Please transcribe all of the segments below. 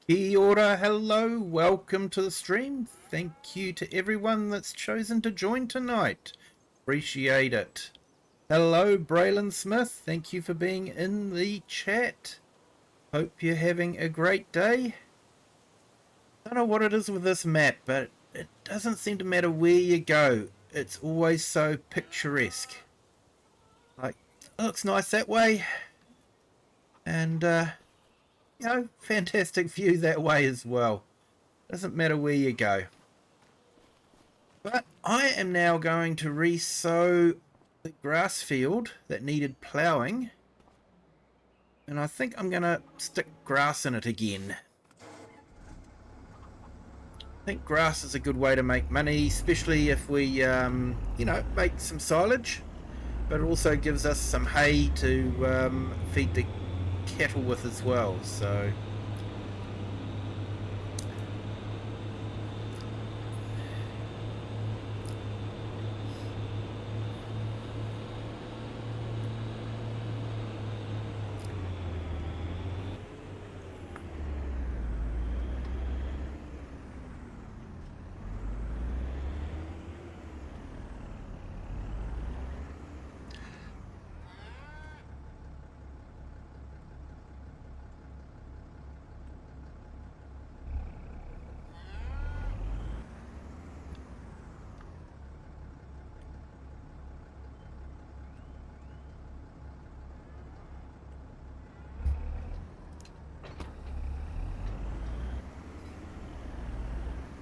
Kia ora, hello, welcome to the stream. Thank you to everyone that's chosen to join tonight. Appreciate it. Hello, Braylon Smith. Thank you for being in the chat. Hope you're having a great day. Don't know what it is with this map, but it doesn't seem to matter where you go. It's always so picturesque. Like, it looks nice that way. And, you know, fantastic view that way as well. Doesn't matter where you go. But I am now going to re-sow the grass field that needed ploughing. And I think I'm going to stick grass in it again. I think grass is a good way to make money, especially if we, you know, make some silage. But it also gives us some hay to feed the cattle with as well, so...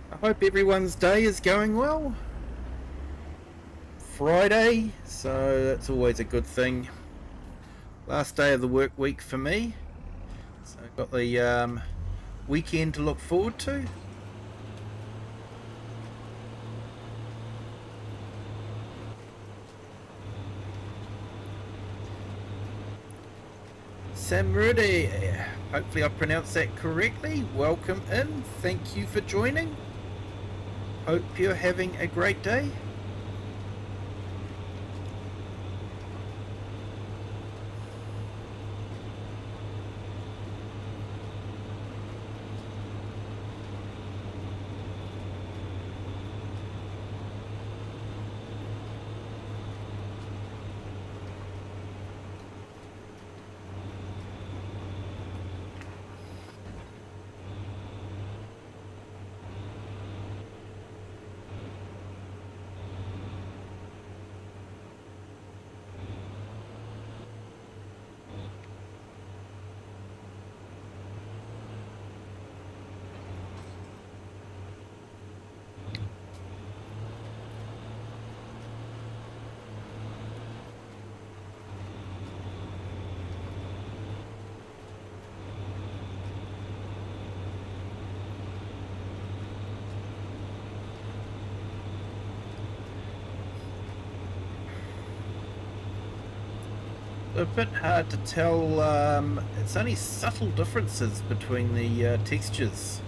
I hope everyone's day is going well. Friday, so that's always a good thing. Last day of the work week for me. So I've got the weekend to look forward to. Samrudi, hopefully I pronounced that correctly. Welcome in. Thank you for joining. Hope you're having a great day. a bit hard to tell. It's only subtle differences between the textures.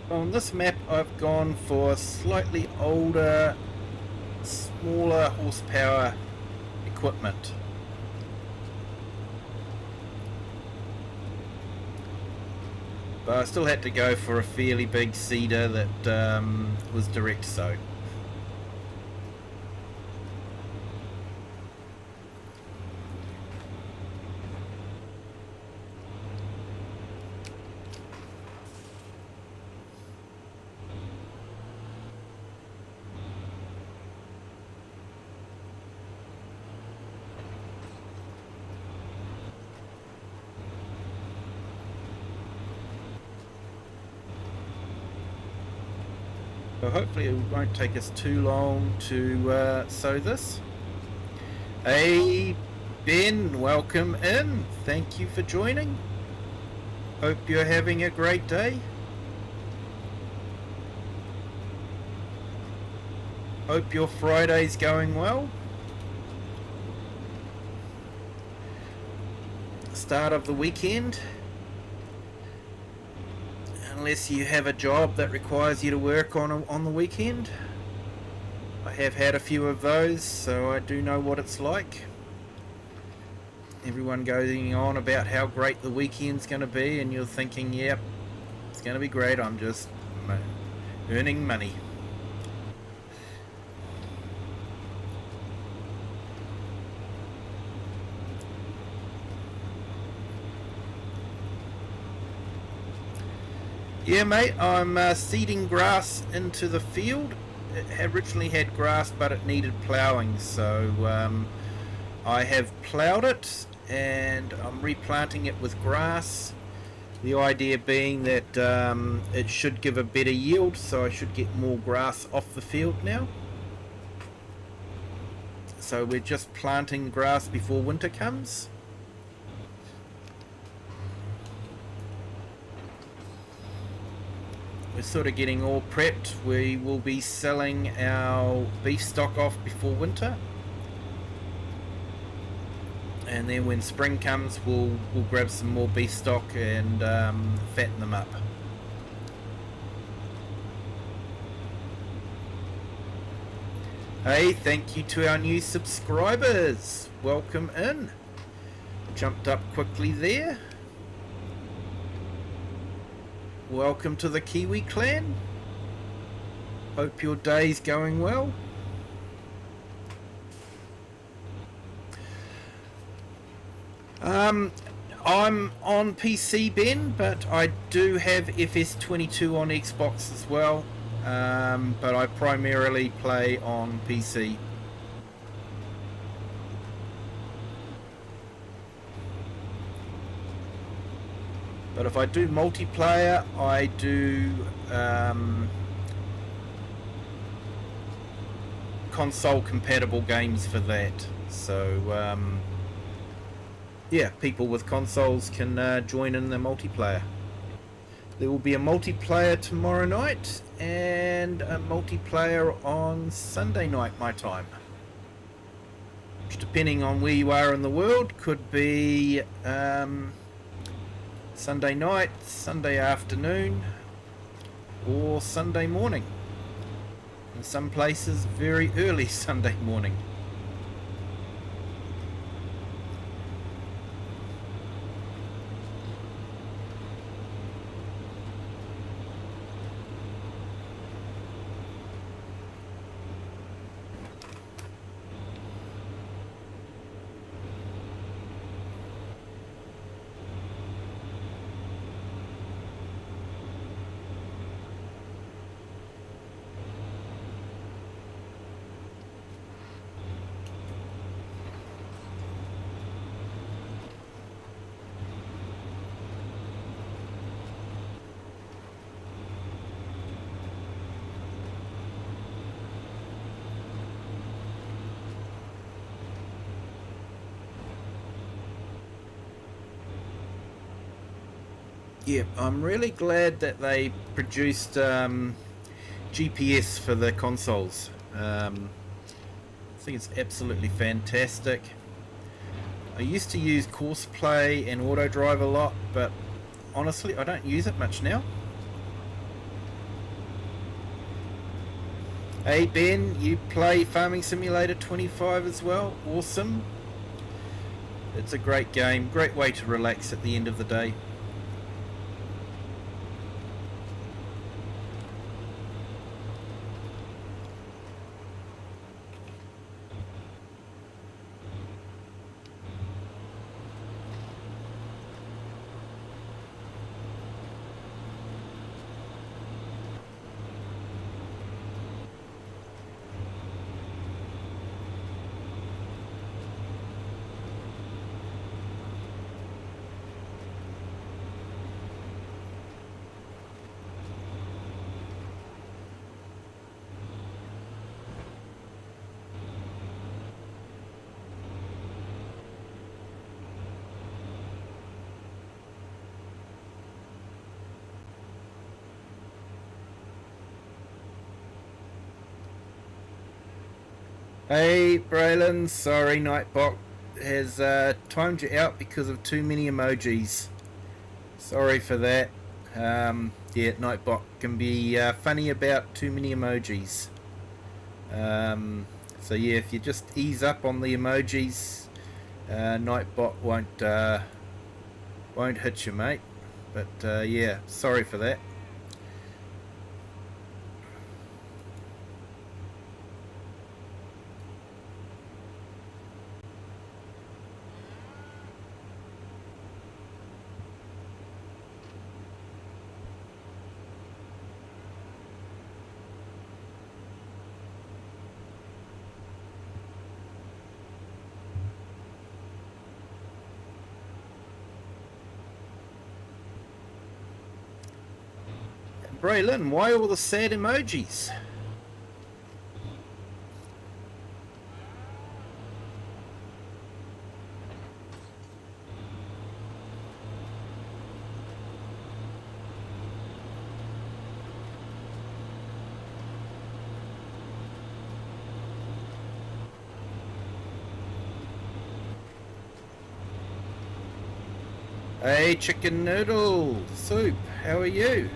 On this map I've gone for slightly older, smaller horsepower equipment. But I still had to go for a fairly big seeder that was direct sow. So hopefully it won't take us too long to sow this. Hey Ben, welcome in. Thank you for joining. Hope you're having a great day. Hope your Friday's going well. Start of the weekend. Unless you have a job that requires you to work on the weekend. I have had a few of those, so I do know what it's like. Everyone going on about how great the weekend's going to be, and you're thinking, yep, it's going to be great, I'm just earning money. Yeah, mate, I'm seeding grass into the field. It originally had grass, but it needed ploughing, so I have ploughed it, and I'm replanting it with grass. The idea being that it should give a better yield, so I should get more grass off the field now. So we're just planting grass before winter comes. We're sort of getting all prepped. We will be selling our beef stock off before winter, and then when spring comes we'll grab some more beef stock and fatten them up. Hey, thank you to our new subscribers. Welcome in. Jumped up quickly there. Welcome to the Kiwi clan. Hope your day's going well. I'm on PC, Ben, but I do have FS22 on Xbox as well. But I primarily play on PC. But if I do multiplayer, I do console compatible games for that. So yeah, people with consoles can join in the multiplayer. There will be a multiplayer tomorrow night and a multiplayer on Sunday night my time, which, depending on where you are in the world, could be Sunday night, Sunday afternoon, or Sunday morning. In some places, very early Sunday morning. Yeah, I'm really glad that they produced GPS for the consoles. I think it's absolutely fantastic. I used to use Course Play and Auto Drive a lot, but honestly, I don't use it much now. Hey Ben, you play Farming Simulator 25 as well? Awesome. It's a great game, great way to relax at the end of the day. Hey Braylon, sorry Nightbot has timed you out because of too many emojis. Sorry for that. Yeah, Nightbot can be funny about too many emojis. So yeah, if you just ease up on the emojis, Nightbot won't hit you, mate. But yeah, sorry for that. Braylon, why all the sad emojis? Hey, chicken noodle soup, how are you?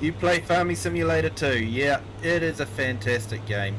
You play Farming Simulator 2? Yeah, it is a fantastic game.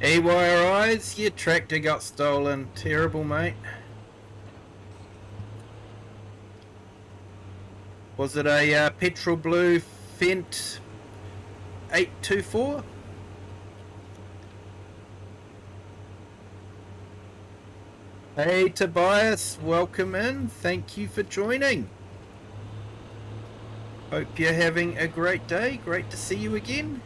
EYRIs, your tractor got stolen. Terrible, mate. Was it a petrol blue Fent 824? Hey Tobias, welcome in. Thank you for joining. Hope you're having a great day. Great to see you again.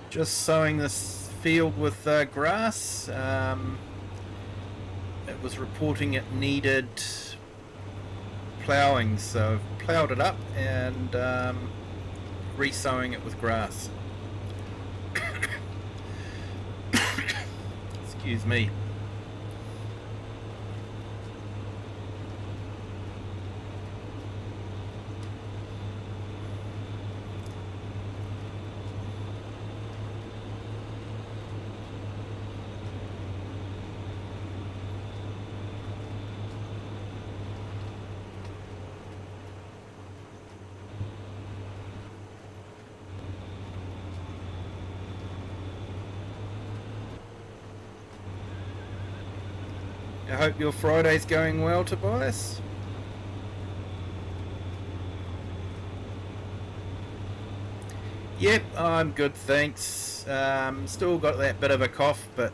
Just sowing this field with grass. It was reporting it needed ploughing, so I've ploughed it up and re-sowing it with grass. Excuse me. I hope your Friday's going well, Tobias. Yep, I'm good, thanks. Still got that bit of a cough, but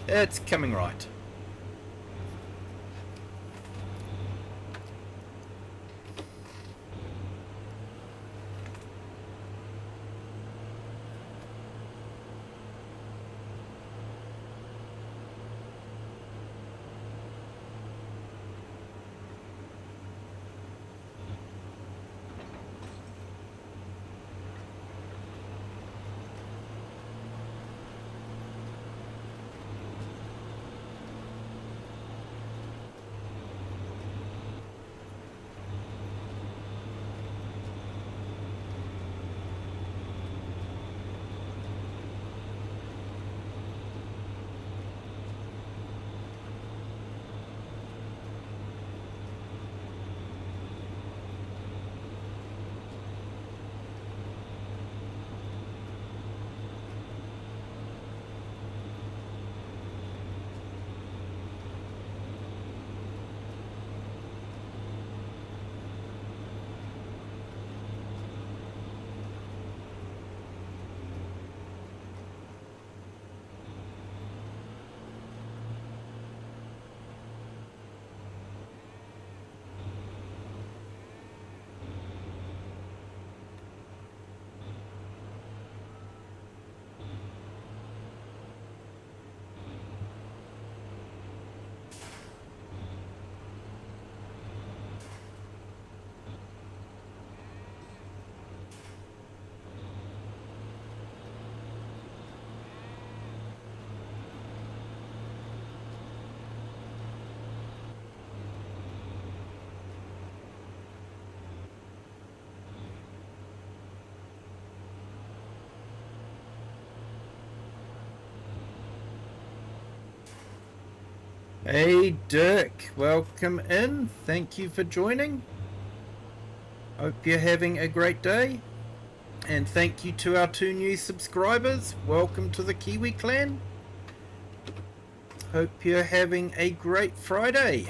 it's coming right. Hey Dirk, welcome in. Thank you for joining. Hope you're having a great day. And thank you to our 2 new subscribers. Welcome to the Kiwi clan. Hope you're having a great Friday.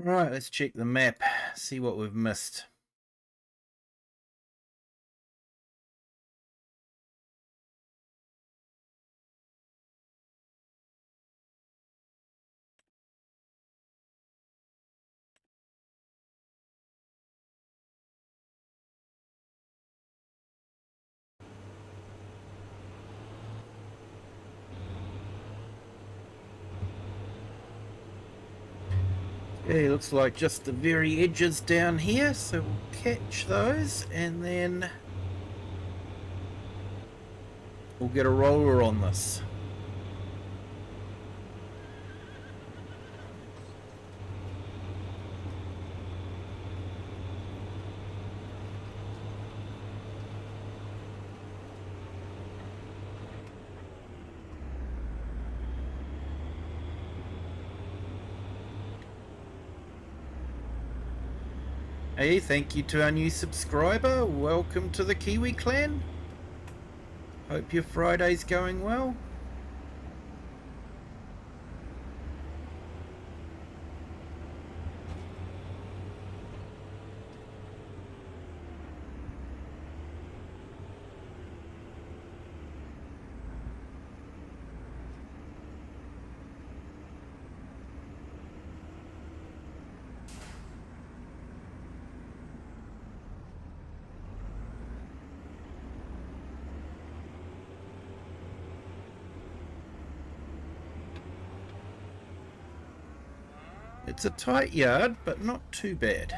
Right, let's check the map, see what we've missed. Okay, looks like just the very edges down here, so we'll catch those and then we'll get a roller on this. Hey, thank you to our new subscriber. Welcome to the Kiwi clan. Hope your Friday's going well. It's a tight yard, but not too bad.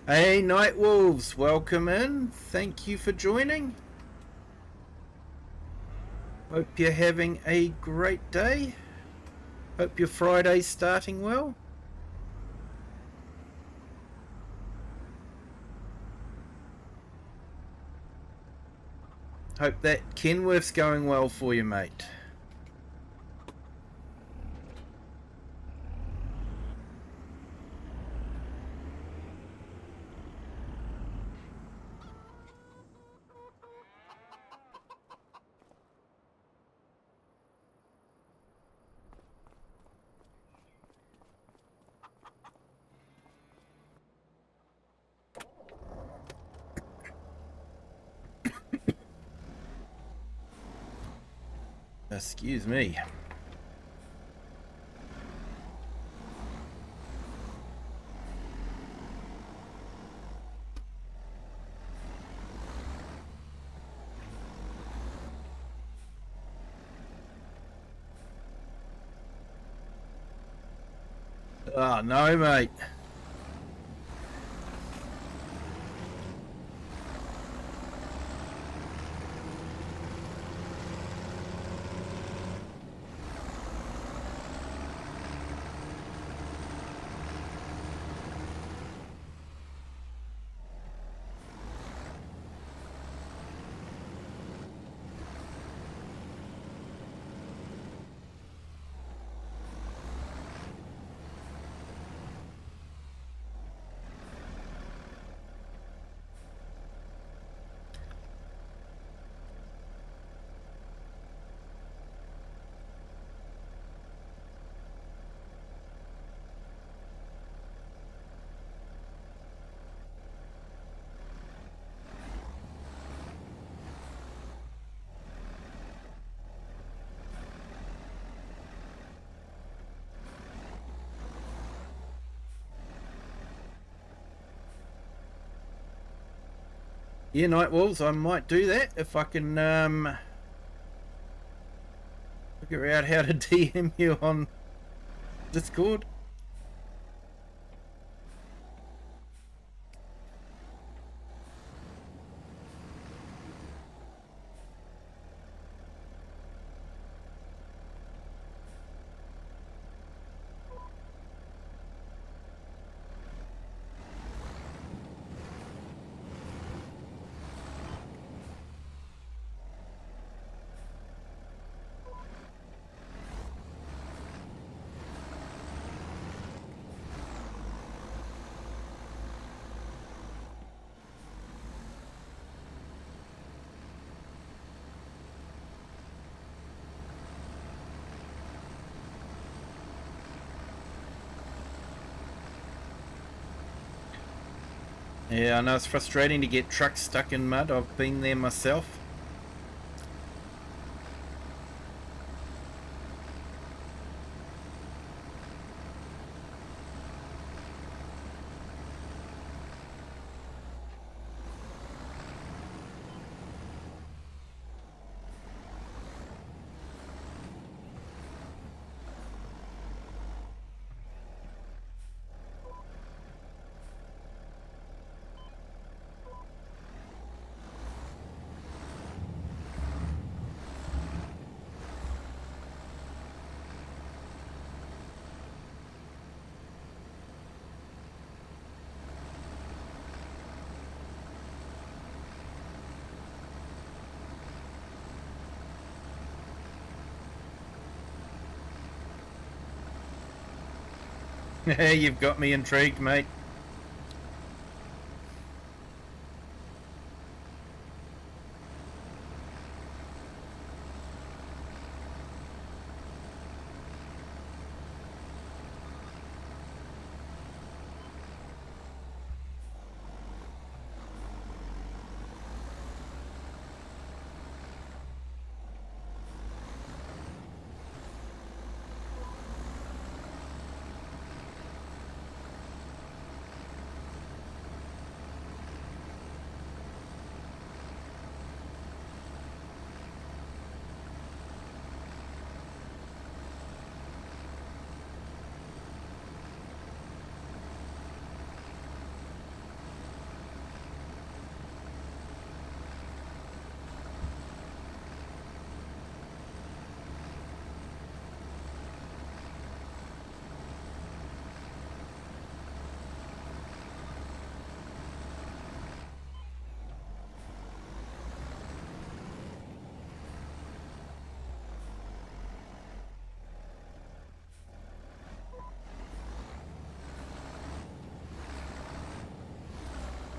Hey, Night Wolves, welcome in. Thank you for joining. Hope you're having a great day. Hope your Friday's starting well. Hope that Kenworth's going well for you, mate. Excuse me. Oh, no, mate. Yeah, Nightwolves, I might do that if I can figure out how to DM you on Discord. Yeah, I know it's frustrating to get trucks stuck in mud. I've been there myself. You've got me intrigued, mate.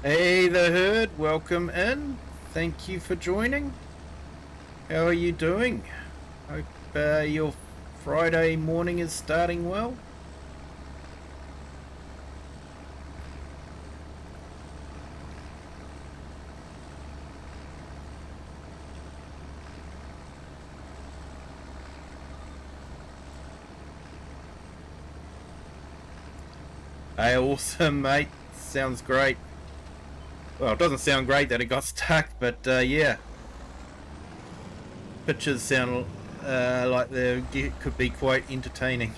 Hey the herd, welcome in. Thank you for joining. How are you doing? Hope your Friday morning is starting well. Hey, awesome, mate. Sounds great. Well, it doesn't sound great that it got stuck, but yeah. Pictures sound like they could be quite entertaining.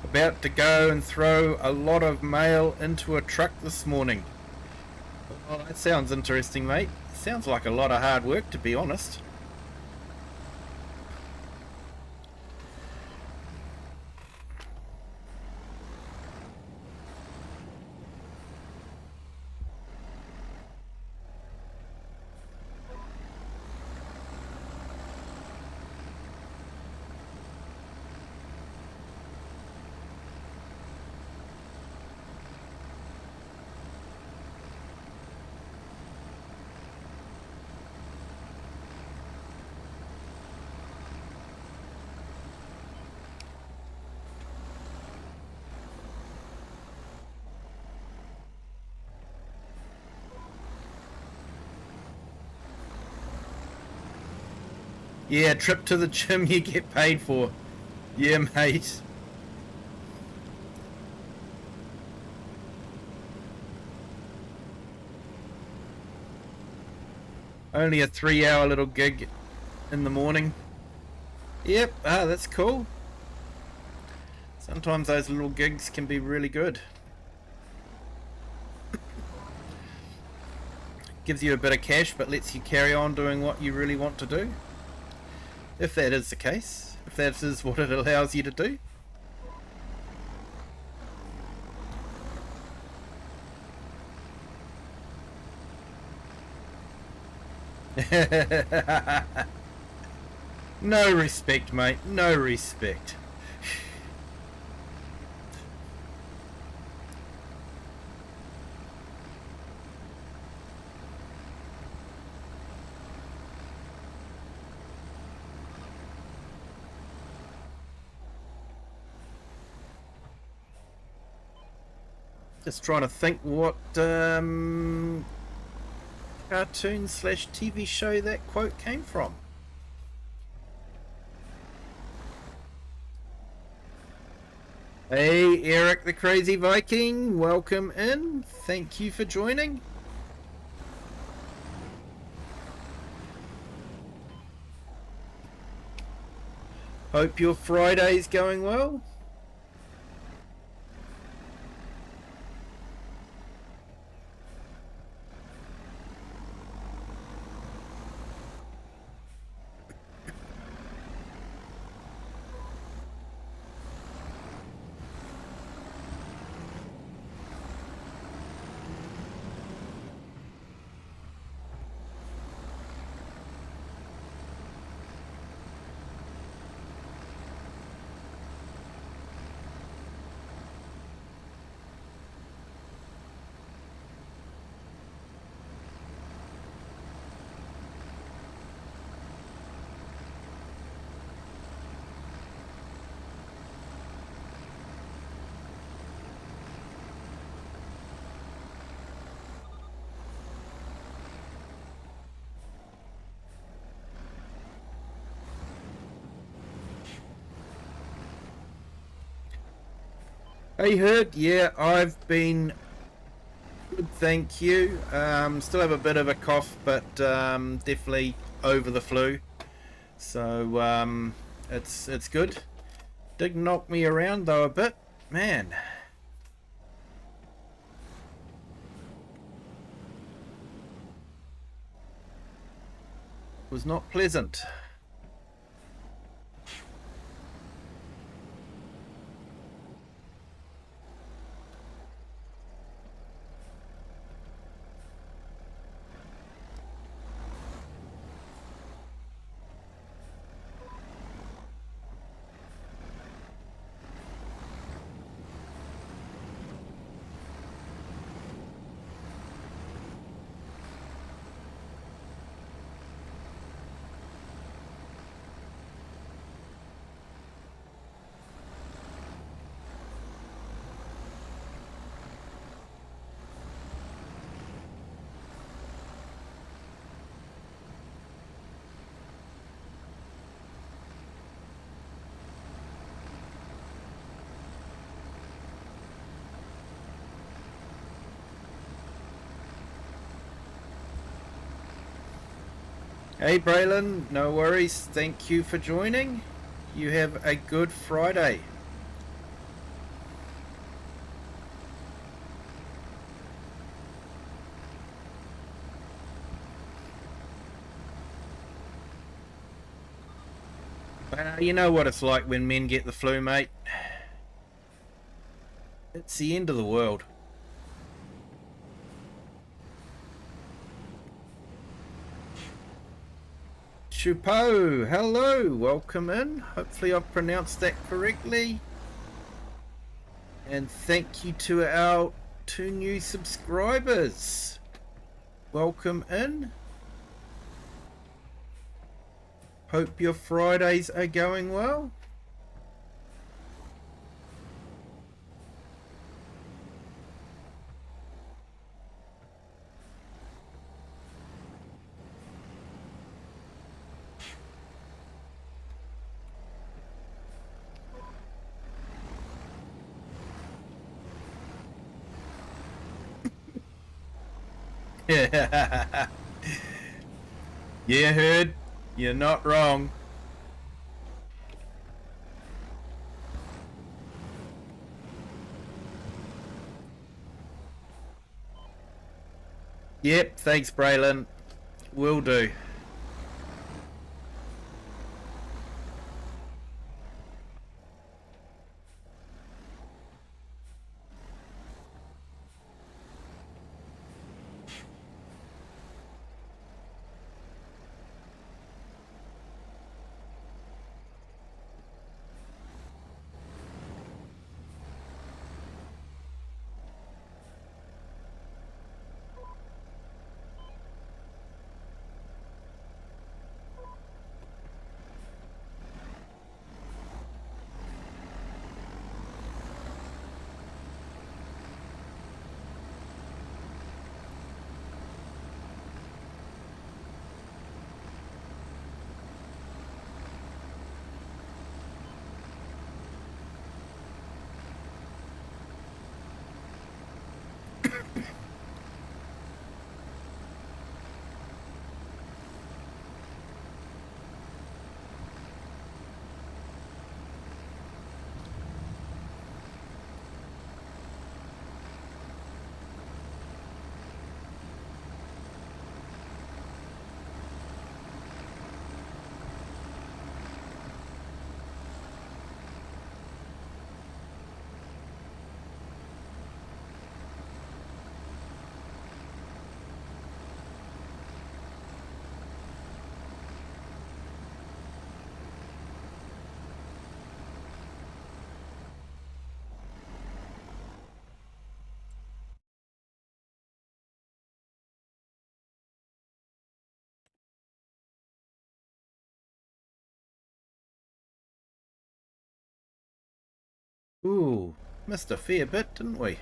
About to go and throw a lot of mail into a truck this morning. Well, that sounds interesting, mate. Sounds like a lot of hard work, to be honest. Yeah, trip to the gym you get paid for. Yeah, mate. Only a 3-hour little gig in the morning. Yep, that's cool. Sometimes those little gigs can be really good. Gives you a bit of cash, but lets you carry on doing what you really want to do. If that is the case. If that is what it allows you to do. No respect, mate. No respect. Just trying to think what cartoon slash TV show that quote came from. Hey, Eric the Crazy Viking, welcome in. Thank you for joining. Hope your Friday's going well. Hey, Herd, yeah, I've been good, thank you. Still have a bit of a cough, but definitely over the flu. So it's good. Did knock me around though a bit, man. Was not pleasant. Hey Braylon, no worries. Thank you for joining. You have a good Friday. You know what it's like when men get the flu, mate. It's the end of the world. Chupo, hello, welcome in. Hopefully I've pronounced that correctly. And thank you to our 2 new subscribers. Welcome in. Hope your Fridays are going well. Yeah, Heard. You're not wrong. Yep, thanks Braylon. Will do. Ooh, missed a fair bit, didn't we?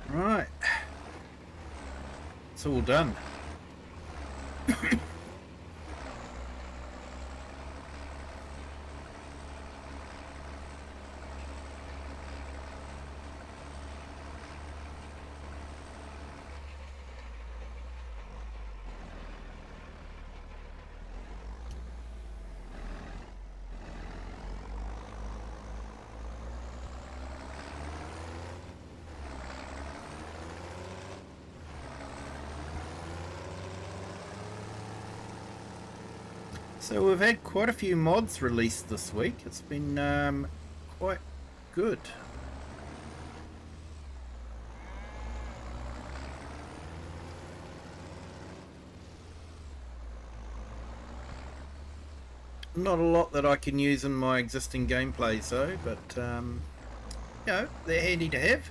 Right, it's all done. So we've had quite a few mods released this week. It's been quite good. Not a lot that I can use in my existing gameplays though, but you know, they're handy to have.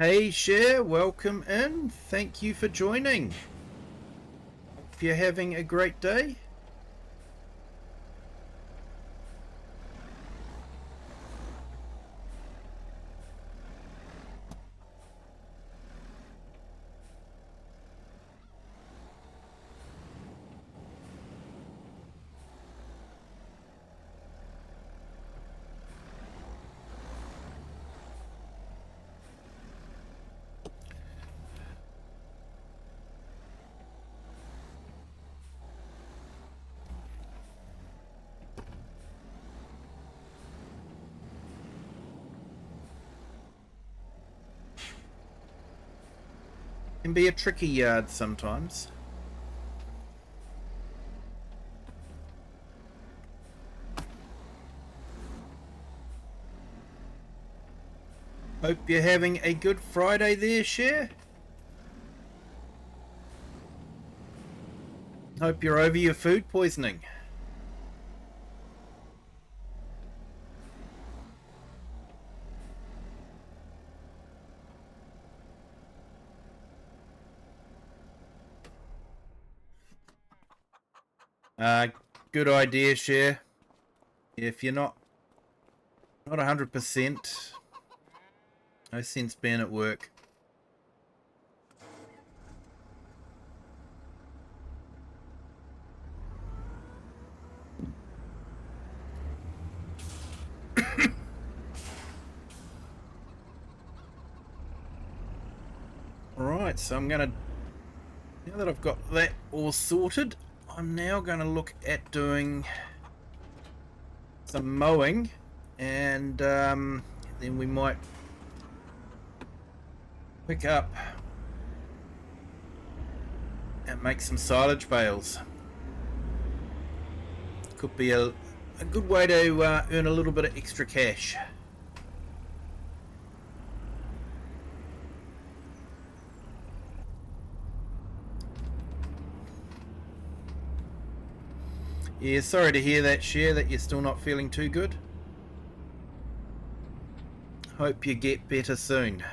Hey Cher, welcome in. Thank you for joining. Hope you're having a great day. Can be a tricky yard sometimes. Hope you're having a good Friday there, Cher. Hope you're over your food poisoning. Good idea, Cher. If you're not 100%, no sense being at work. Alright, so I'm gonna, now that I've got that all sorted, I'm now gonna look at doing some mowing, and then we might pick up and make some silage bales. Could be a good way to earn a little bit of extra cash. Yeah, sorry to hear that, Cher, that you're still not feeling too good. Hope you get better soon.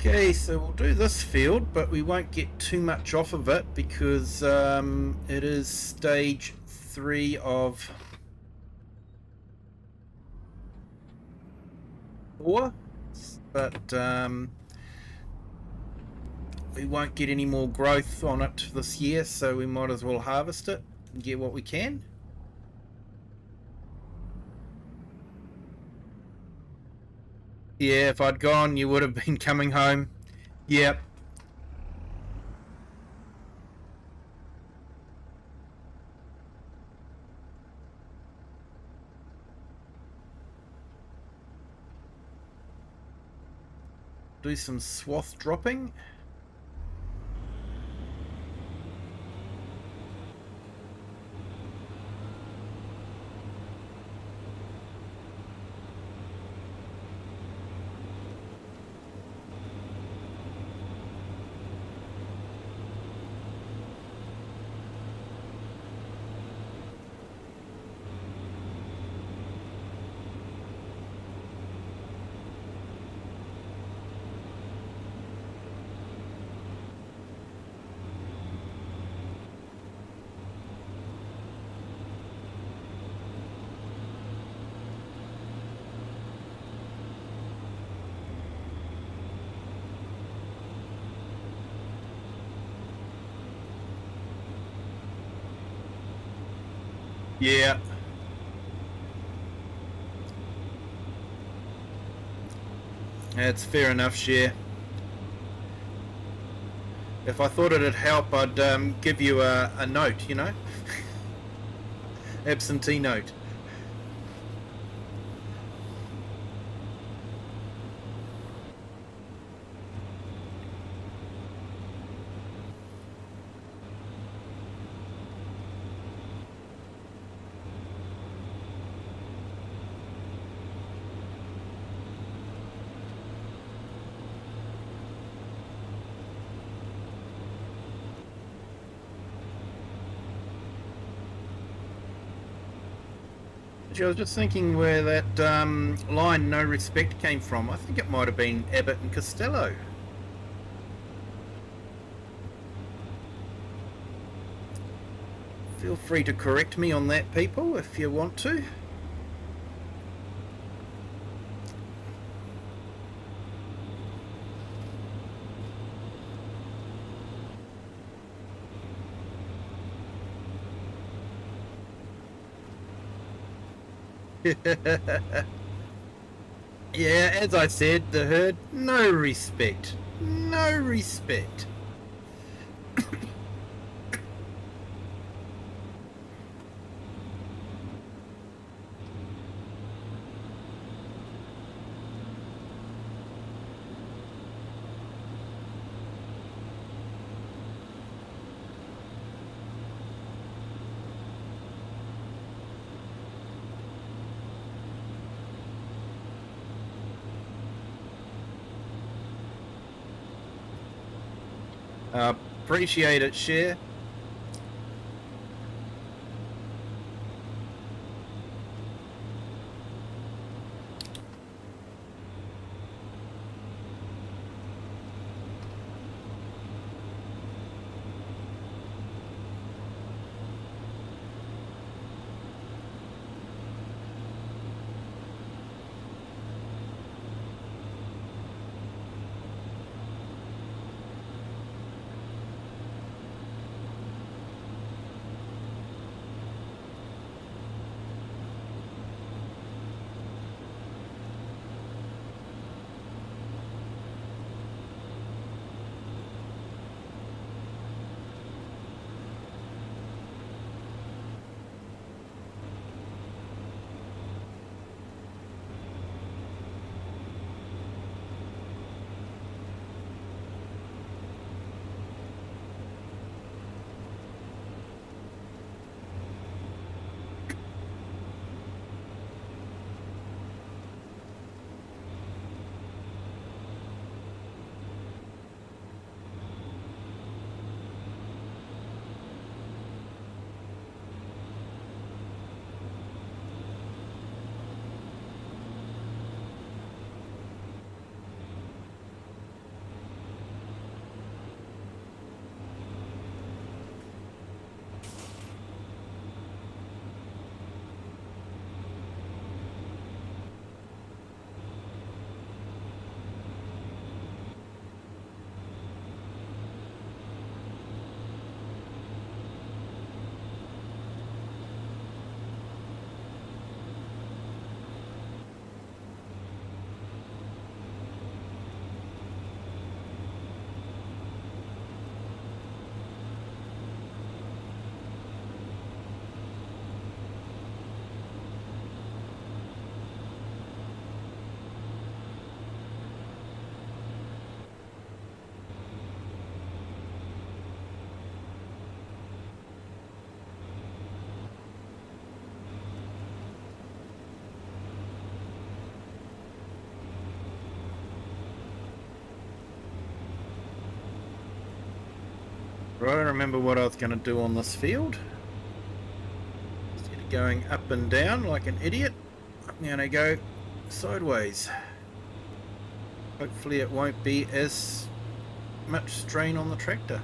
Okay, so we'll do this field, but we won't get too much off of it because it is stage 3 of 4, but we won't get any more growth on it this year, so we might as well harvest it and get what we can. Yeah, if I'd gone, you would have been coming home. Yep. Do some swath dropping. Yeah. That's fair enough, Share. If I thought it'd help, I'd give you a note, you know? Absentee note. I was just thinking where that line "no respect" came from. I think it might have been Abbott and Costello. Feel free to correct me on that, people, if you want to. Yeah, as I said, the herd, no respect. No respect. Appreciate it, Share. Right, I remember what I was going to do on this field. Instead of going up and down like an idiot, I'm going to go sideways. Hopefully it won't be as much strain on the tractor.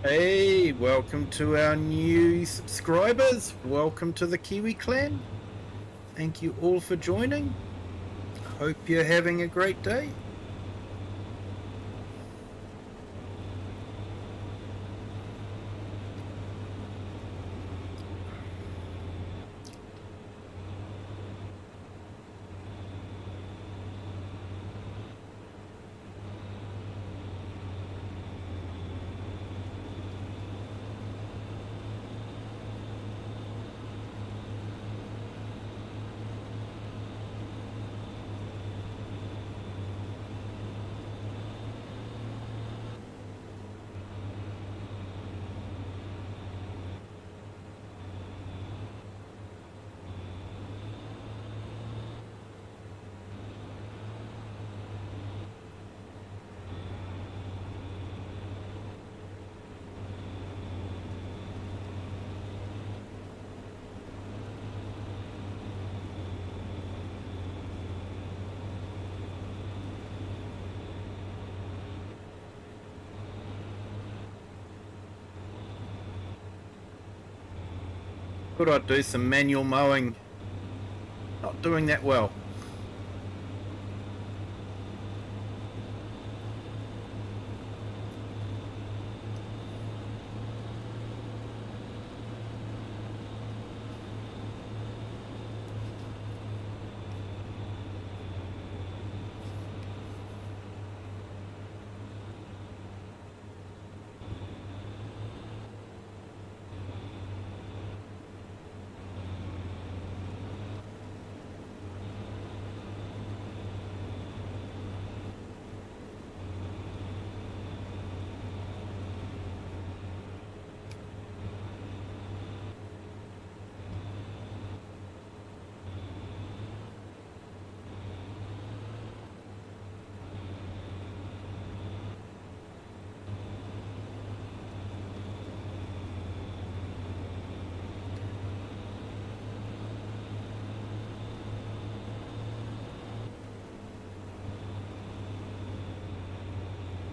Hey, welcome to our new subscribers. Welcome to the Kiwi clan. Thank you all for joining. Hope you're having a great day. Thought I'd do some manual mowing. Not doing that well.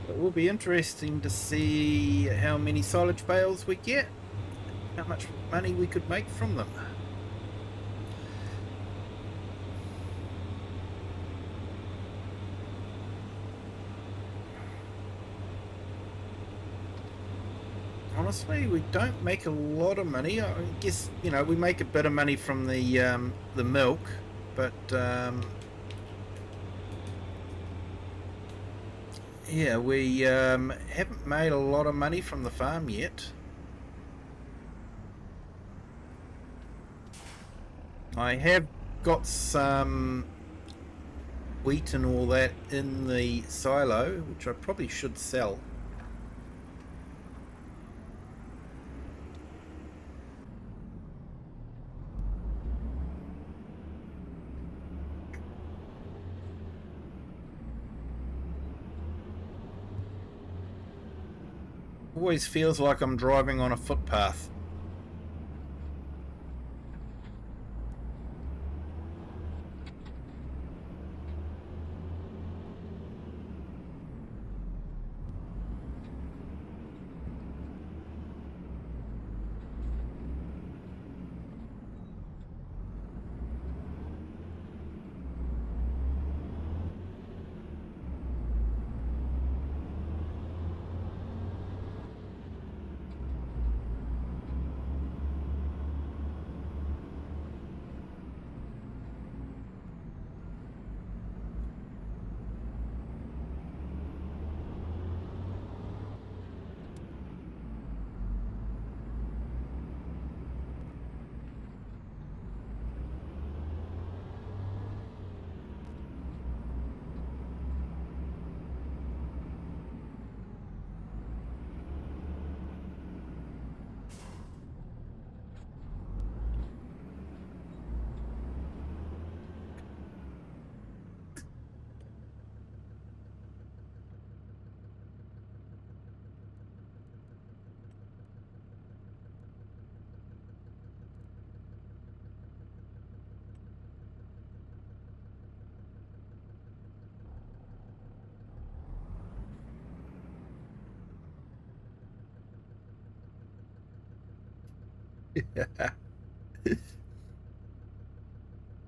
It will be interesting to see how many silage bales we get, how much money we could make from them. Honestly, we don't make a lot of money. I guess, you know, we make a bit of money from the milk, but yeah, we haven't made a lot of money from the farm yet. I have got some wheat and all that in the silo, which I probably should sell. Always feels like I'm driving on a footpath.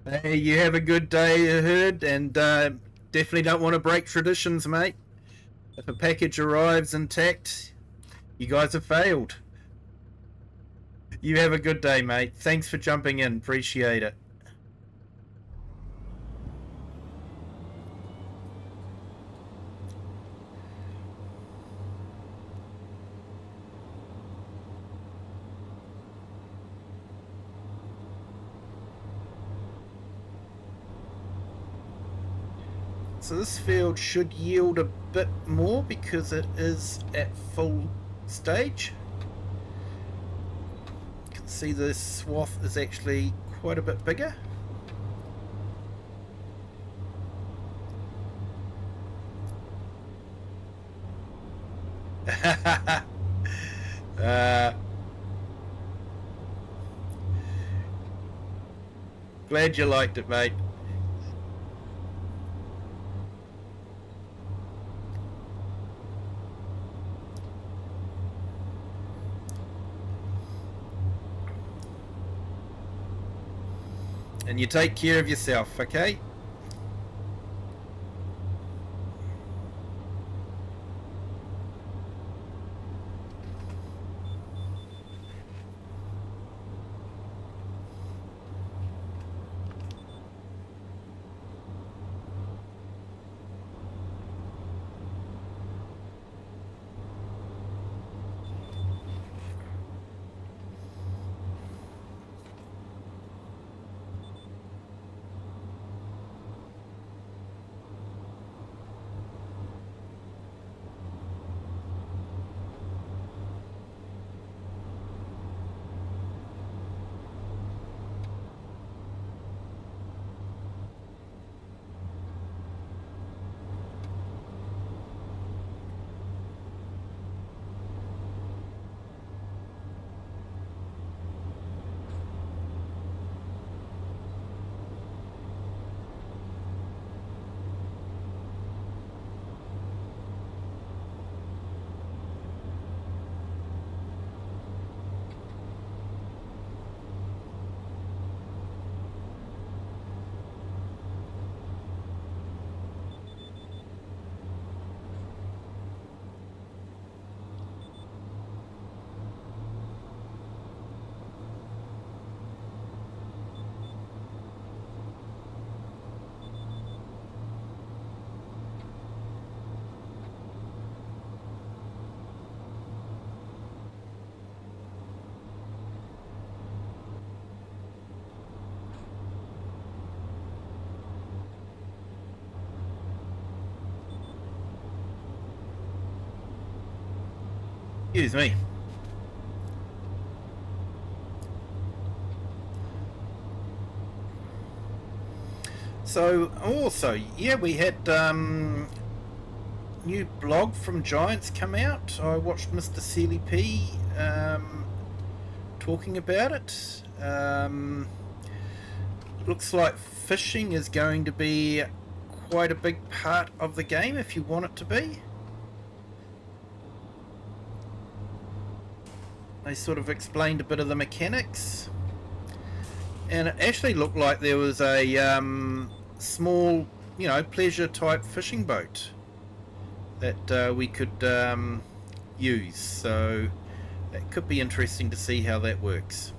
Hey, you have a good day ahead, and definitely don't want to break traditions, mate. If a package arrives intact, you guys have failed. You have a good day, mate. Thanks for jumping in. Appreciate it. So this field should yield a bit more because it is at full stage. You can see the swath is actually quite a bit bigger. Glad you liked it, mate. And you take care of yourself, okay? Excuse me. So also, yeah, we had new blog from Giants come out. I watched Mr. Sealy P talking about it. Looks like fishing is going to be quite a big part of the game if you want it to be. They sort of explained a bit of the mechanics, and it actually looked like there was a small, pleasure type fishing boat that we could use. So that could be interesting to see how that works.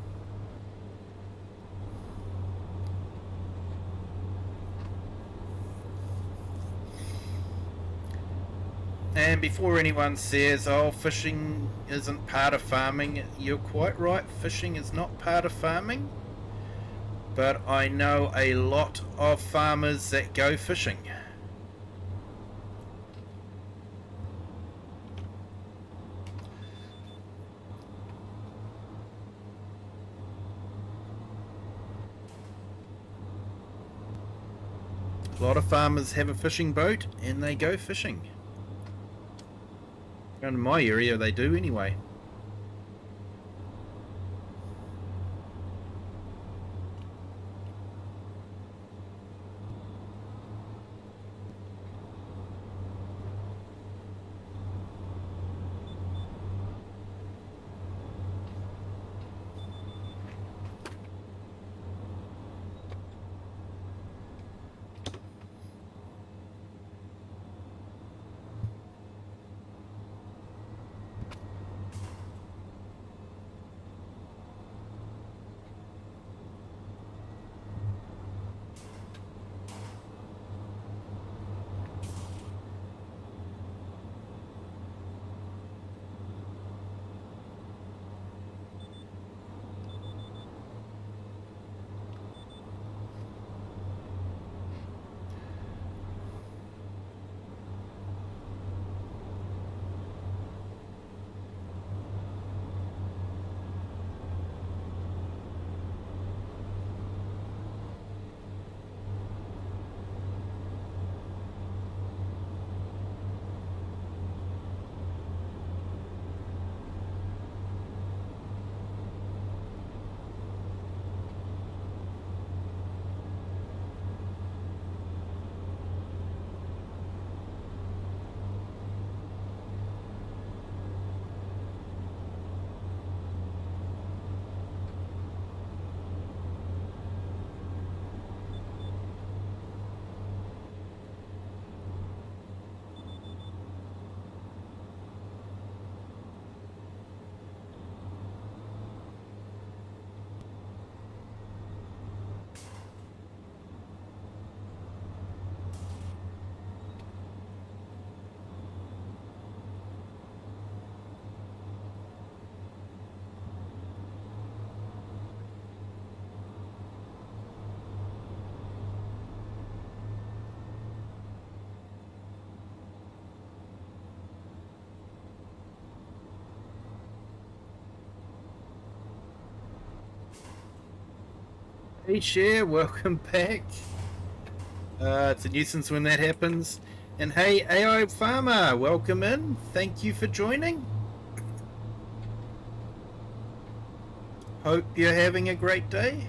And before anyone says, oh, fishing isn't part of farming, you're quite right, fishing is not part of farming. But I know a lot of farmers that go fishing. A lot of farmers have a fishing boat and they go fishing. Around my area they do anyway. Hey Cher, welcome back. It's a nuisance when that happens. And hey AI Farmer, welcome in. Thank you for joining. Hope you're having a great day.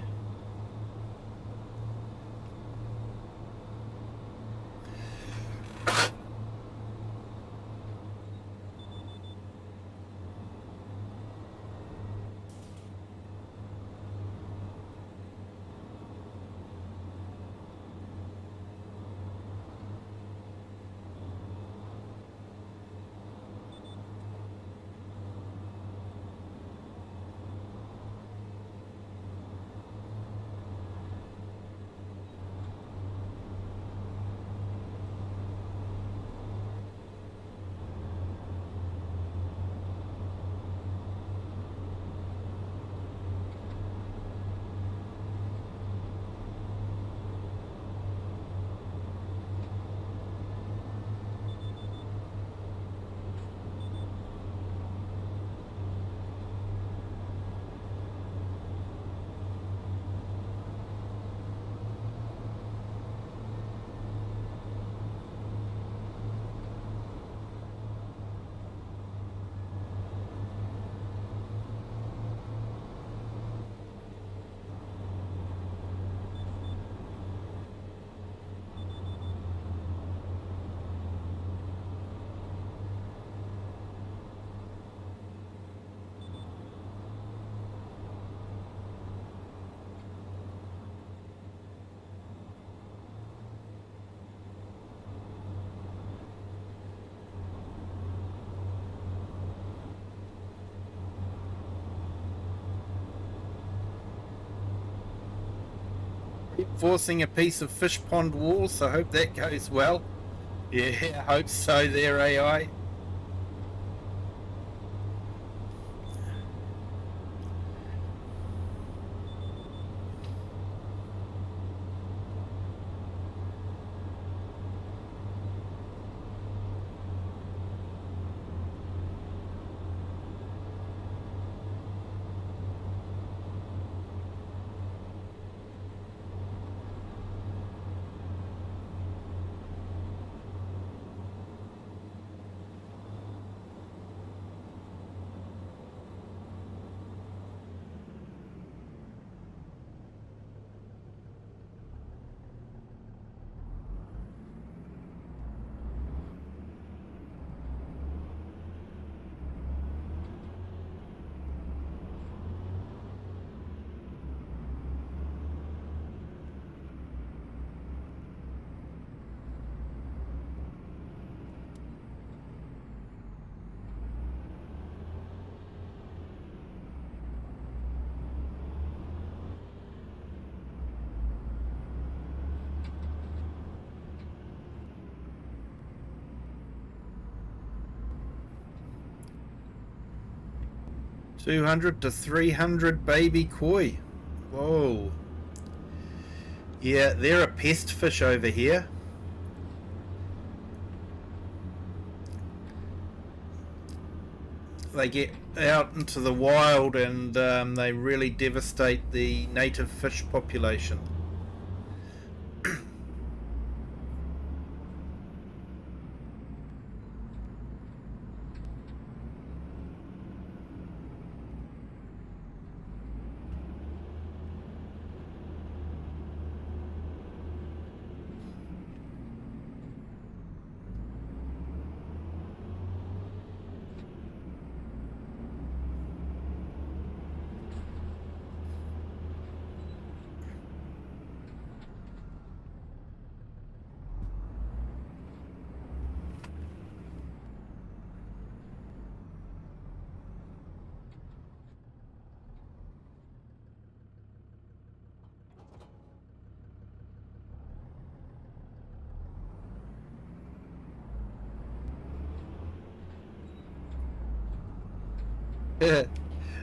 Forcing a piece of fish pond wall, so I hope that goes well. Yeah, I hope so there, AI. $200 to $300 baby koi. Whoa. Yeah, they're a pest fish over here. They get out into the wild and they really devastate the native fish population.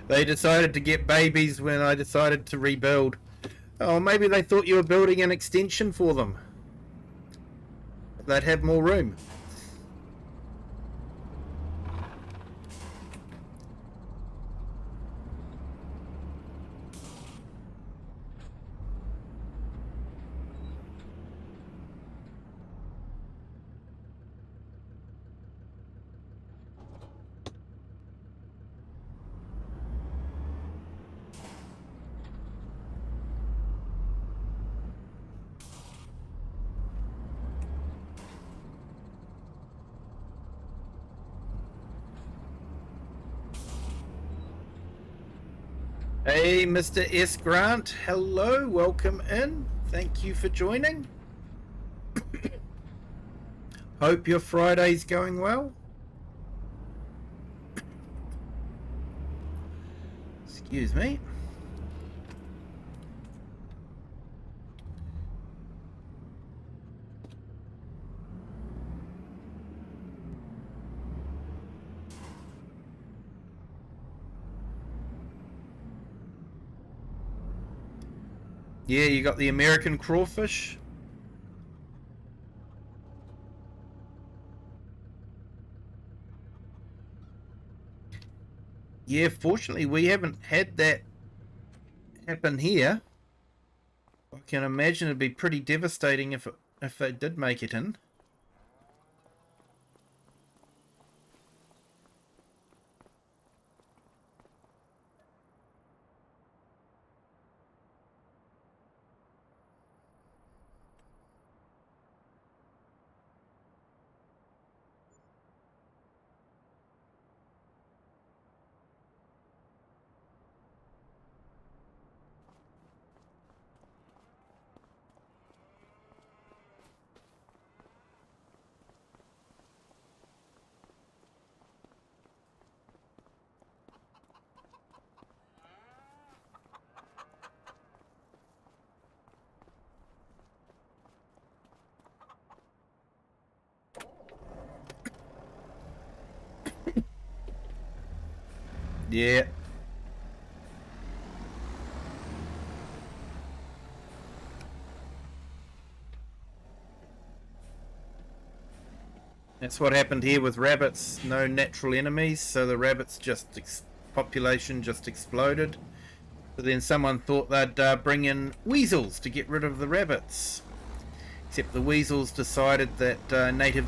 They decided to get babies when I decided to rebuild. Oh, maybe they thought you were building an extension for them. They'd have more room. Hey, Mr. S. Grant. Hello, welcome in. Thank you for joining. Hope your Friday's going well. Excuse me. Yeah, you got the American crawfish. Yeah, fortunately we haven't had that happen here. I can imagine it'd be pretty devastating if they did make it in. Yeah. That's what happened here with rabbits. No natural enemies, so the rabbits population just exploded. But then someone thought they'd bring in weasels to get rid of the rabbits. Except the weasels decided that native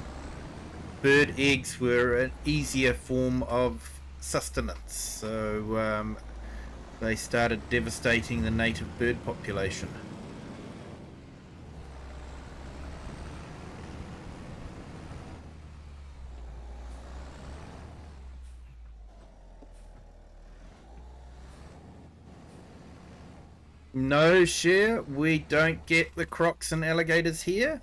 bird eggs were an easier form of sustenance, so they started devastating the native bird population. No, Cher, we don't get the crocs and alligators here.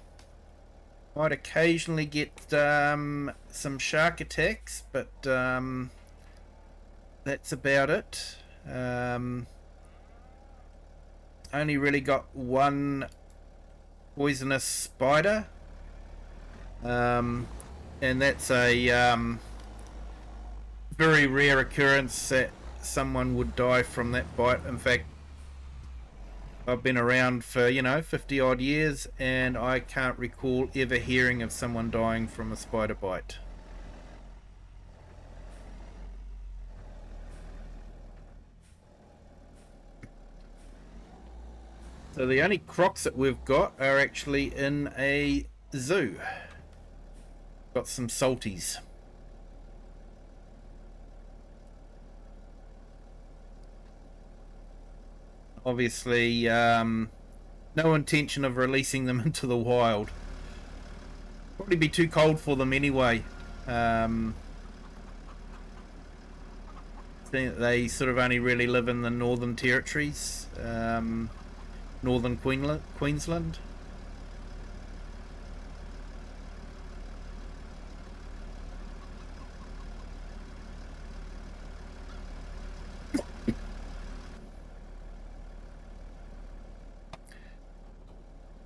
Might occasionally get some shark attacks, but that's about it. Only really got one poisonous spider, and that's a very rare occurrence that someone would die from that bite. In fact, I've been around for 50 odd years, and I can't recall ever hearing of someone dying from a spider bite. So the only crocs that we've got are actually in a zoo. Got some salties. Obviously, no intention of releasing them into the wild. Probably be too cold for them anyway. They sort of only really live in the Northern Territories, Northern Queensland.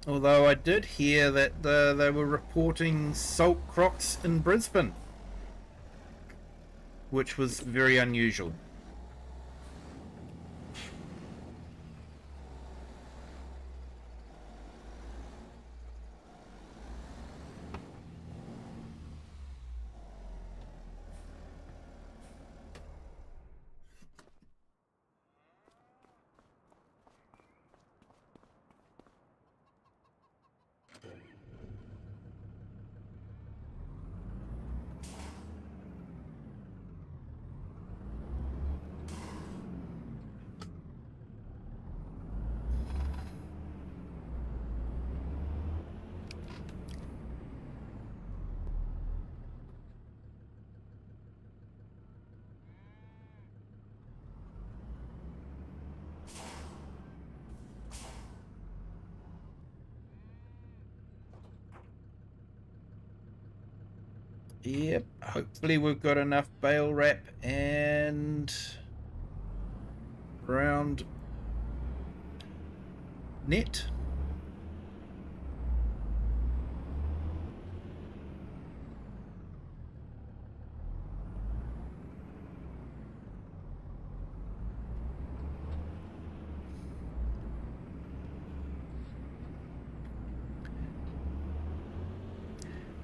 Although I did hear that they were reporting salt crocs in Brisbane, which was very unusual. Yep, hopefully we've got enough bale wrap and round net.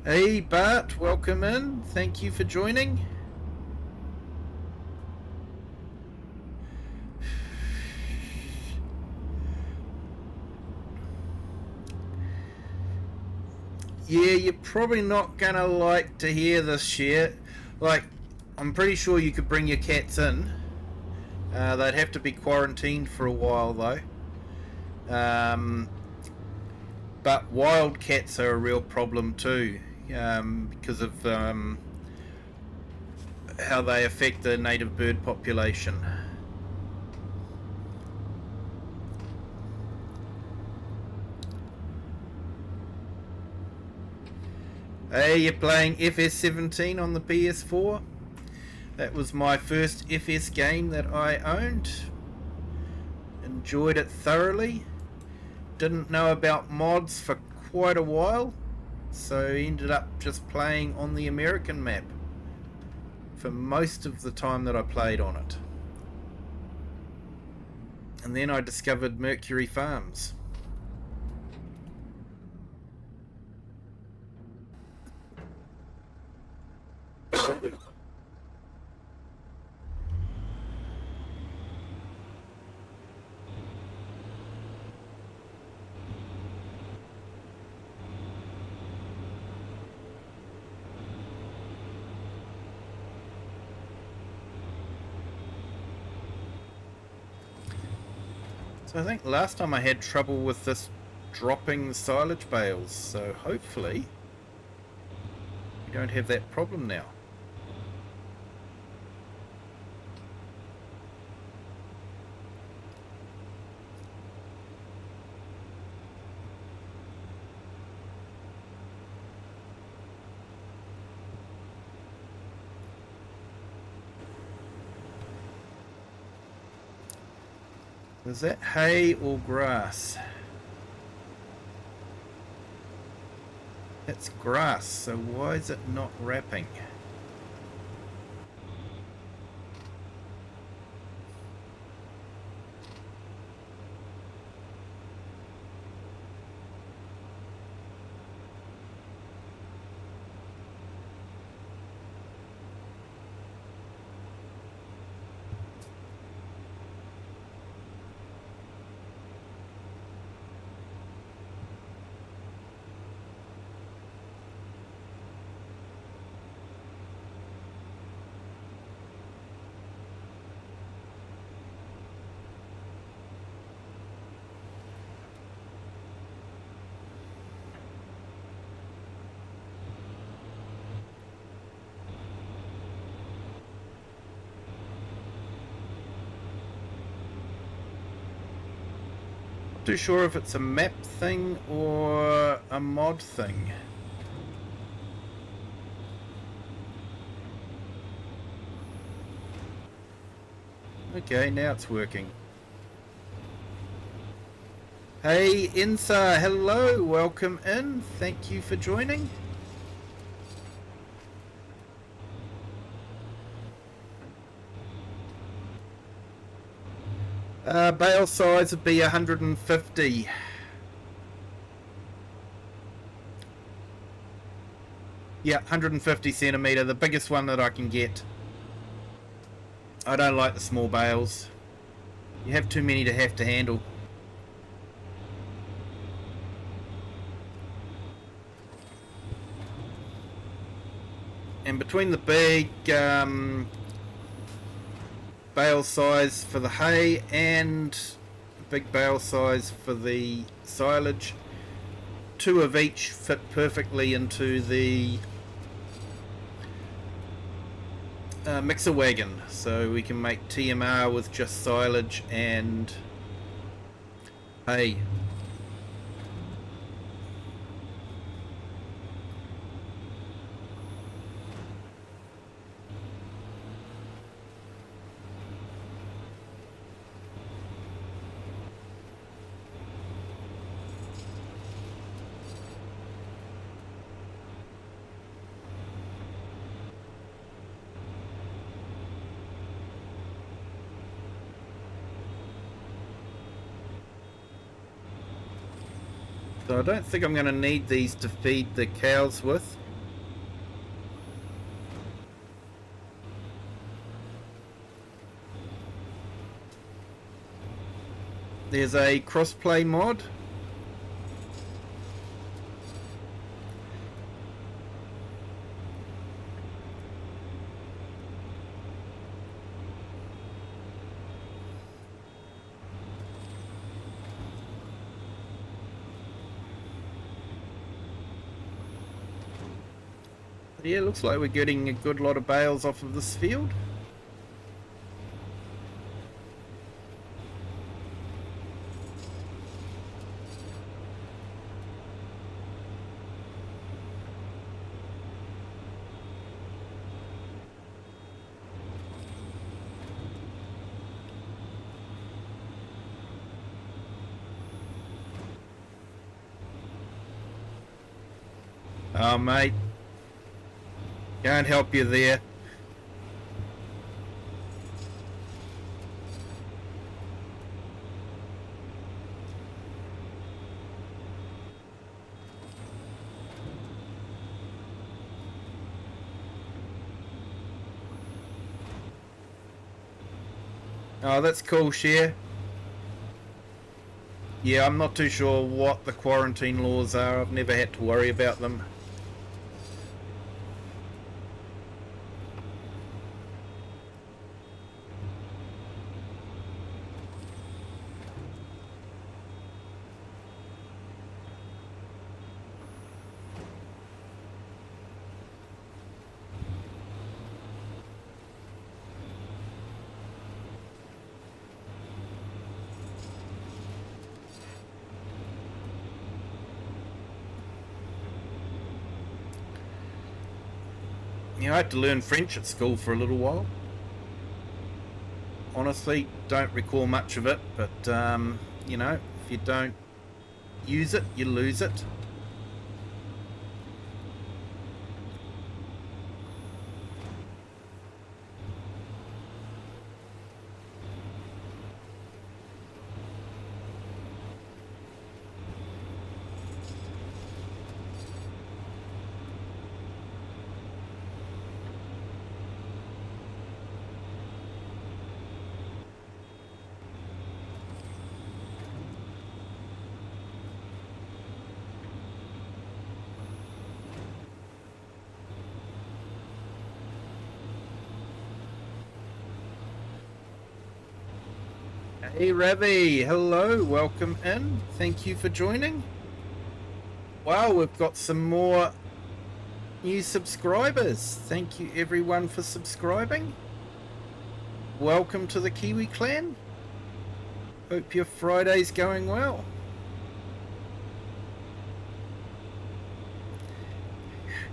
Hey Bart, welcome in. Thank you for joining. Yeah, you're probably not gonna like to hear this shit. Like, I'm pretty sure you could bring your cats in. They'd have to be quarantined for a while though. But wild cats are a real problem too, because of how they affect the native bird population. Hey, you're playing FS17 on the PS4? That was my first FS game that I owned. Enjoyed it thoroughly. Didn't know about mods for quite a while, so ended up just playing on the American map for most of the time that I played on it. And then I discovered Mercury Farms. So I think last time I had trouble with this dropping silage bales, so hopefully we don't have that problem now. Is that hay or grass? It's grass, so why is it not wrapping? Too sure if it's a map thing or a mod thing. Okay, now it's working. Hey Insa, hello, welcome in. Thank you for joining. Bale size would be 150. Yeah, 150 centimetre, the biggest one that I can get. I don't like the small bales. You have too many to have to handle. And between the big bale size for the hay and big bale size for the silage, two of each fit perfectly into the mixer wagon, so we can make TMR with just silage and hay. So I don't think I'm going to need these to feed the cows with. There's a crossplay mod. But yeah, looks like we're getting a good lot of bales off of this field. Oh, mate. Can't help you there. Oh, that's cool, Cher. Yeah, I'm not too sure what the quarantine laws are. I've never had to worry about them. I had to learn French at school for a little while. Honestly, don't recall much of it, but, you know, if you don't use it, you lose it. Hey Ravi, hello, welcome in. Thank you for joining. Wow, we've got some more new subscribers. Thank you everyone for subscribing. Welcome to the Kiwi clan. Hope your Friday's going well.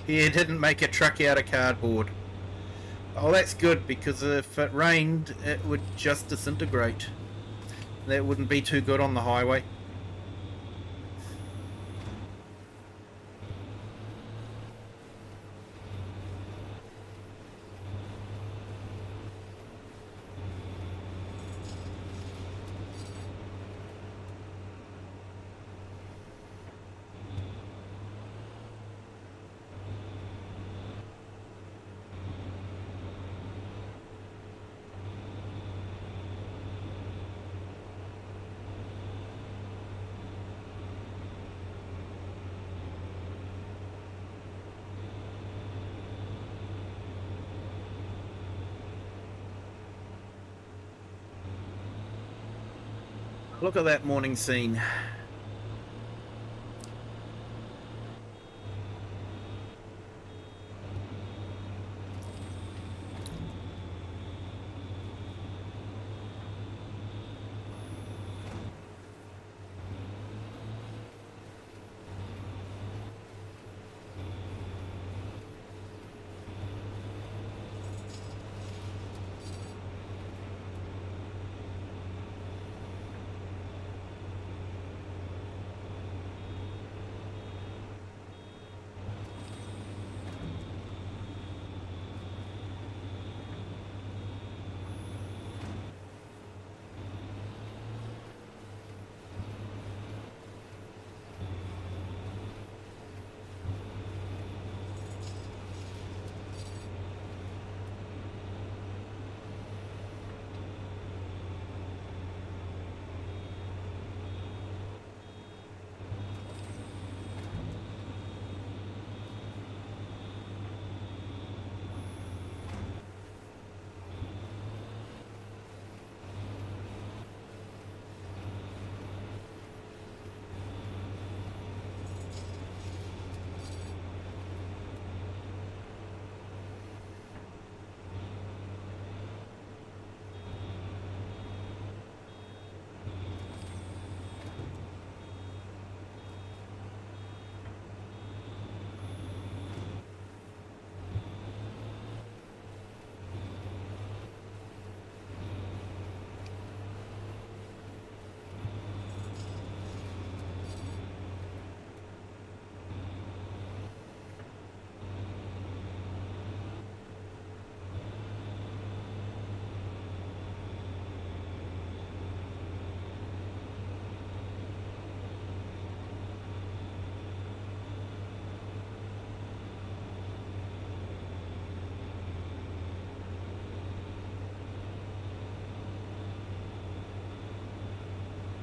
Yeah, didn't make a truck out of cardboard. Oh, that's good, because if it rained, it would just disintegrate. That wouldn't be too good on the highway. Look at that morning scene.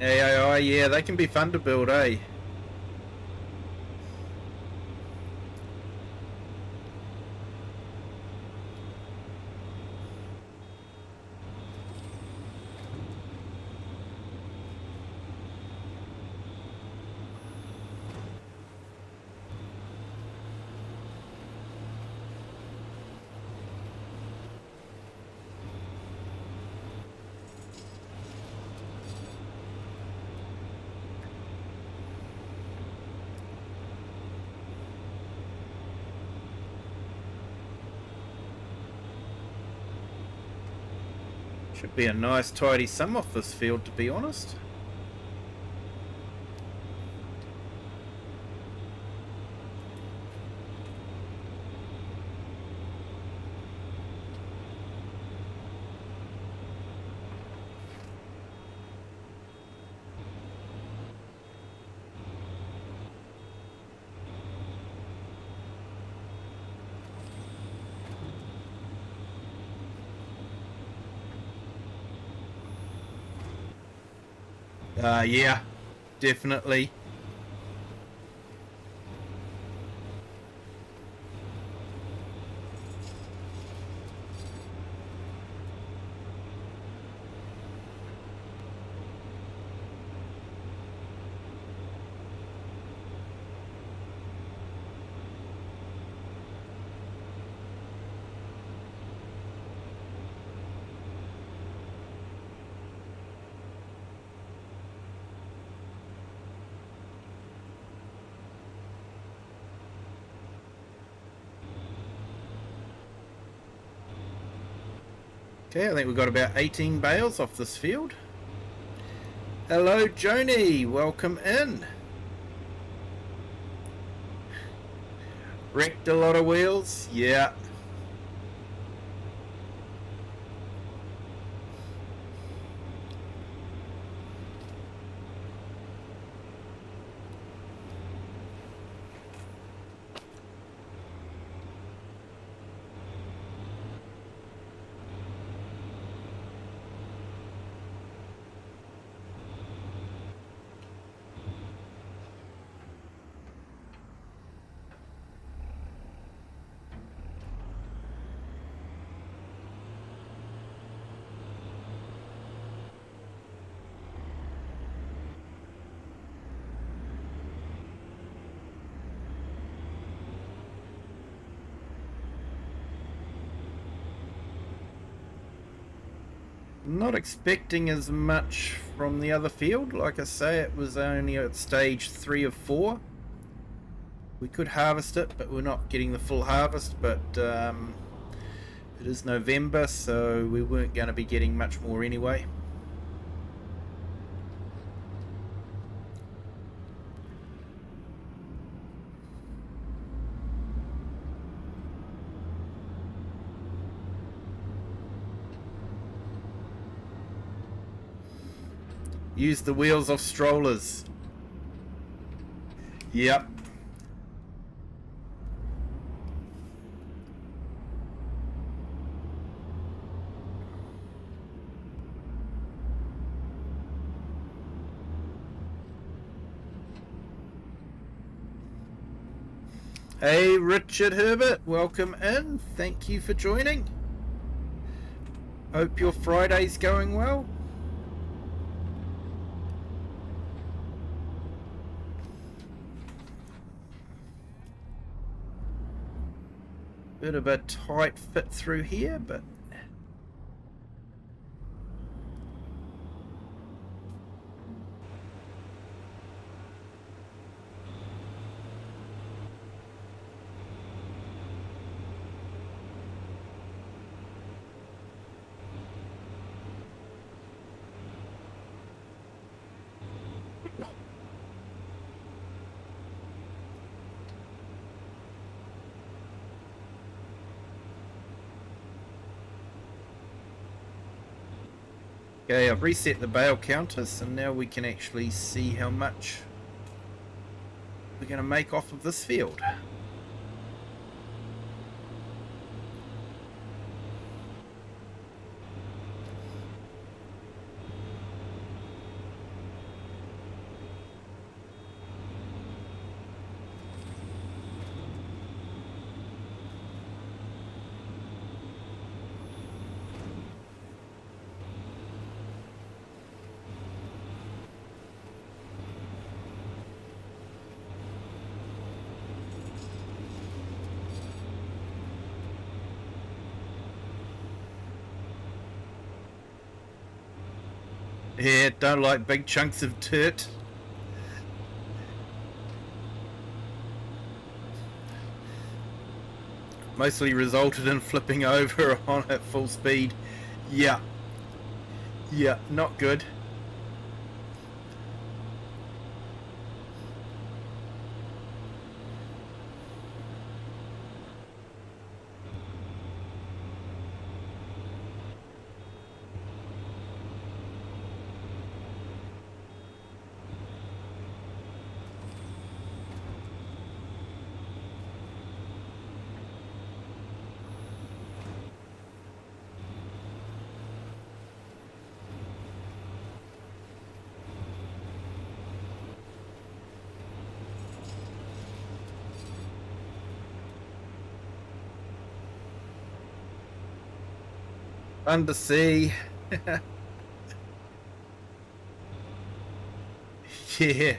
AI, yeah, they can be fun to build, eh? Should be a nice tidy sum off this field, to be honest. Yeah, definitely. Okay, I think we've got about 18 bales off this field. Hello, Joni. Welcome in. Wrecked a lot of wheels? Yeah. Not expecting as much from the other field. Like I say, it was only at stage 3 of 4. We could harvest it, but we're not getting the full harvest. But it is November, so we weren't going to be getting much more anyway. Use the wheels of strollers. Yep. Hey, Richard Herbert, welcome in. Thank you for joining. Hope your Friday's going well. Bit of a tight fit through here, but okay, I've reset the bale counters, and now we can actually see how much we're going to make off of this field. Yeah, don't like big chunks of dirt. Mostly resulted in flipping over on at full speed. Yeah. Yeah, not good. Undersea. Yeah.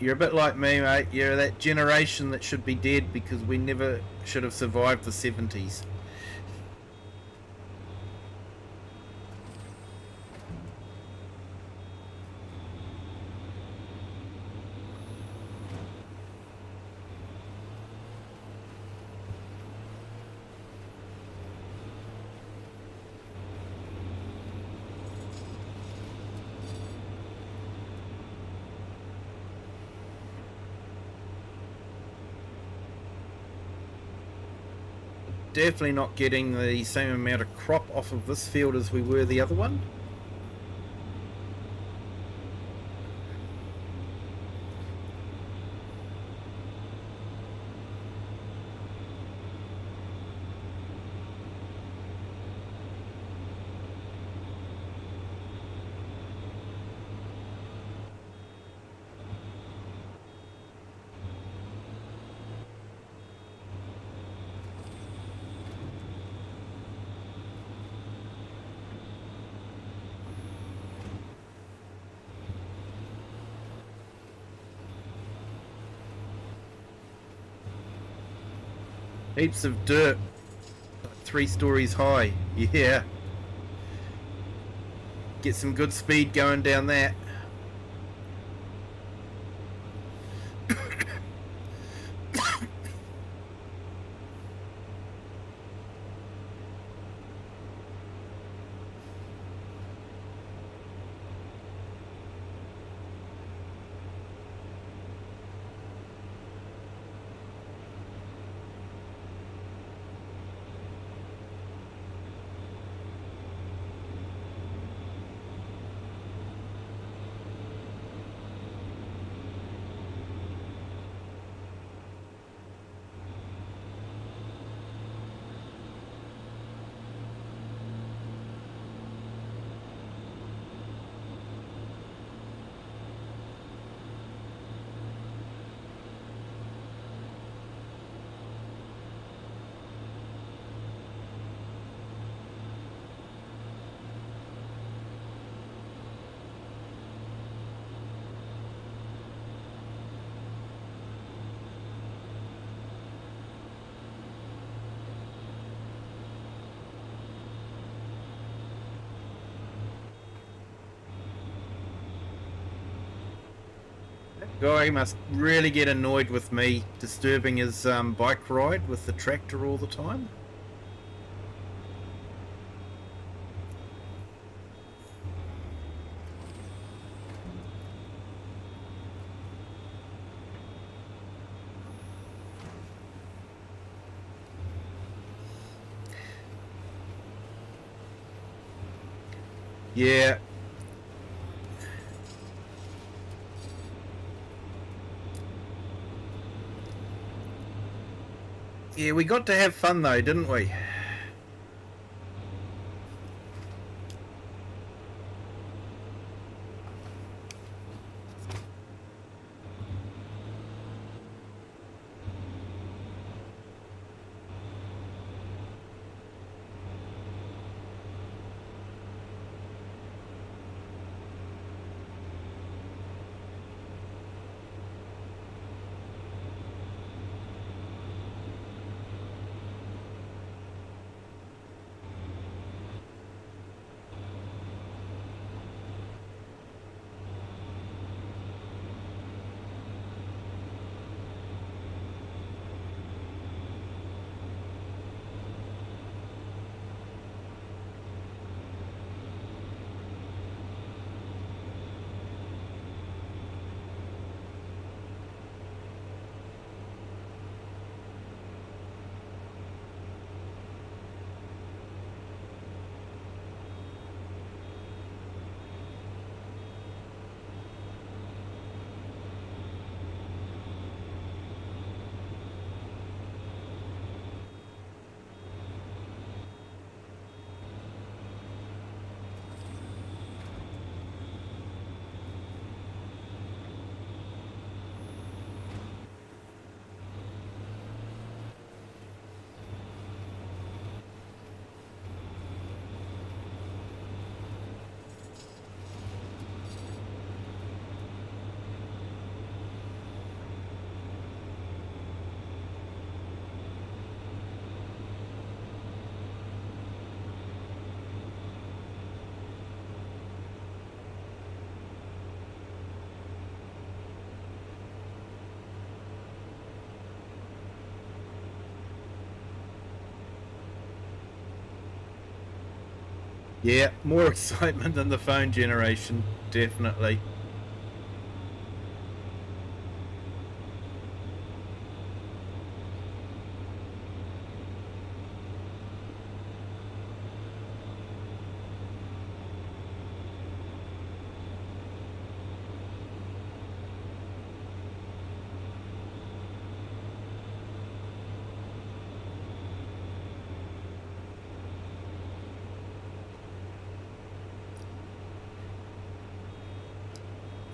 You're a bit like me, mate. You're that generation that should be dead because we never should have survived the 70s. Definitely not getting the same amount of crop off of this field as we were the other one. Heaps of dirt, 3 stories high. Yeah. Get some good speed going down that. Guy must really get annoyed with me disturbing his bike ride with the tractor all the time. Yeah. Yeah, we got to have fun though, didn't we? Yeah, more excitement than the phone generation, definitely.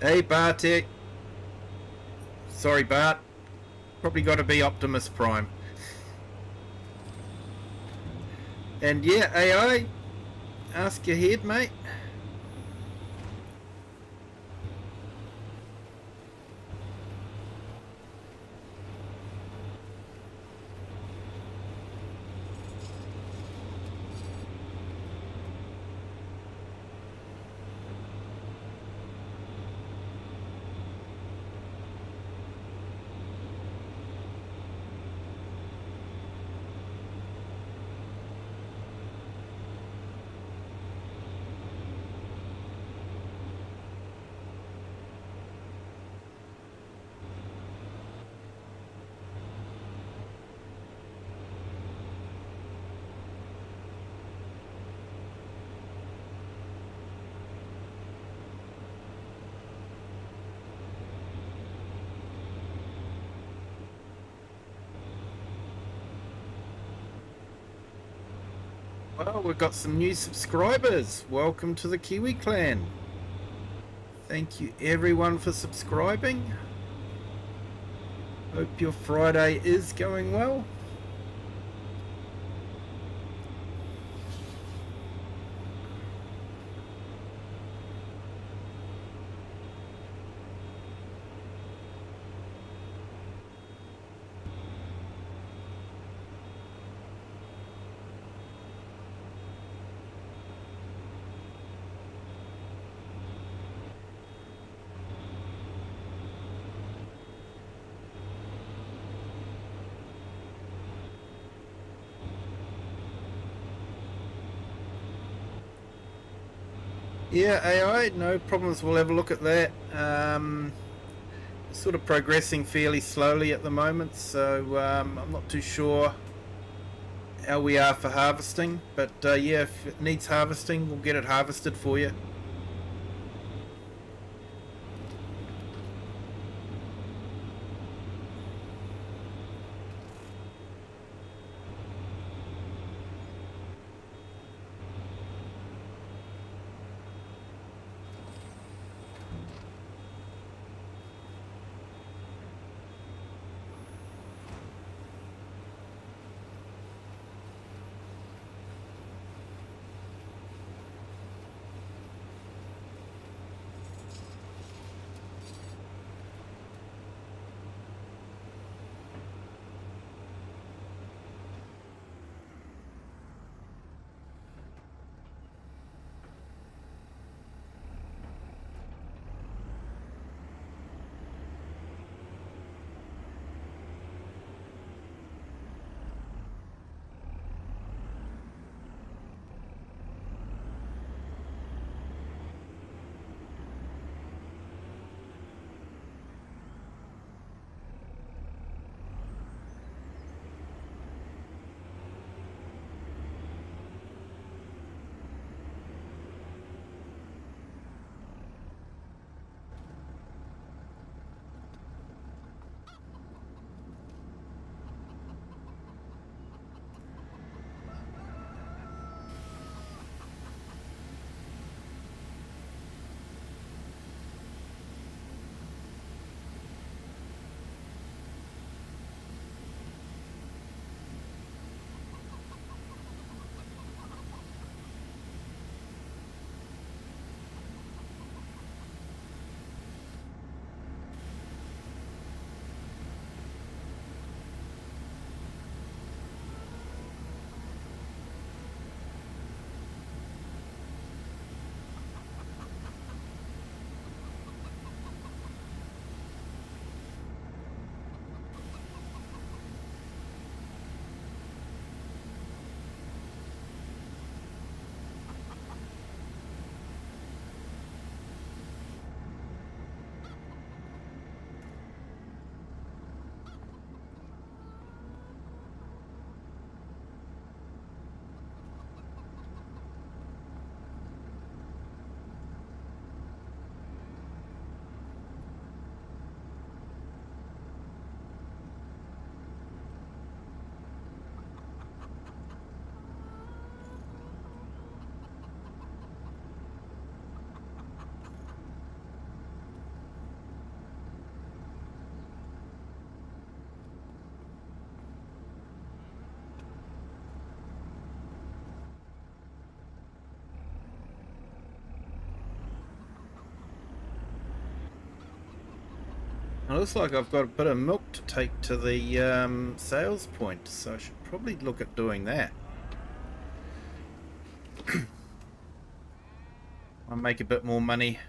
Hey, Bartek. Sorry, Bart. Probably got to be Optimus Prime. And yeah, AI, ask your head, mate. Well, we've got some new subscribers. Welcome to the Kiwi clan. Thank you everyone for subscribing. Hope your Friday is going well. Yeah, AI, no problems. We'll have a look at that. Sort of progressing fairly slowly at the moment, so I'm not too sure how we are for harvesting. But yeah, if it needs harvesting, we'll get it harvested for you. It looks like I've got a bit of milk to take to the sales point, so I should probably look at doing that. I'll make a bit more money.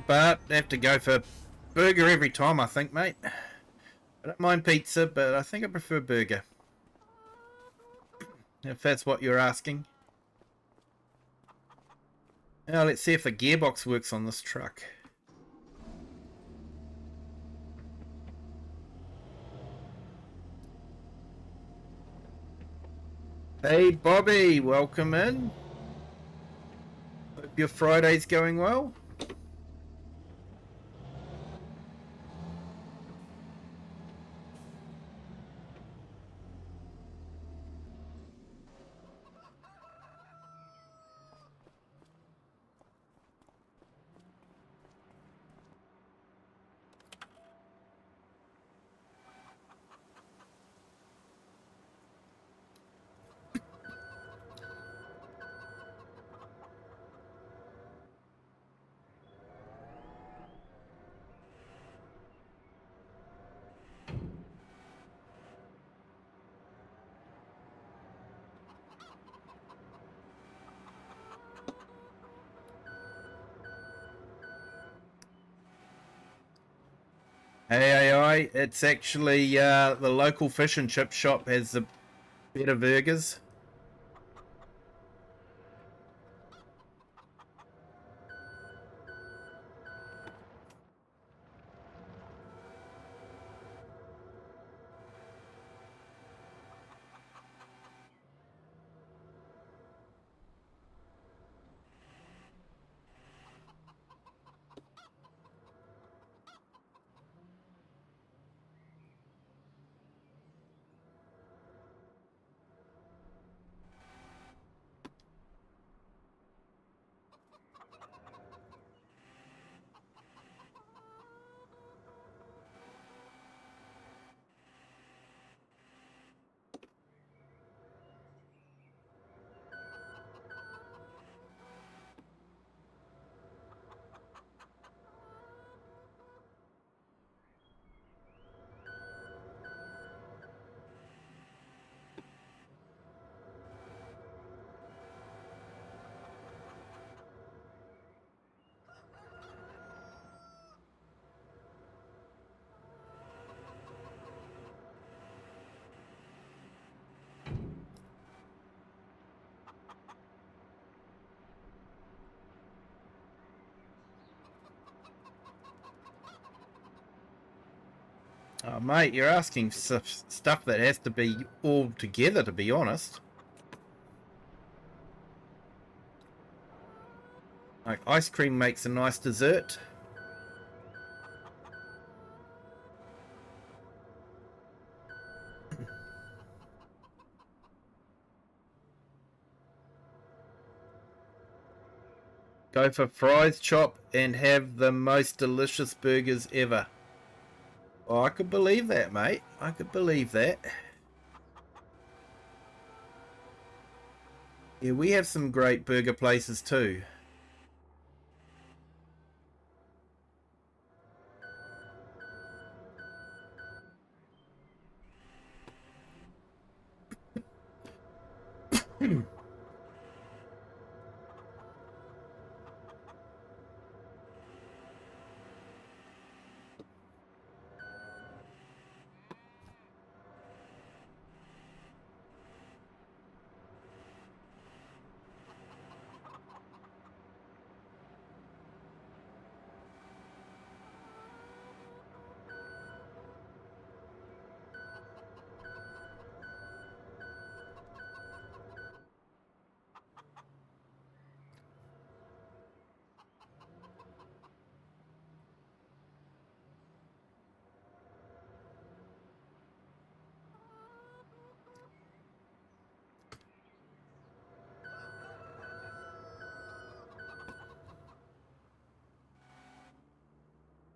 But I have to go for burger every time, I think, mate. I don't mind pizza, but I think I prefer burger. If that's what you're asking. Now let's see if the gearbox works on this truck. Hey Bobby, welcome in. Hope your Friday's going well. Hey AI, it's actually the local fish and chip shop has the better burgers. Oh, mate, you're asking stuff that has to be all together, to be honest. Like ice cream makes a nice dessert. Go for fries, chop, and have the most delicious burgers ever. Oh, I could believe that, mate. I could believe that. Yeah, we have some great burger places too.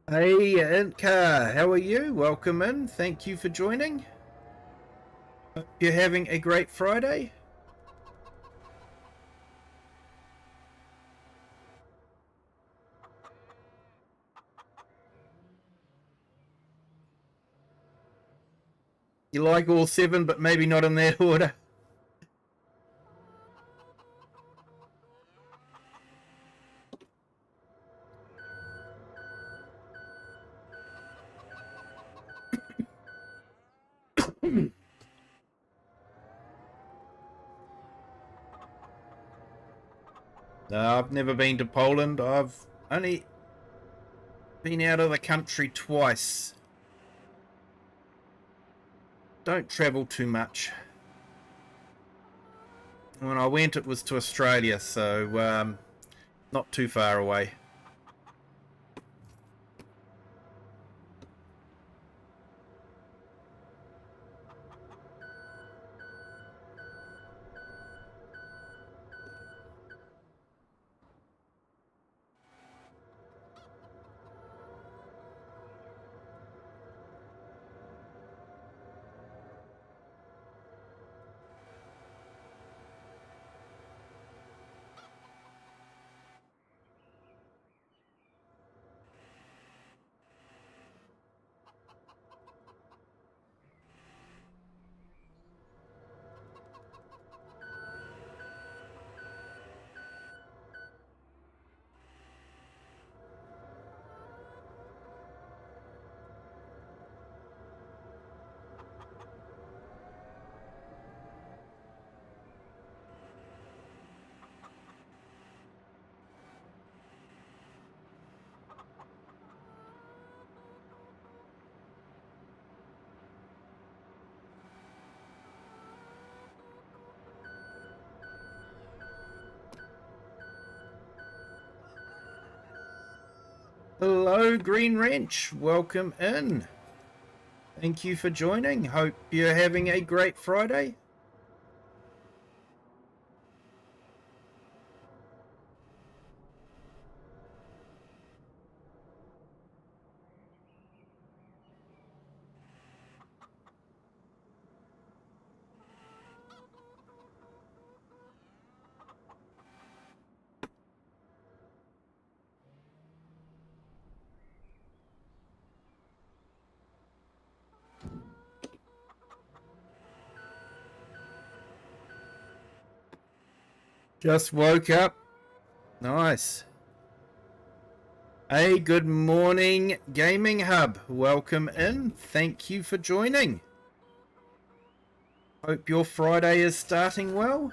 Hey, Inka, how are you? Welcome in. Thank you for joining. Hope you're having a great Friday. You like all 7, but maybe not in that order. No, I've never been to Poland. I've only been out of the country twice. Don't travel too much. When I went, it was to Australia, so not too far away. Hello, Green Wrench. Welcome in. Thank you for joining. Hope you're having a great Friday. Just woke up. Nice. Hey, good morning, Gaming Hub. Welcome in. Thank you for joining. Hope your Friday is starting well.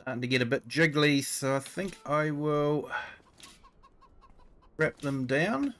Starting to get a bit jiggly, so I think I will wrap them down.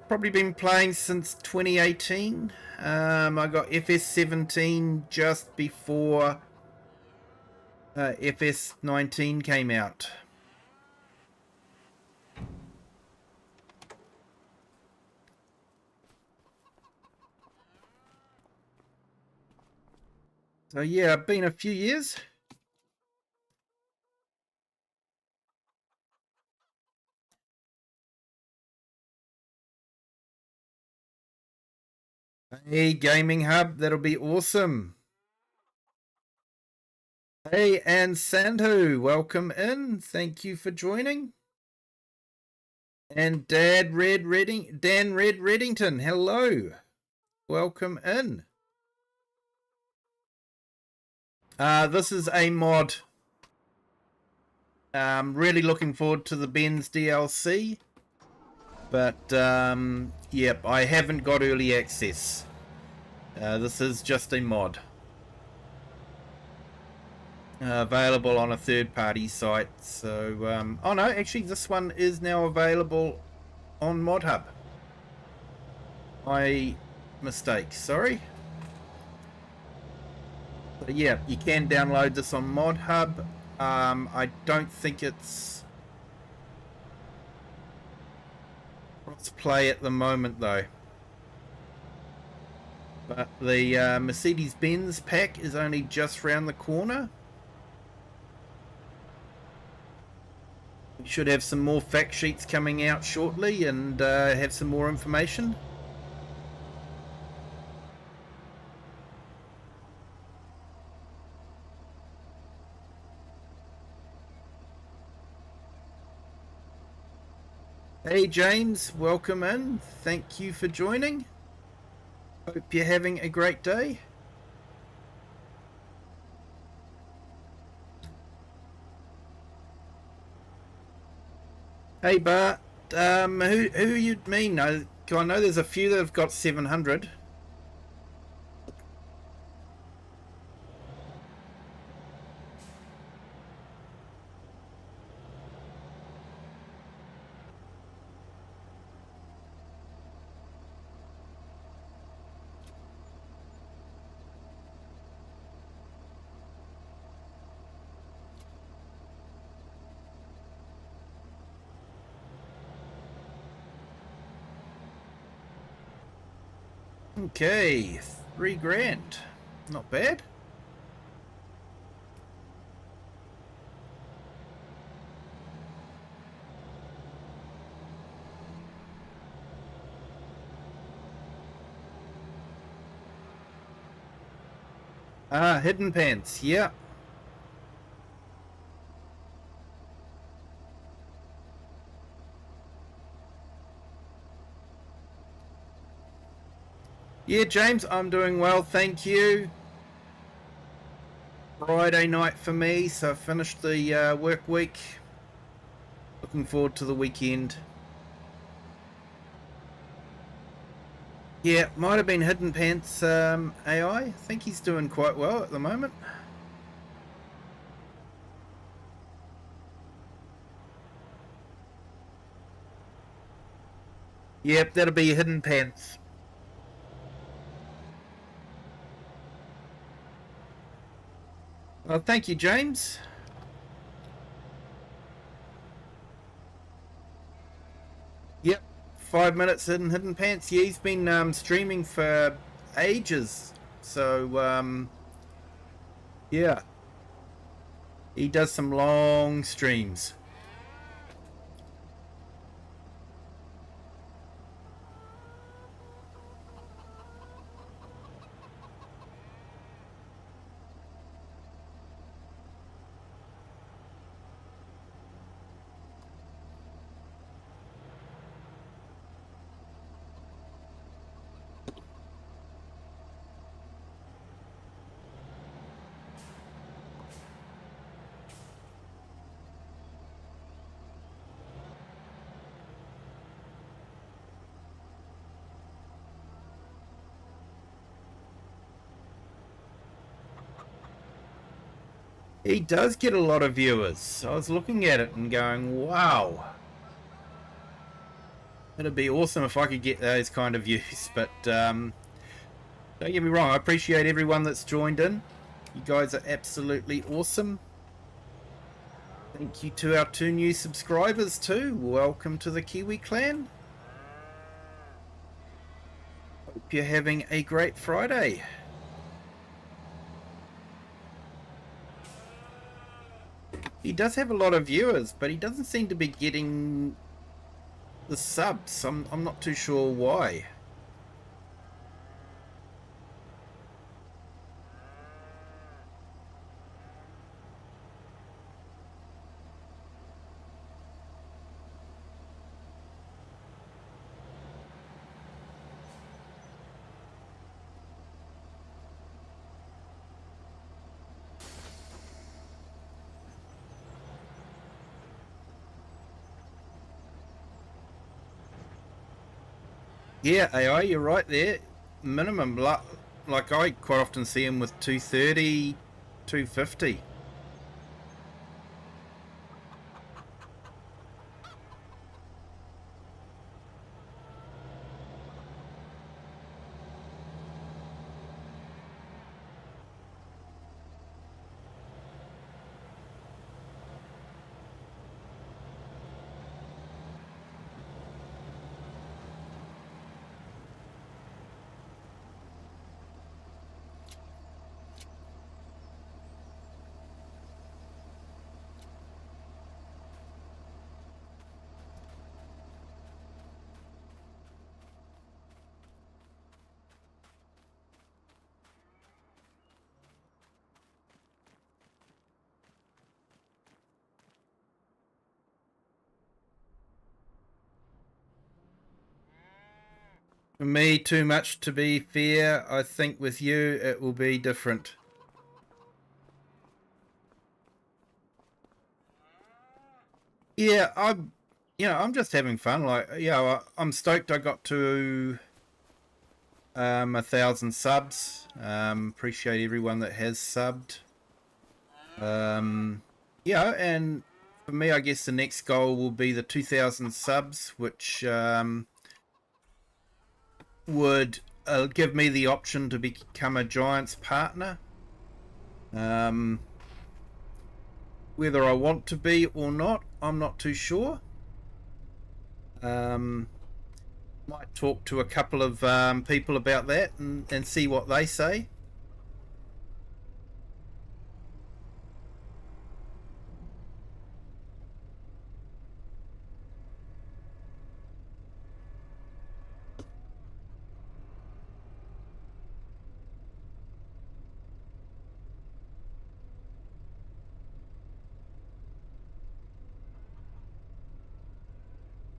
Probably been playing since 2018. I got FS17 just before FS19 came out. So yeah, been a few years. Hey, Gaming Hub, that'll be awesome. Hey, and Sandhu, welcome in. Thank you for joining. And Dan Red Reddington, hello. Welcome in. This is a mod. Really looking forward to the Ben's DLC. But, yep, I haven't got early access. This is just a mod. Available on a third-party site. So, oh no, actually this one is now available on ModHub. My mistake, sorry. But yeah, you can download this on ModHub. I don't think it's cross-play at the moment though. But the Mercedes-Benz pack is only just round the corner. We should have some more fact sheets coming out shortly and have some more information. Hey James, welcome in. Thank you for joining. Hope you're having a great day. Hey Bart, who you mean? I know there's a few that have got 700. Okay, $3,000. Not bad. Hidden pants, yeah. Yeah, James, I'm doing well, thank you. Friday night for me, so I finished the work week. Looking forward to the weekend. Yeah, might have been Hidden Pants AI. I think he's doing quite well at the moment. Yep, that'll be Hidden Pants. Well, thank you, James. Yep, 5 minutes in Hidden Pants. Yeah, he's been streaming for ages. So, yeah. He does some long streams. He does get a lot of viewers. I was looking at it and going, wow. It'd be awesome if I could get those kind of views. But don't get me wrong, I appreciate everyone that's joined in. You guys are absolutely awesome. Thank you to our 2 new subscribers too. Welcome to the Kiwi clan. Hope you're having a great Friday. He does have a lot of viewers, but he doesn't seem to be getting the subs. I'm not too sure why. Yeah, AI, you're right there. Minimum, like I quite often see him with 230, 250. For me, too much to be fair. I think with you, it will be different. Yeah, I'm just having fun. Like, yeah, I'm stoked I got to 1,000 subs. Appreciate everyone that has subbed. Yeah, and for me, I guess the next goal will be the 2,000 subs, which would give me the option to become a Giants partner. Whether I want to be or not, I'm not too sure. Might talk to a couple of people about that and see what they say.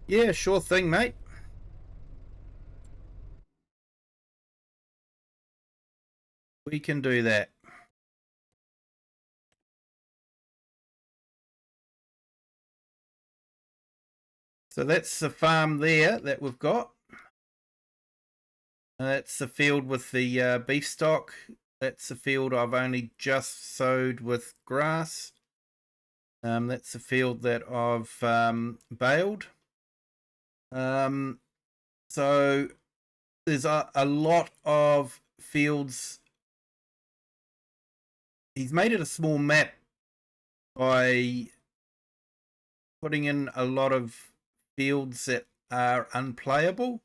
Yeah, sure thing, mate. We can do that. So that's the farm there that we've got. That's the field with the beef stock. That's the field I've only just sowed with grass. That's the field that I've baled. So there's a lot of fields. He's made it a small map by putting in a lot of fields that are unplayable.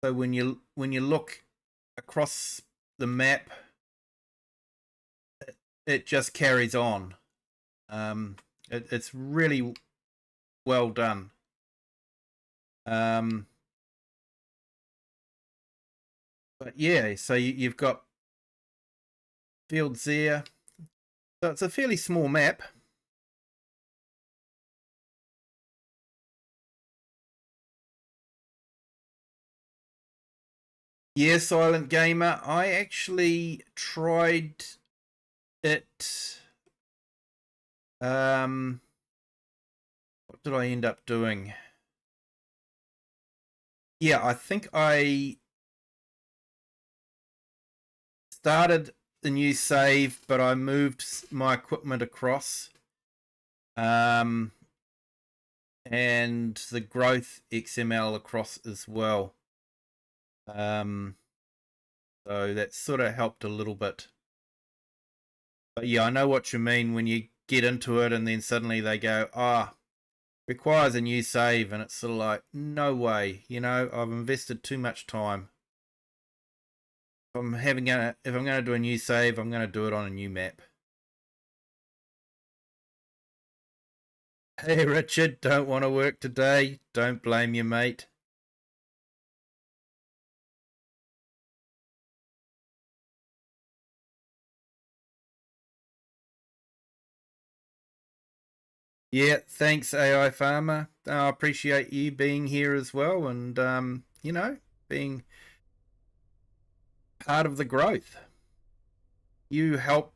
So when you look across the map, it just carries on. It's really well done. But yeah, so you've got fields there. So it's a fairly small map. Yeah, Silent Gamer. I actually tried it. What did I end up doing? Yeah, I think I started the new save, but I moved my equipment across. And the growth XML across as well. So that sort of helped a little bit. But yeah, I know what you mean when you get into it and then suddenly they go, requires a new save, and it's sort of like, no way, I've invested too much time. If I'm gonna do a new save, I'm gonna do it on a new map. Hey, Richard, don't want to work today. Don't blame you, mate. Yeah, thanks, AI Farmer. I appreciate you being here as well and, being part of the growth. You help,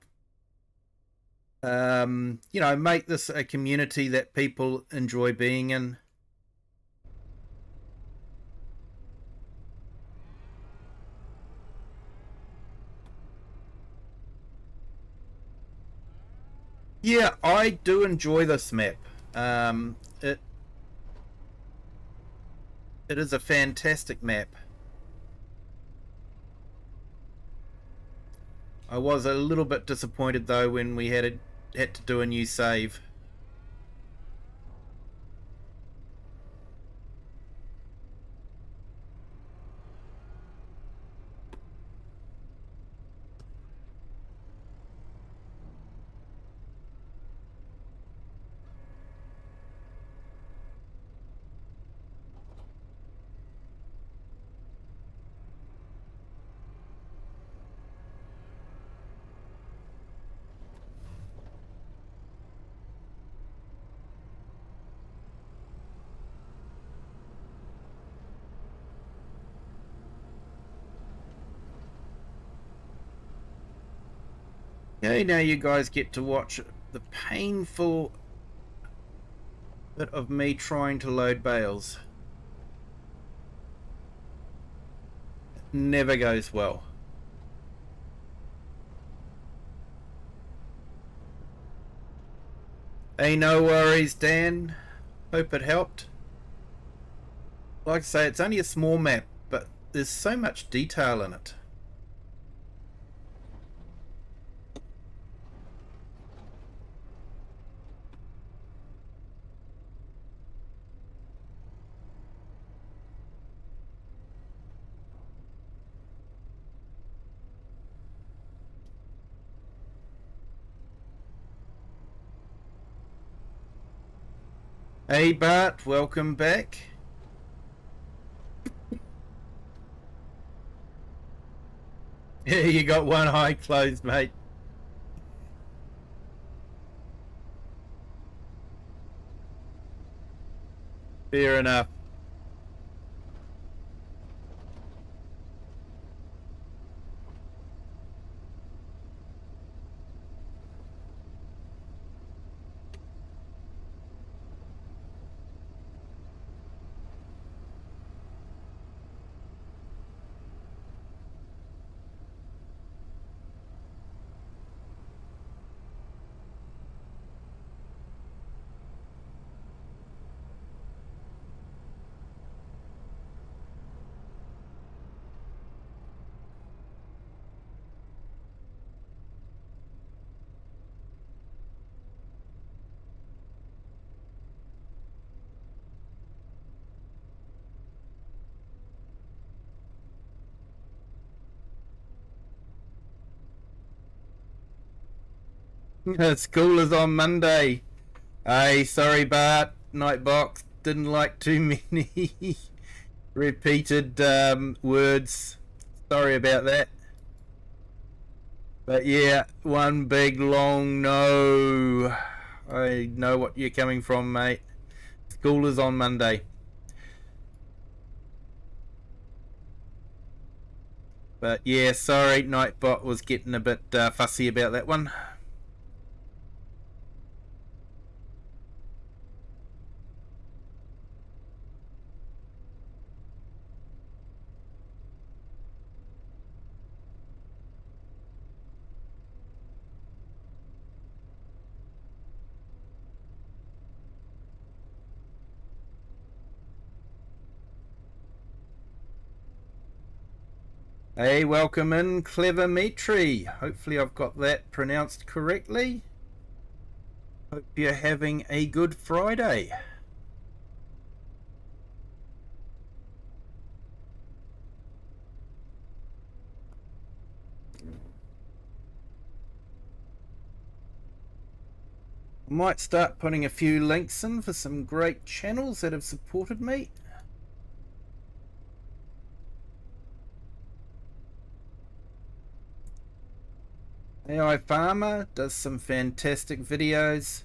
make this a community that people enjoy being in. Yeah, I do enjoy this map. Um, it it is a fantastic map. I was a little bit disappointed though when we had to do a new save. Okay, now you guys get to watch the painful bit of me trying to load bales. Never goes well. Hey, no worries, Dan. Hope it helped. Like I say, it's only a small map, but there's so much detail in it. Hey, Bart, welcome back. Yeah, you got one eye closed, mate. Fair enough. School is on Monday. Hey, sorry, Bart. Nightbox didn't like too many repeated words. Sorry about that. But yeah, one big long no. I know what you're coming from, mate. School is on Monday. But yeah, sorry, Nightbot was getting a bit fussy about that one. Hey, welcome in, Clever Mitri. Hopefully, I've got that pronounced correctly. Hope you're having a good Friday. I might start putting a few links in for some great channels that have supported me. AI Farmer does some fantastic videos.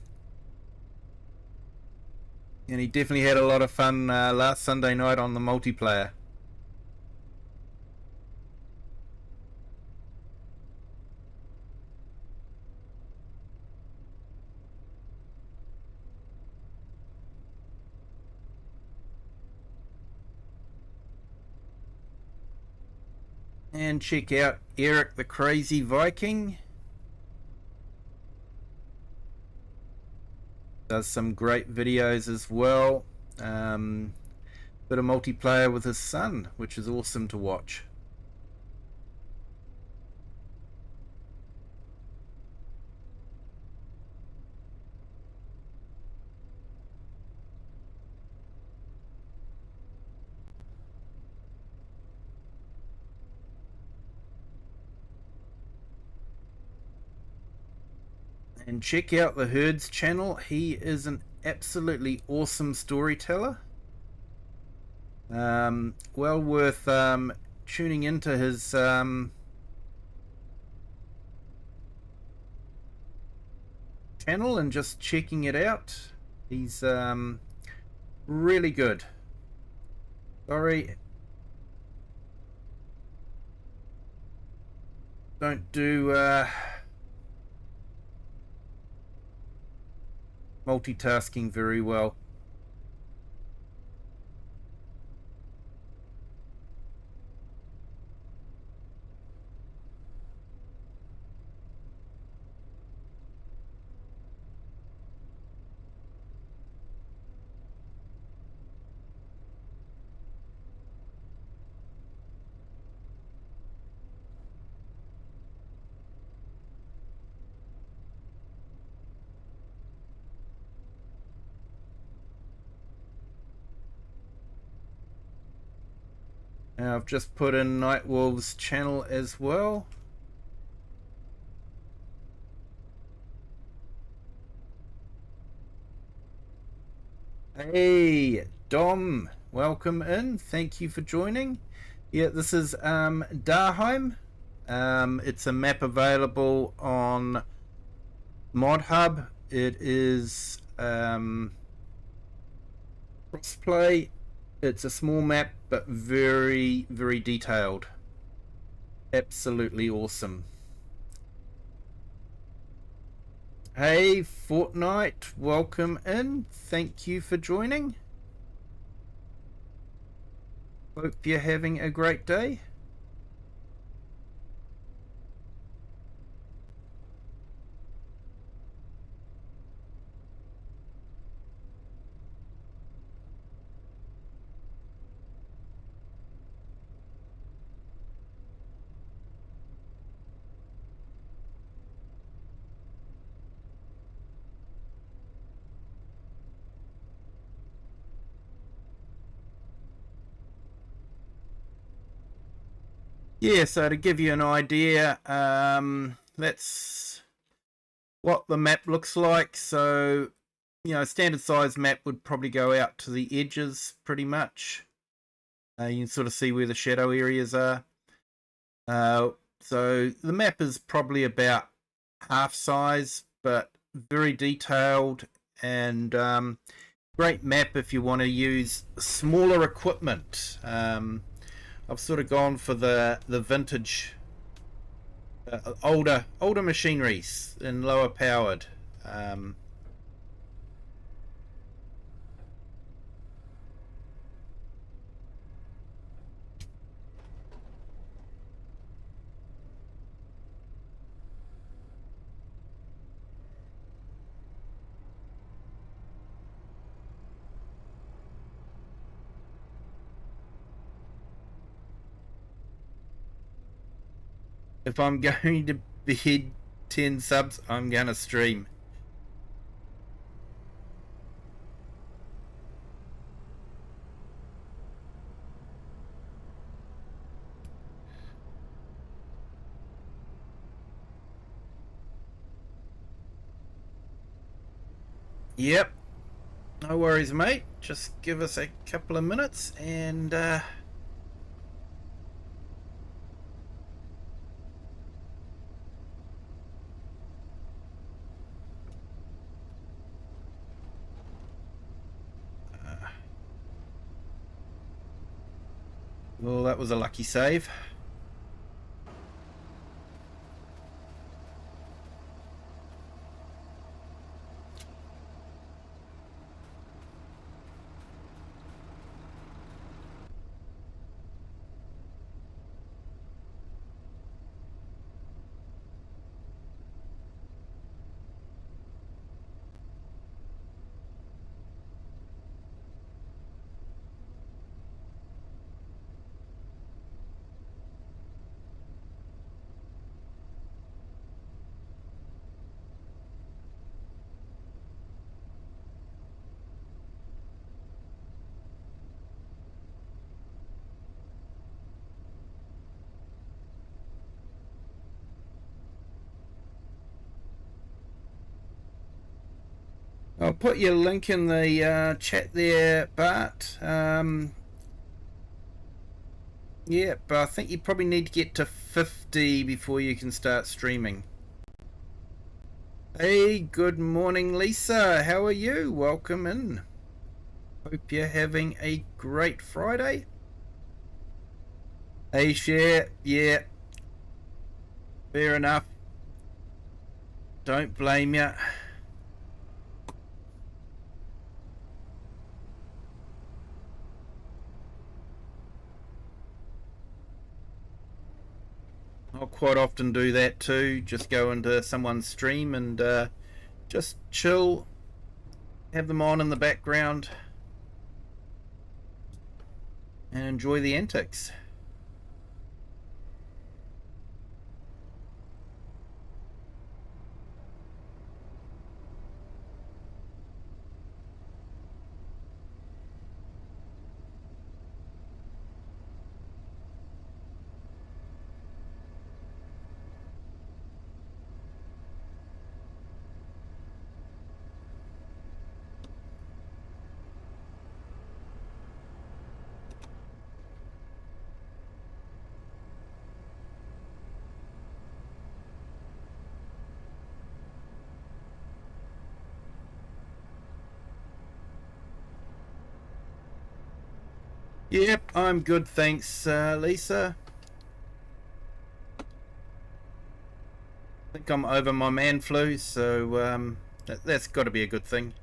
And he definitely had a lot of fun last Sunday night on the multiplayer. And check out Eric the Crazy Viking. Does some great videos as well. Bit of multiplayer with his son, which is awesome to watch. And check out the Herds channel. He is an absolutely awesome storyteller. Well worth tuning into his channel and just checking it out. He's really good. Sorry, don't do multitasking very well. Now I've just put in Nightwolf's channel as well. Hey Dom, welcome in. Thank you for joining. Yeah, this is Daheim. It's a map available on Mod Hub. It is crossplay. It's a small map, but very, very detailed. Absolutely awesome. Hey Fortnite, welcome in. Thank you for joining. Hope you're having a great day. Yeah, so to give you an idea, that's what the map looks like. So, you know, a standard size map would probably go out to the edges pretty much. You can sort of see where the shadow areas are. So the map is probably about half size, but very detailed and great map if you want to use smaller equipment. I've sort of gone for the vintage, older machineries and lower powered. If I'm going to bid 10 subs, I'm going to stream. Yep, no worries, mate. Just give us a couple of minutes and well, that was a lucky save. I'll put your link in the chat there, Bart. Yeah, but I think you probably need to get to 50 before you can start streaming. Hey, good morning, Lisa. How are you? Welcome in. Hope you're having a great Friday. Hey, Cher. Yeah, fair enough. Don't blame you. I'll quite often do that too. Just go into someone's stream and just chill, have them on in the background, and enjoy the antics. Yep, I'm good, thanks, Lisa. I think I'm over my man flu, so that's got to be a good thing.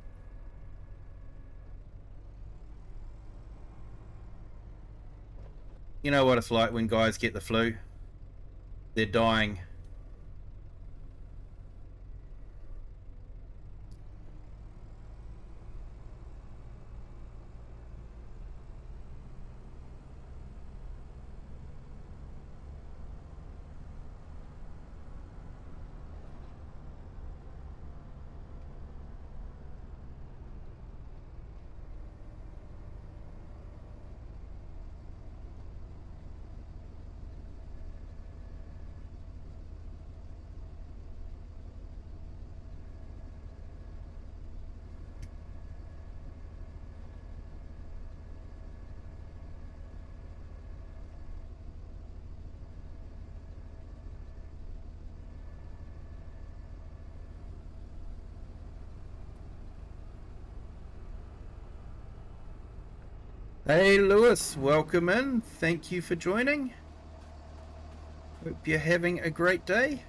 You know what it's like when guys get the flu? They're dying. Hey, Lewis, welcome in. Thank you for joining. Hope you're having a great day.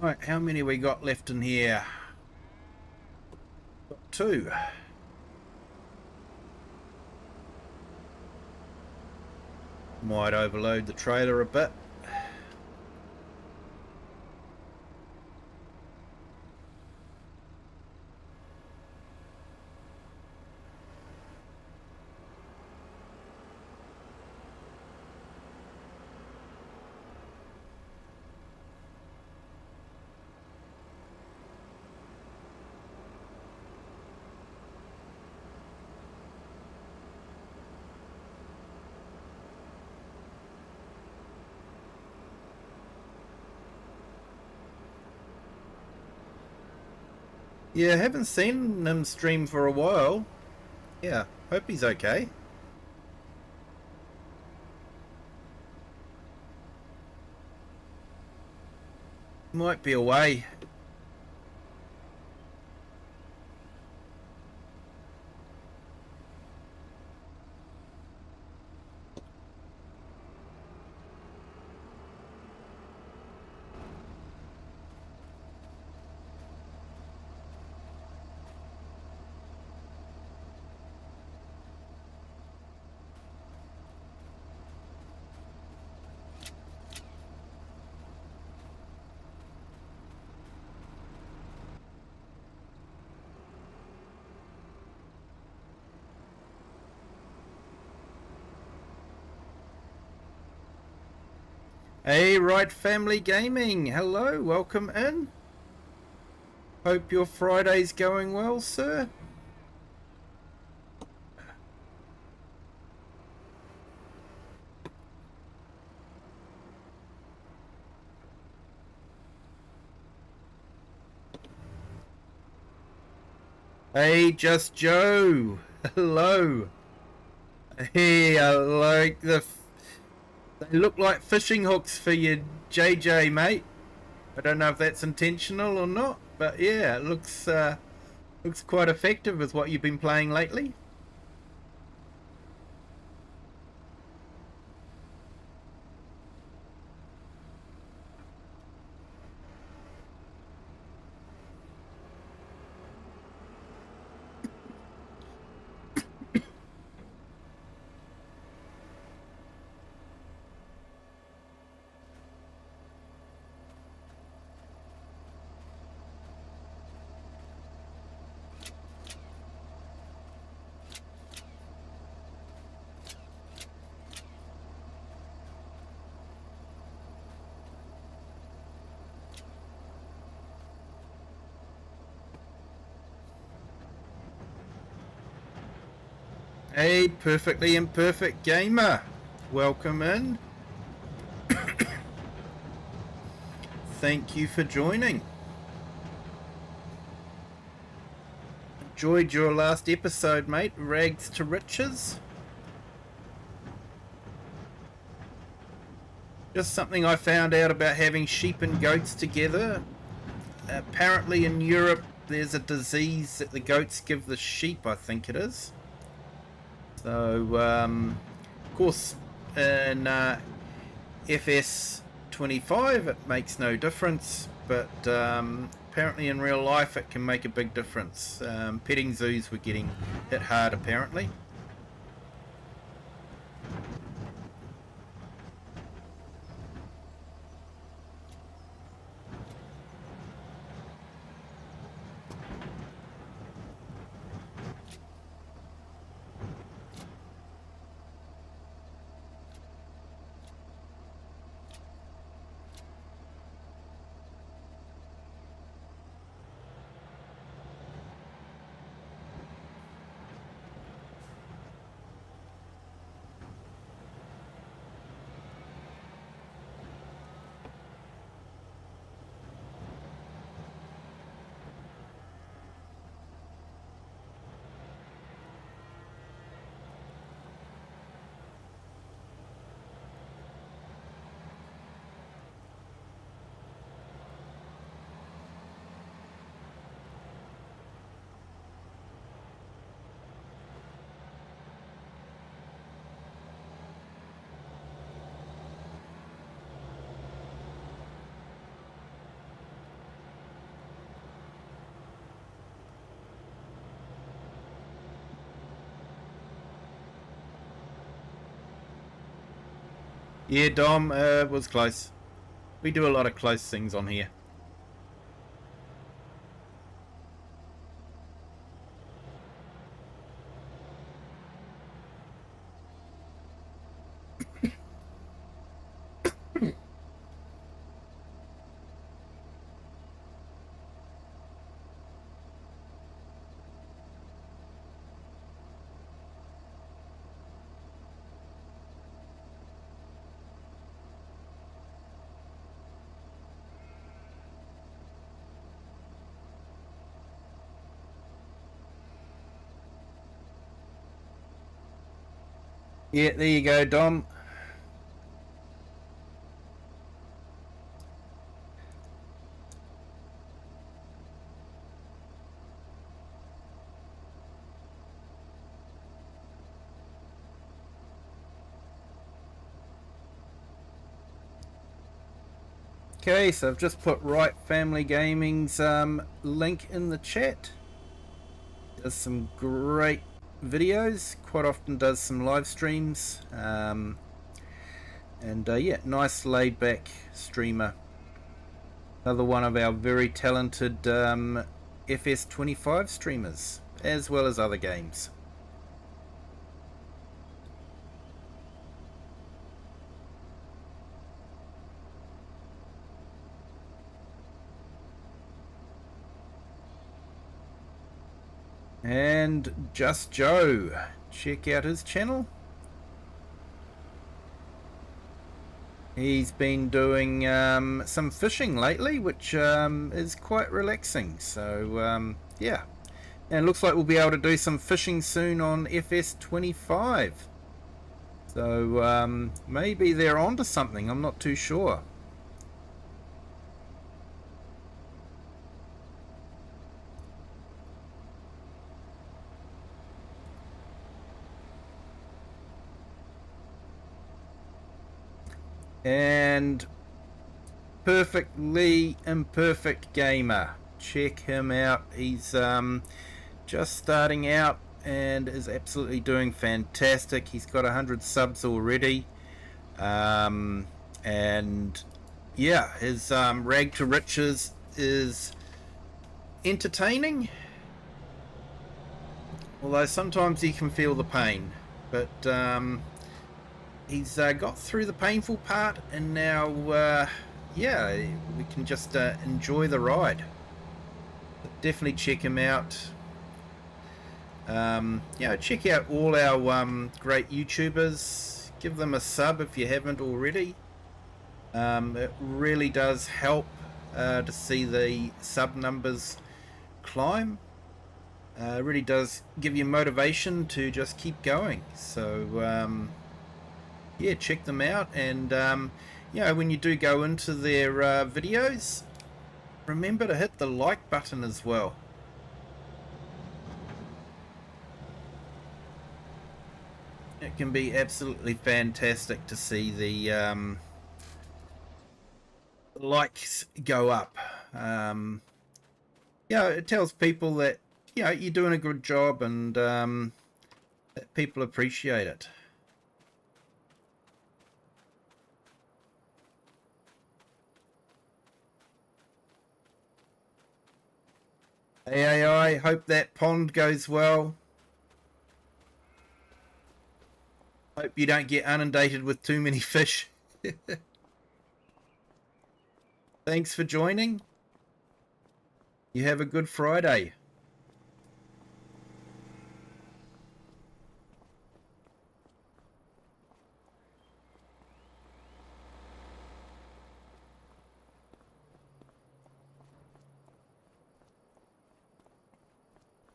Right, how many we got left in here? Got 2. Might overload the trailer a bit. Yeah, haven't seen him stream for a while. Yeah, hope he's okay. Might be away. Hey, Right Family Gaming. Hello, welcome in. Hope your Friday's going well, sir. Hey, Just Joe. Hello. Hey, I like they look like fishing hooks for you, JJ, mate. I don't know if that's intentional or not, but yeah, it looks quite effective with what you've been playing lately. Hey, Perfectly Imperfect Gamer. Welcome in. Thank you for joining. Enjoyed your last episode, mate. Rags to Riches. Just something I found out about having sheep and goats together. Apparently in Europe there's a disease that the goats give the sheep, I think it is. So, of course, in FS25 it makes no difference, but apparently in real life it can make a big difference. Petting zoos were getting hit hard, apparently. Yeah, Dom, was close. We do a lot of close things on here. Yeah, there you go, Dom. Okay, so I've just put Right Family Gaming's link in the chat. Does some great videos, quite often does some live streams, and yeah, nice laid back streamer. Another one of our very talented FS25 streamers, as well as other games. And Just Joe, check out his channel. He's been doing some fishing lately, which is quite relaxing. So yeah, and it looks like we'll be able to do some fishing soon on FS25. So maybe they're onto something. I'm not too sure. And Perfectly Imperfect Gamer, check him out. He's just starting out and is absolutely doing fantastic. He's got 100 subs already, and yeah, his Rag to Riches is entertaining, although sometimes you can feel the pain, but he's got through the painful part, and now yeah, we can just enjoy the ride. But definitely check him out. Yeah, check out all our great YouTubers. Give them a sub if you haven't already. It really does help to see the sub numbers climb. It really does give you motivation to just keep going. So yeah, check them out, and you know, when you do go into their videos, remember to hit the like button as well. It can be absolutely fantastic to see the likes go up. Yeah, it tells people that, you know, you're doing a good job, and that people appreciate it. Hey AI, hope that pond goes well. Hope you don't get inundated with too many fish. Thanks for joining. You have a good Friday.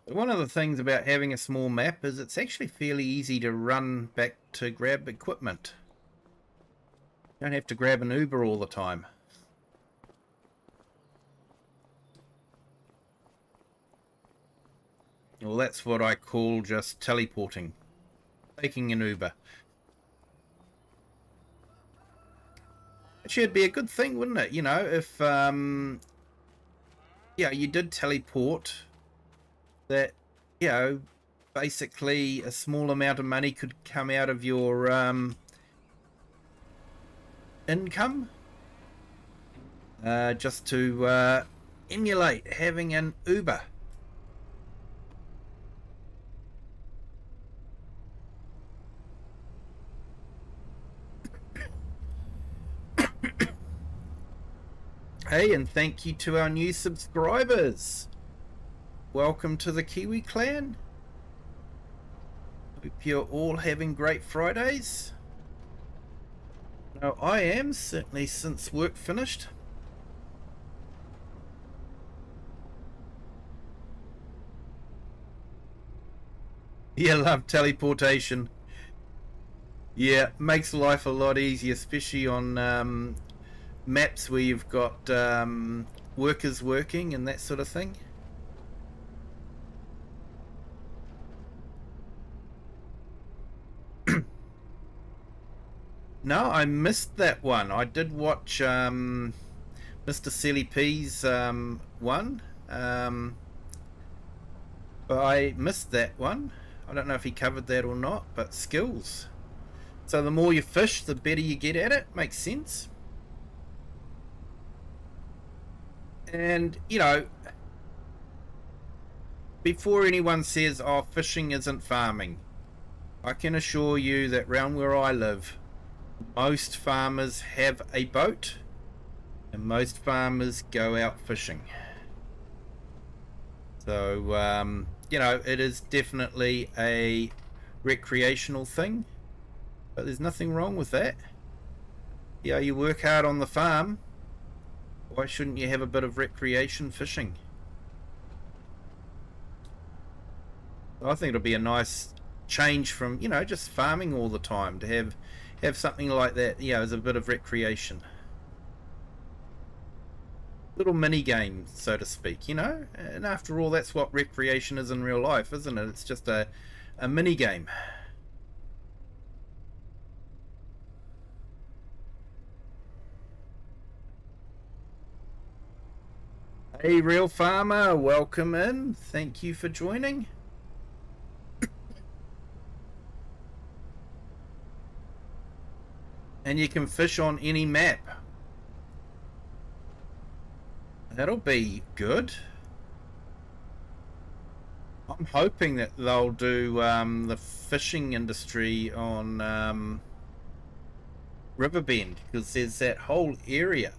One of the things about having a small map is it's actually fairly easy to run back to grab equipment. You don't have to grab an Uber all the time. Well, that's what I call just teleporting. Taking an Uber. Actually, it'd be a good thing, wouldn't it? You know, if yeah, you did teleport, that, you know, basically a small amount of money could come out of your income, just to emulate having an Uber. Hey, and thank you to our new subscribers. Welcome to the Kiwi clan. Hope you're all having great Fridays. Now, I am, certainly since work finished. Yeah, love teleportation. Yeah, makes life a lot easier, especially on maps where you've got workers working and that sort of thing. No, I missed that one. I did watch Mr. Silly P's one, but I missed that one. I don't know if he covered that or not, but skills. So the more you fish, the better you get at it. Makes sense. And, you know, before anyone says, oh, fishing isn't farming, I can assure you that round where I live, most farmers have a boat and most farmers go out fishing. So, you know, it is definitely a recreational thing, but there's nothing wrong with that. Yeah, you work hard on the farm, why shouldn't you have a bit of recreation fishing? I think it'll be a nice change from, you know, just farming all the time to have something like that, you know, as a bit of recreation. Little mini game, so to speak, you know? And after all, that's what recreation is in real life, isn't it? It's just a mini game. Hey, Real Farmer, welcome in. Thank you for joining. And you can fish on any map. That'll be good. I'm hoping that they'll do the fishing industry on Riverbend, because there's that whole area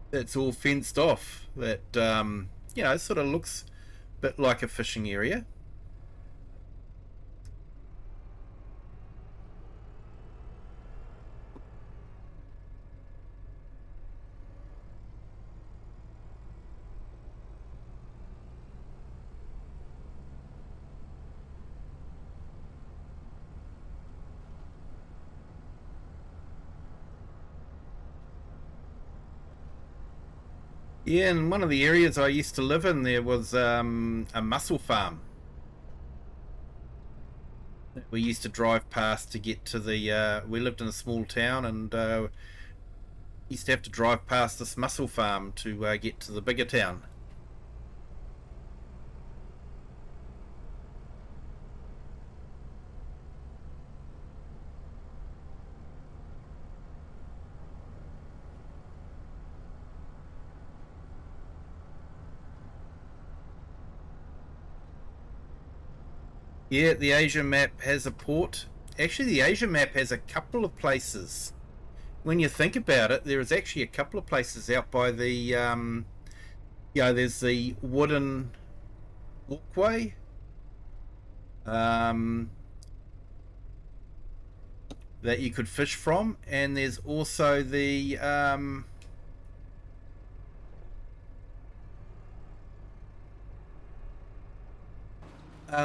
that's all fenced off that, you know, sort of looks a bit like a fishing area. Yeah, in one of the areas I used to live in, there was a mussel farm that we used to drive past to get to the. We lived in a small town, and used to have to drive past this mussel farm to get to the bigger town. Yeah, the Asia map has a port. Actually, the Asia map has a couple of places. When you think about it, there is actually a couple of places out by the, you know, there's the wooden walkway. That you could fish from, and there's also the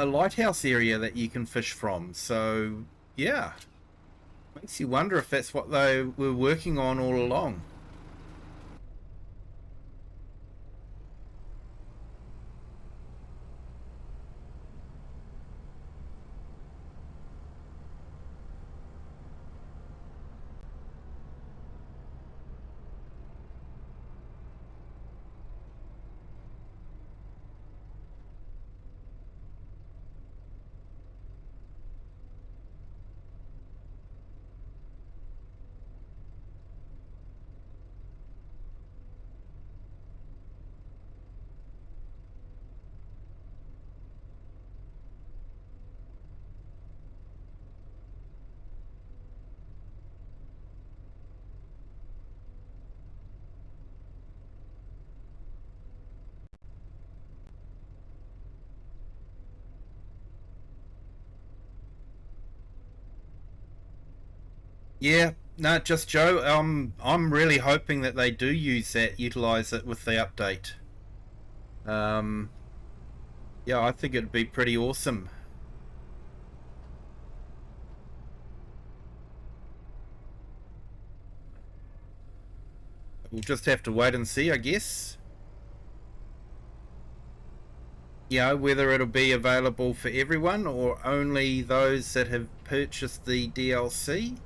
lighthouse area that you can fish from. So yeah, makes you wonder if that's what they were working on all along. Yeah, no, just Joe. I'm really hoping that they do utilize it with the update. Um, yeah, I think it'd be pretty awesome. We'll just have to wait and see, I guess. Whether it'll be available for everyone or only those that have purchased the DLC.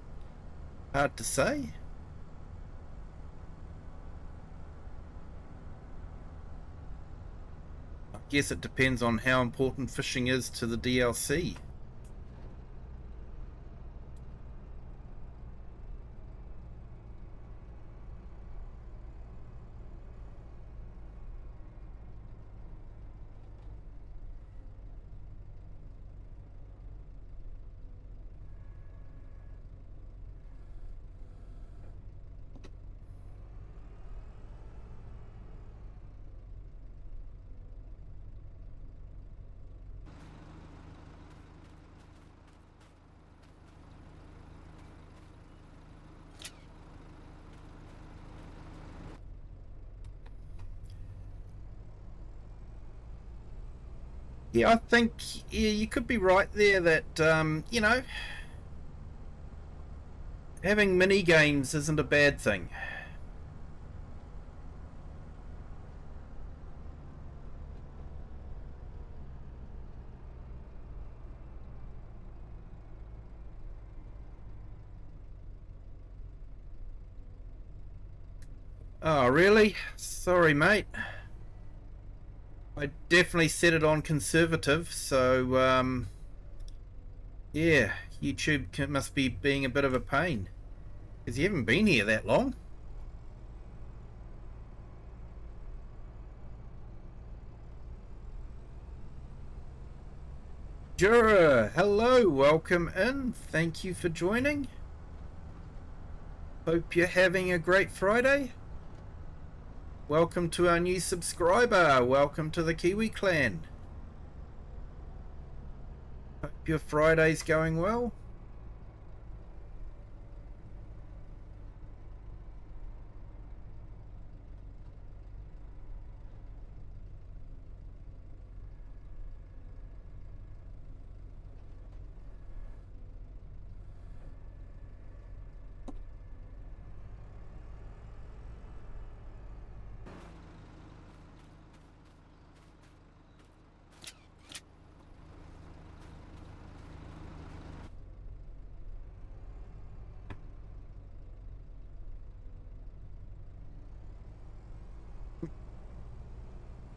Hard to say. I guess it depends on how important fishing is to the DLC. Yeah, I think you could be right there that, having mini games isn't a bad thing. Oh, really? Sorry, mate. I definitely set it on conservative, so, yeah, YouTube must be being a bit of a pain. Because you haven't been here that long. Jura, hello, welcome in. Thank you for joining. Hope you're having a great Friday. Welcome to our new subscriber. Welcome to the Kiwi clan. Hope your Friday's going well.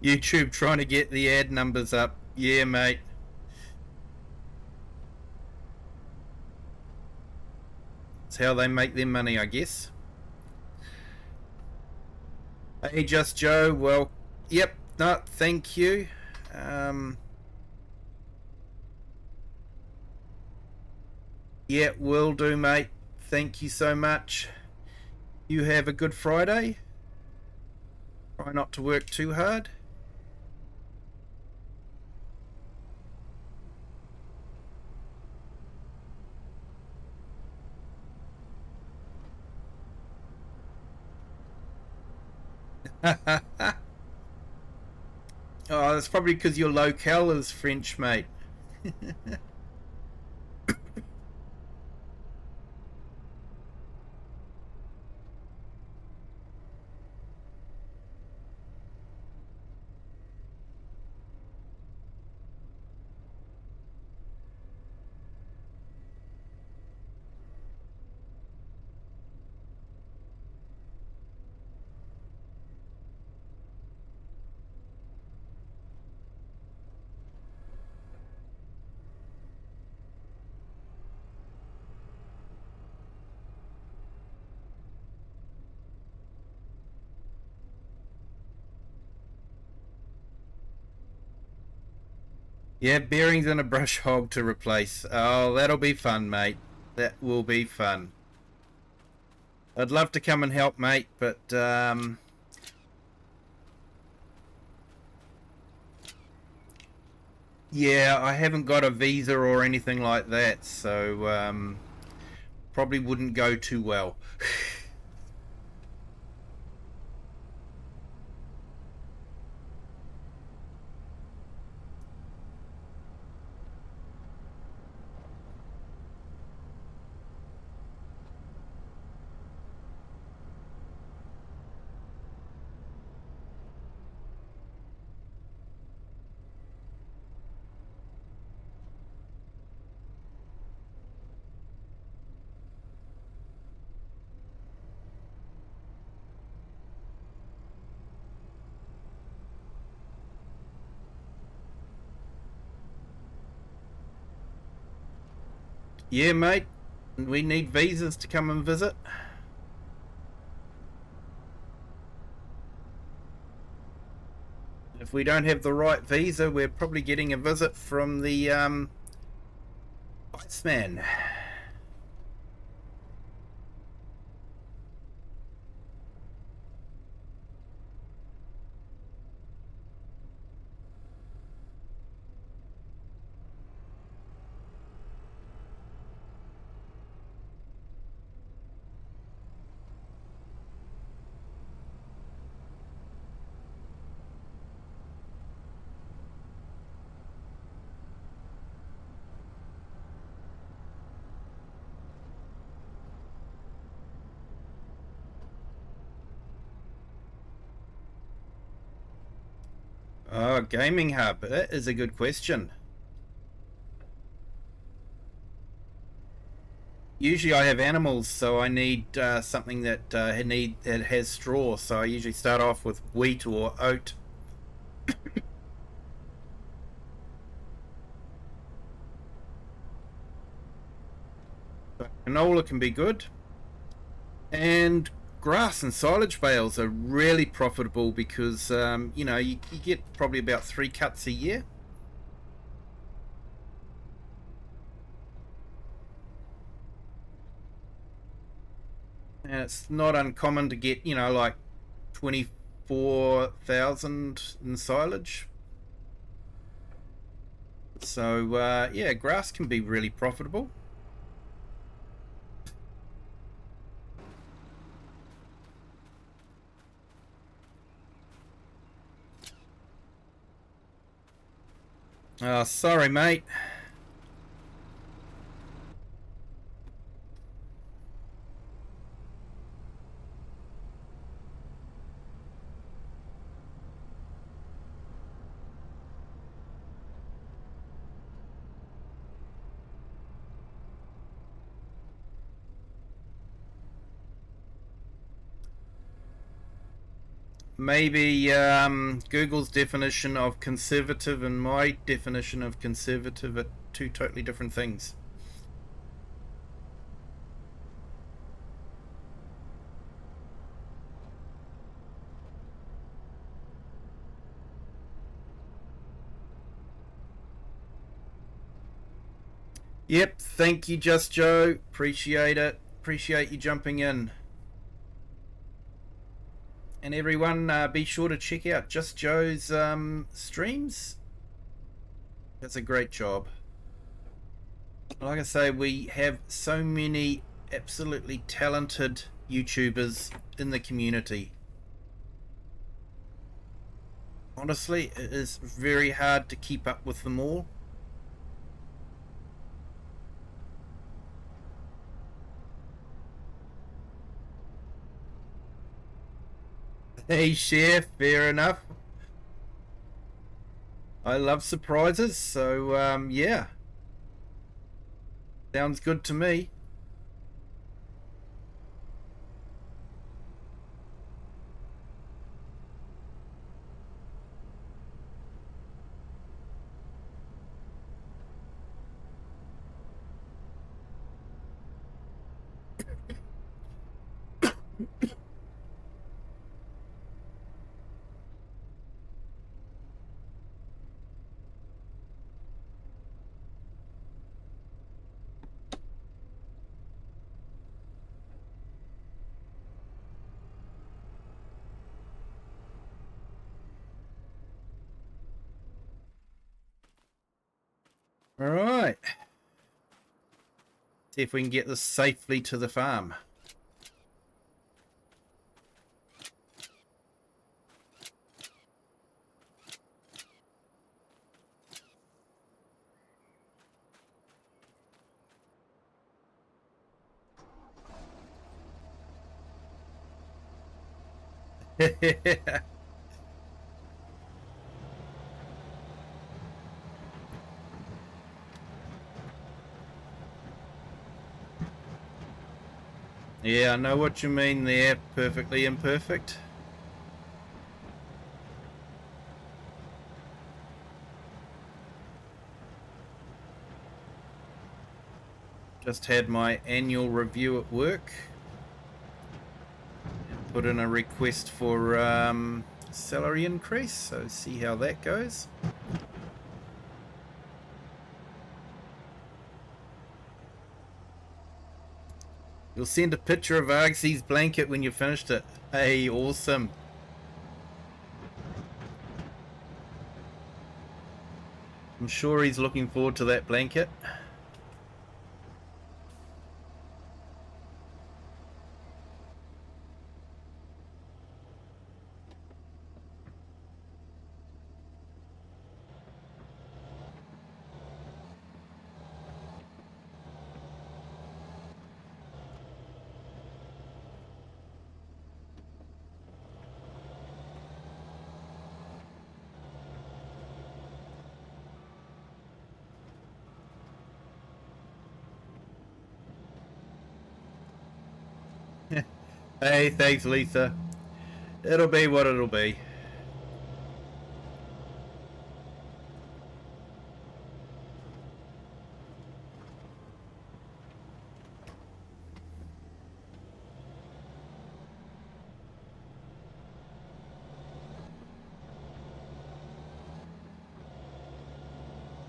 YouTube trying to get the ad numbers up. Yeah, mate. It's how they make their money, I guess. Hey, Just Joe. Well, yep. No, thank you. Yeah, will do, mate. Thank you so much. You have a good Friday. Try not to work too hard. Oh, that's probably because your locale is French, mate. Yeah, bearings and a brush hog to replace. Oh, that'll be fun, mate. That will be fun. I'd love to come and help, mate, but yeah, I haven't got a visa or anything like that, so probably wouldn't go too well. Yeah, mate. We need visas to come and visit. If we don't have the right visa, we're probably getting a visit from the Iceman. Oh, gaming hub. That is a good question. Usually I have animals, so I need something that that has straw. So I usually start off with wheat or oat. But canola can be good, and grass and silage bales are really profitable because you get probably about 3 cuts a year. And it's not uncommon to get, like 24,000 in silage. So, yeah, grass can be really profitable. Oh, sorry, mate. Maybe Google's definition of conservative and my definition of conservative are two totally different things. Yep, thank you, Just Joe. Appreciate it. Appreciate you jumping in. And everyone, be sure to check out Just Joe's streams. That's a great job. Like I say, we have so many absolutely talented YouTubers in the community. Honestly, it is very hard to keep up with them all. Hey, Chef, fair enough. I love surprises, so yeah. Sounds good to me. All right. See if we can get this safely to the farm. Yeah, I know what you mean there. Perfectly imperfect. Just had my annual review at work. Put in a request for salary increase, so see how that goes. You'll send a picture of Argsy's blanket when you finished it. Hey, awesome. I'm sure he's looking forward to that blanket. Hey, thanks, Lisa. It'll be what it'll be.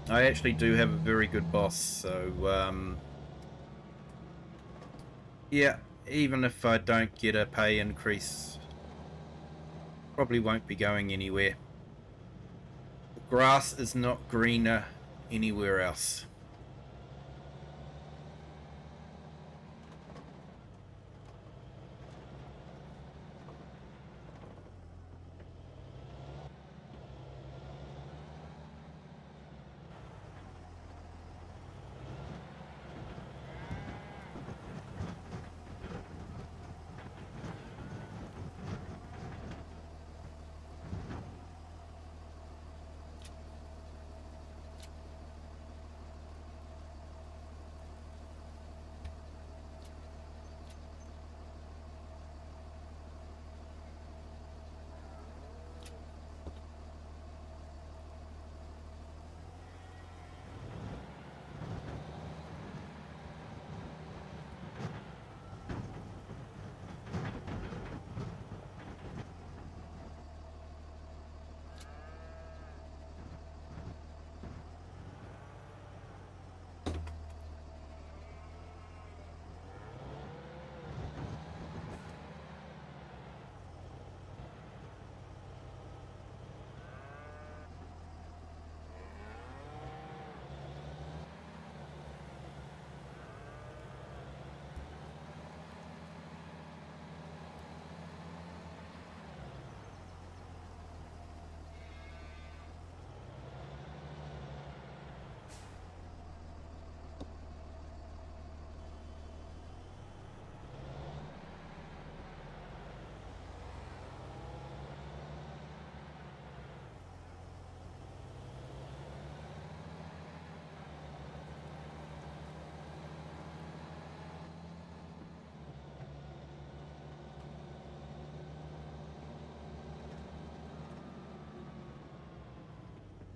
I actually do have a very good boss, so yeah, even if I don't get a pay increase, probably won't be going anywhere. The grass is not greener anywhere else.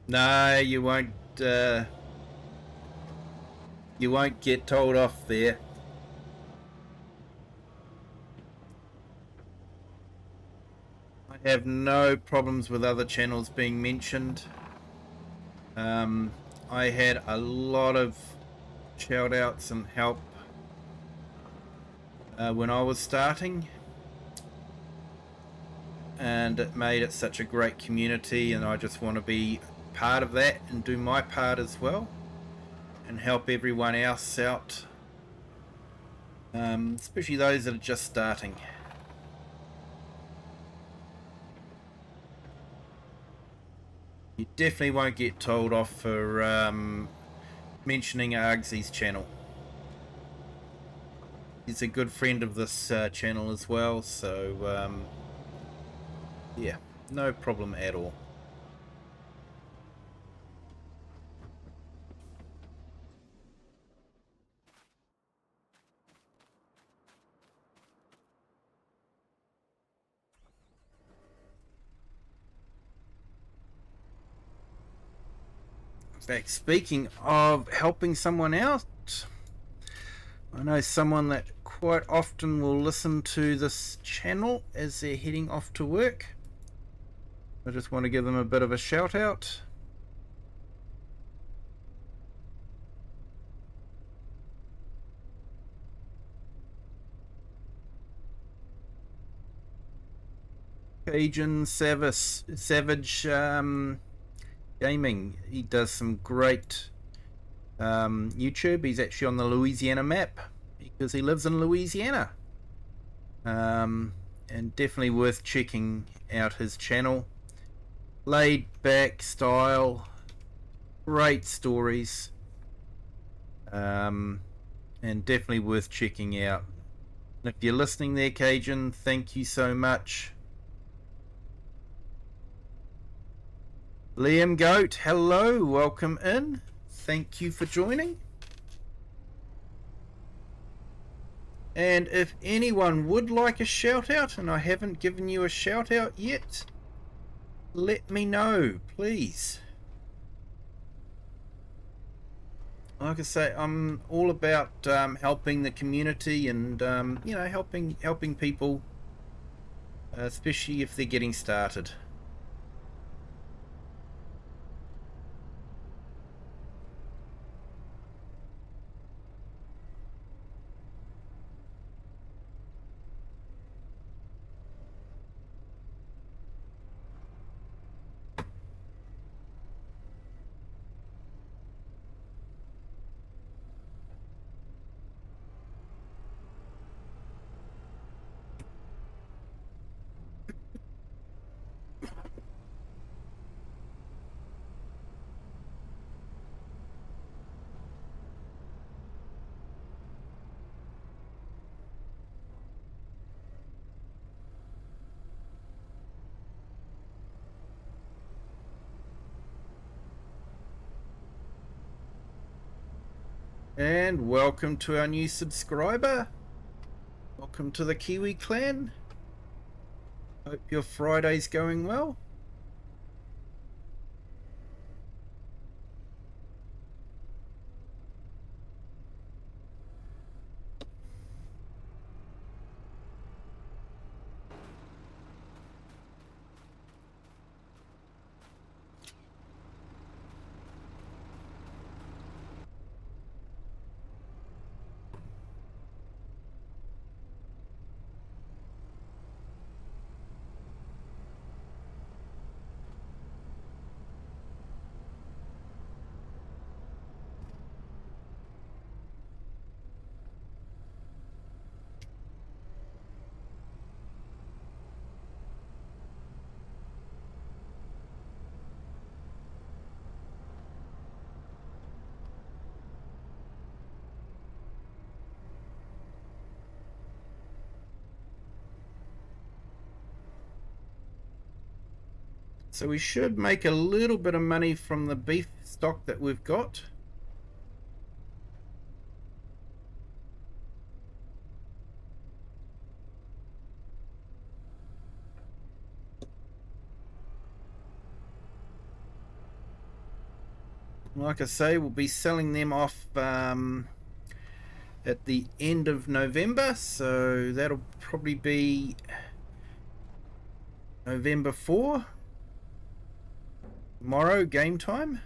No, you won't. You won't get told off there. I have no problems with other channels being mentioned. I had a lot of shout outs and help when I was starting, and it made it such a great community, and I just want to be part of that and do my part as well and help everyone else out especially those that are just starting. You definitely won't get told off for mentioning Argsy's channel. He's a good friend of this channel as well, so yeah, no problem at all. In fact, speaking of helping someone out, I know someone that quite often will listen to this channel as they're heading off to work. I just want to give them a bit of a shout out. Cajun Savage Gaming. He does some great YouTube. He's actually on the Louisiana map because he lives in Louisiana. And definitely worth checking out his channel. Laid back style, great stories, and definitely worth checking out. And if you're listening there, Cajun, thank you so much. Liam Goat, hello, welcome in. Thank you for joining. And if anyone would like a shout out and I haven't given you a shout out yet, let me know, please. Like I say, I'm all about helping the community and you know, helping people, especially if they're getting started. And welcome to our new subscriber. Welcome to the Kiwi clan. Hope your Friday's going well. So we should make a little bit of money from the beef stock that we've got. Like I say, we'll be selling them off at the end of November, so that'll probably be November 4, tomorrow, game time.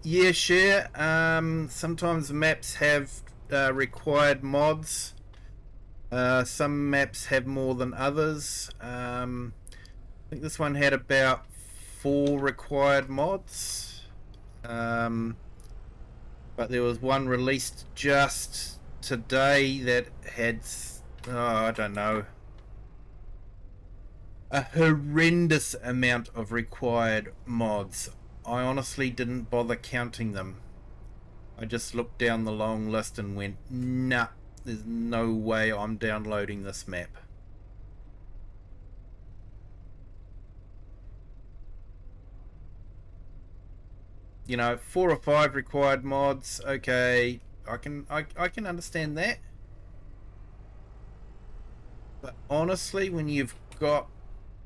Yeah, share. Sometimes maps have required mods. Some maps have more than others. I think this one had about 4 required mods. But there was one released just today that had, I don't know, a horrendous amount of required mods. I honestly didn't bother counting them. I just looked down the long list and went, nah, there's no way I'm downloading this map. You know, 4 or 5 required mods, okay, I can understand that. But honestly, when you've got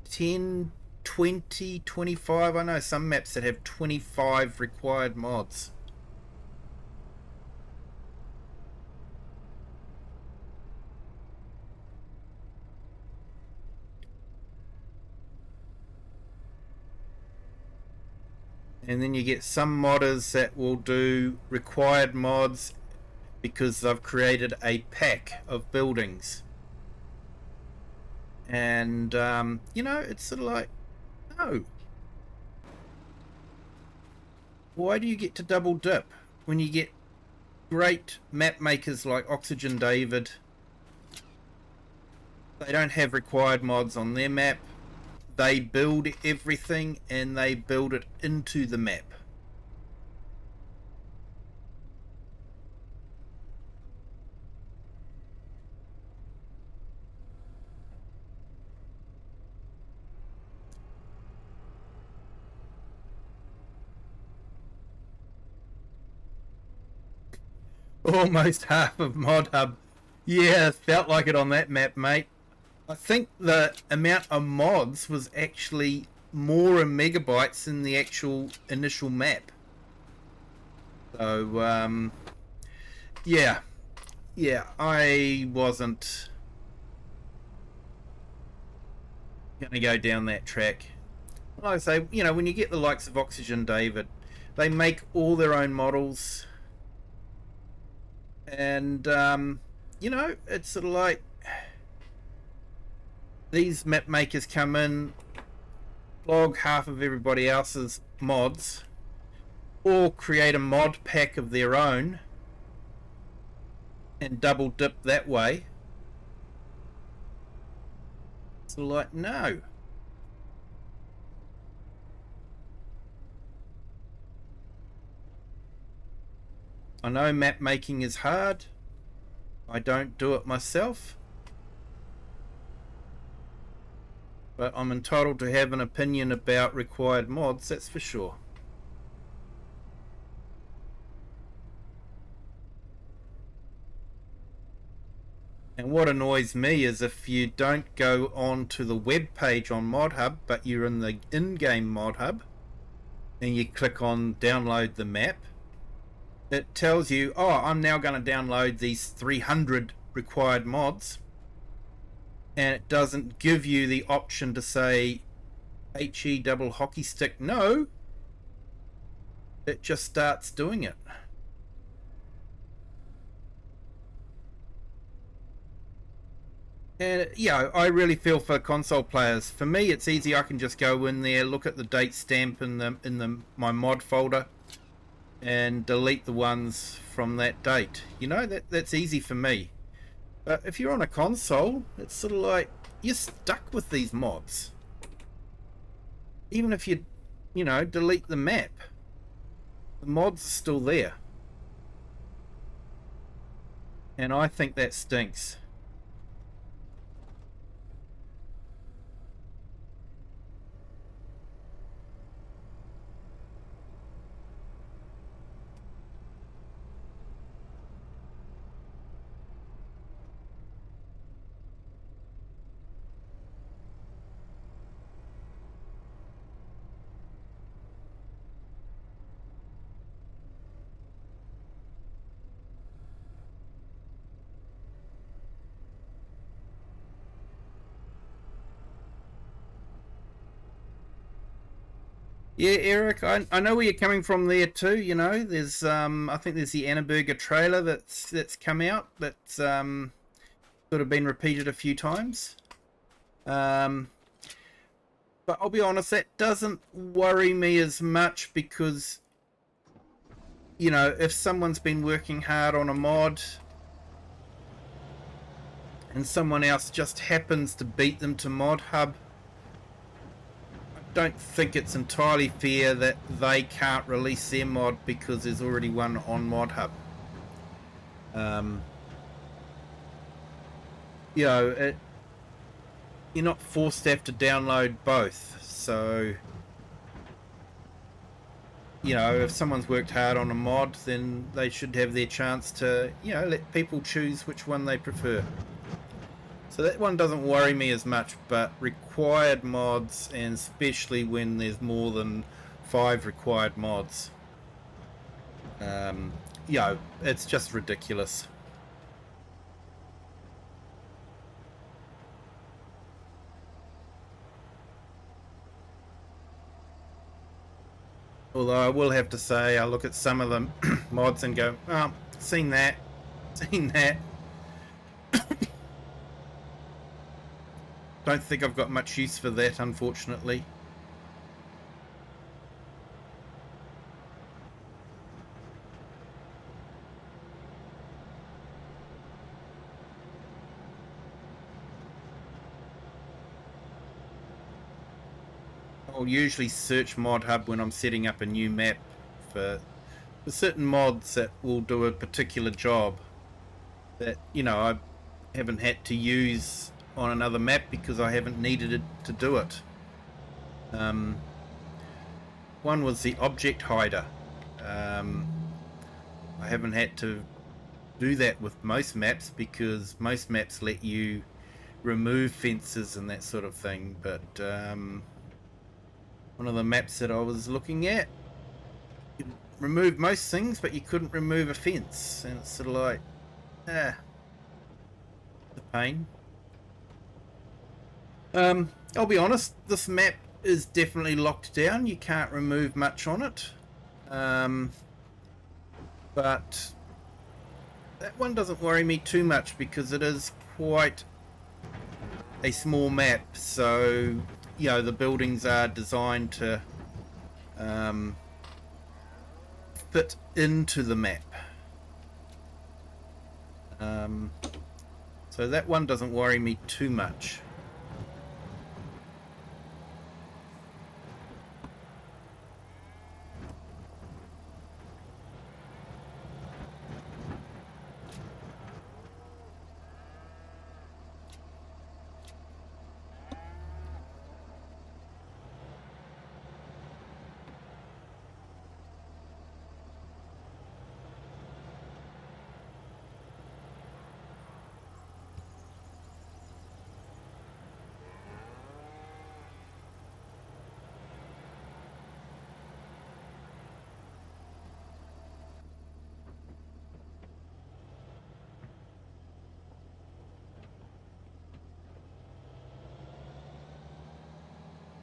10, 20, 25, I know some maps that have 25 required mods. And then you get some modders that will do required mods because they've created a pack of buildings. And, you know, it's sort of like, no. Why do you get to double dip when you get great map makers like Oxygen David? They don't have required mods on their map. They build everything and they build it into the map. Almost half of Mod Hub. Yeah, felt like it on that map, mate. I think the amount of mods was actually more in megabytes than the actual initial map. So, yeah, I wasn't going to go down that track. Like I say, you know, when you get the likes of Oxygen David, they make all their own models, and you know, it's sort of like these map makers come in, log half of everybody else's mods, or create a mod pack of their own and double dip that way. It's like, no. I know map making is hard. I don't do it myself. But I'm entitled to have an opinion about required mods, that's for sure. And what annoys me is if you don't go on to the web page on ModHub, but you're in the in-game ModHub, and you click on download the map, it tells you, oh, I'm now going to download these 300 required mods, and it doesn't give you the option to say HE double hockey stick no. It just starts doing it. And yeah, I really feel for console players. For me, it's easy. I can just go in there, look at the date stamp in the my mod folder, and delete the ones from that date. You know, that's easy for me. But if you're on a console, it's sort of like you're stuck with these mods. Even if you know, delete the map, the mods are still there. And I think that stinks. Yeah, Eric, I know where you're coming from there too. You know, there's I think there's the Annaberger trailer that's come out that's sort of been repeated a few times. Um, but I'll be honest, that doesn't worry me as much because you know if someone's been working hard on a mod and someone else just happens to beat them to Mod Hub, I don't think it's entirely fair that they can't release their mod because there's already one on Mod Hub. Um, you know, you're not forced to have to download both. So, you know, if someone's worked hard on a mod, then they should have their chance to, you know, let people choose which one they prefer. So that one doesn't worry me as much, but required mods, and especially when there's more than 5 required mods, you know, it's just ridiculous. Although I will have to say, I look at some of the mods and go, oh, seen that, seen that. Don't think I've got much use for that, unfortunately. I'll usually search Mod Hub when I'm setting up a new map for certain mods that will do a particular job that, you know, I haven't had to use on another map because I haven't needed it to do it. One was the object hider. I haven't had to do that with most maps because most maps let you remove fences and that sort of thing, but one of the maps that I was looking at, you could remove most things but you couldn't remove a fence, and it's sort of like, the pain. I'll be honest, this map is definitely locked down. You can't remove much on it. But that one doesn't worry me too much because it is quite a small map. So, you know, the buildings are designed to fit into the map. So that one doesn't worry me too much.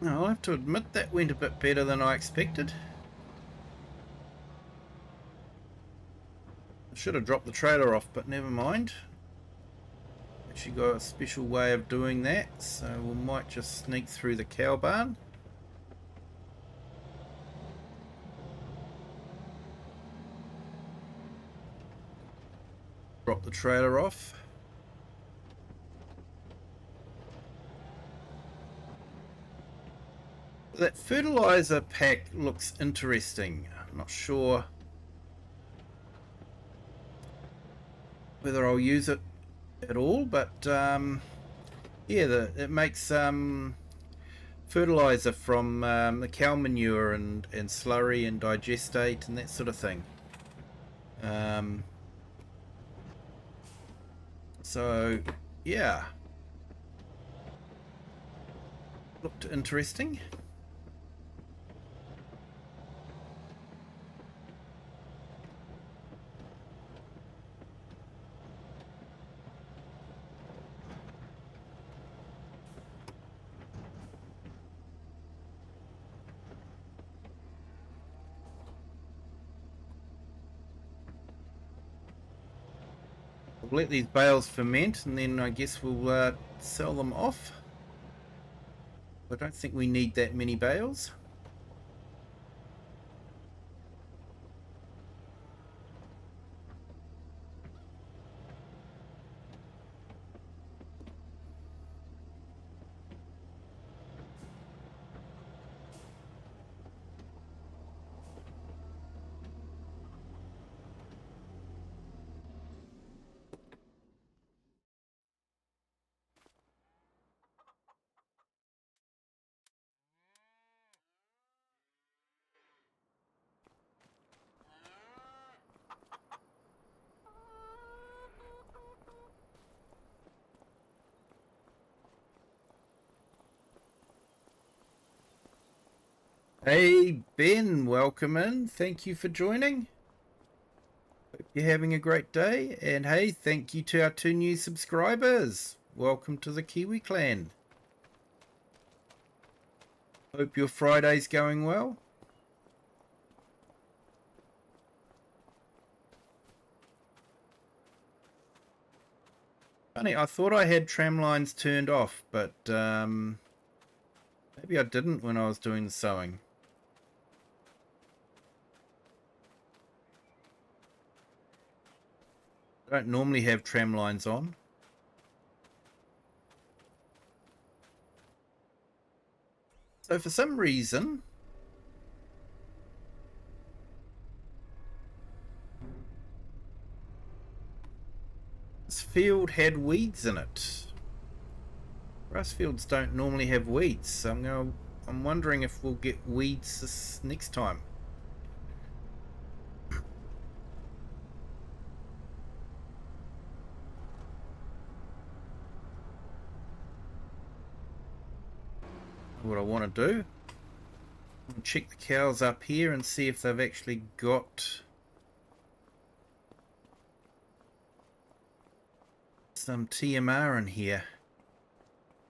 I'll have to admit that went a bit better than I expected. I should have dropped the trailer off, but never mind. Actually got a special way of doing that, so we might just sneak through the cow barn. Drop the trailer off. That fertilizer pack looks interesting. I'm not sure whether I'll use it at all, but yeah, it makes fertilizer from the cow manure and slurry and digestate and that sort of thing. So yeah, looked interesting. let these bales ferment, and then I guess we'll sell them off. I don't think we need that many bales. Hey Ben, welcome in. Thank you for joining. Hope you're having a great day. And hey, thank you to our 2 new subscribers. Welcome to the Kiwi clan. Hope your Friday's going well. Funny, I thought I had tram lines turned off, but maybe I didn't when I was doing the sewing. I don't normally have tram lines on. So for some reason, this field had weeds in it. Grass fields don't normally have weeds, so I'm wondering if we'll get weeds this next time. What I want to do, I'll check the cows up here and see if they've actually got some TMR in here.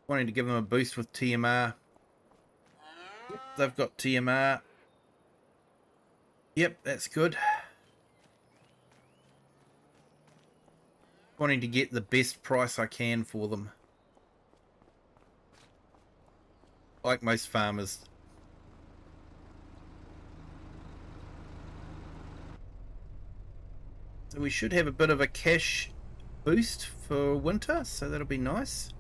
Wanting to give them a boost with TMR. Yep, they've got TMR. Yep, that's good. Wanting to get the best price I can for them. Like most farmers. So we should have a bit of a cash boost for winter, so that'll be nice.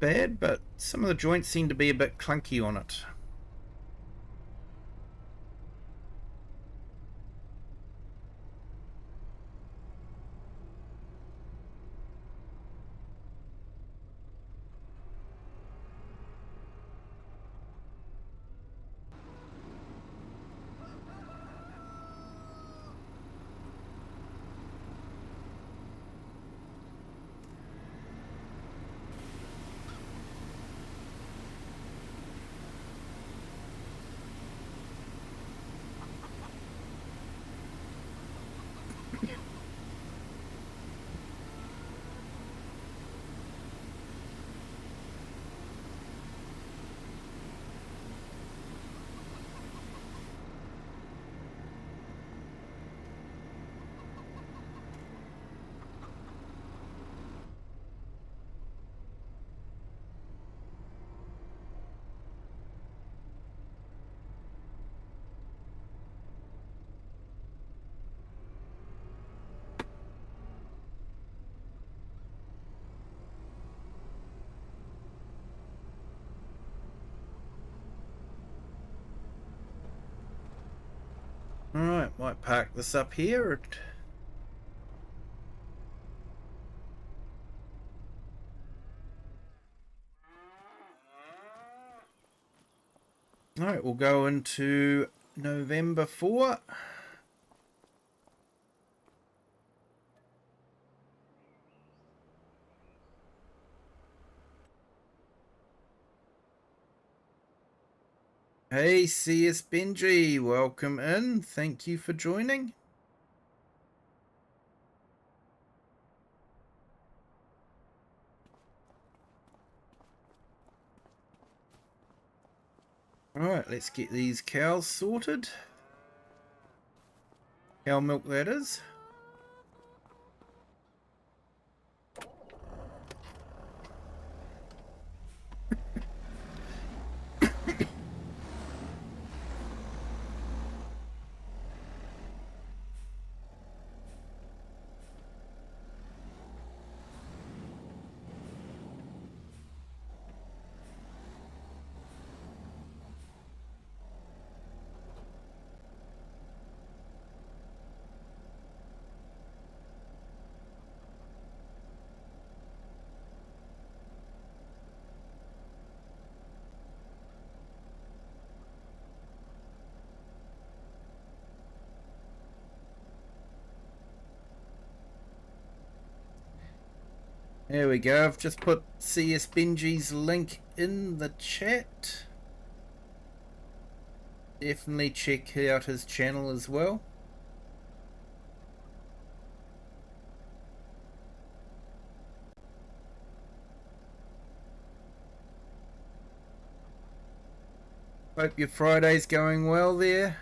Bad, but some of the joints seem to be a bit clunky on it. Might park this up here. Alright, we'll go into November 4. Hey, CS Benji, welcome in. Thank you for joining. Alright, let's get these cows sorted. Cow milk, that is. There we go. I've just put CS Benji's link in the chat. Definitely check out his channel as well. Hope your Friday's going well there.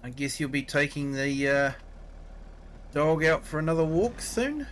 I guess you'll be taking the dog out for another walk soon.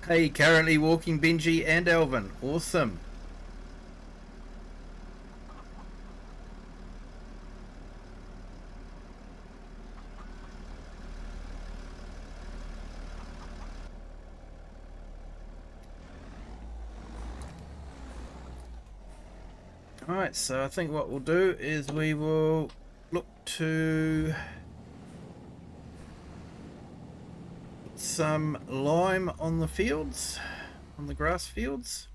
Hey, currently walking Benji and Alvin. Awesome. Alright, so I think what we'll do is we will look to put some lime on the fields, on the grass fields.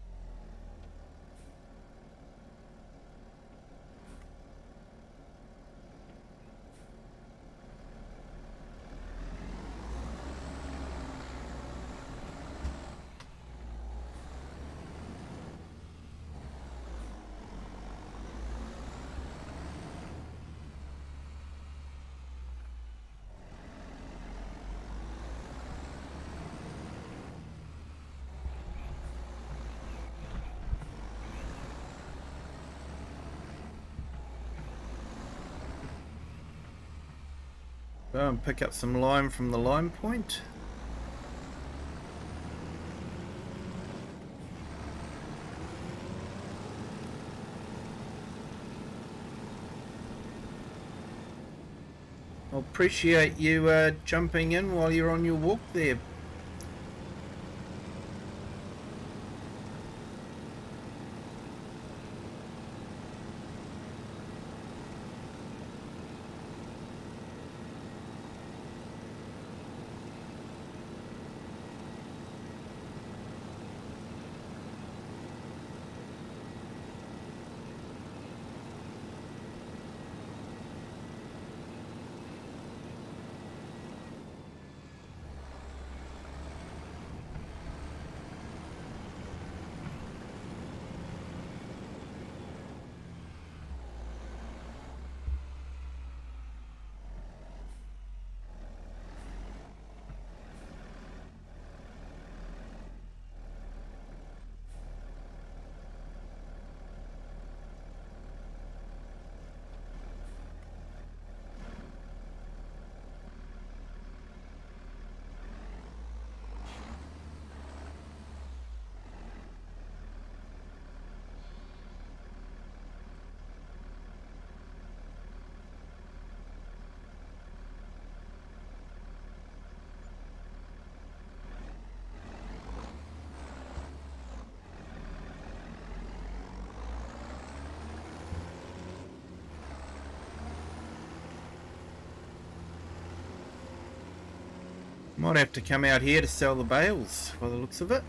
Go and pick up some lime from the lime point. I appreciate you jumping in while you're on your walk there. Might have to come out here to sell the bales by the looks of it.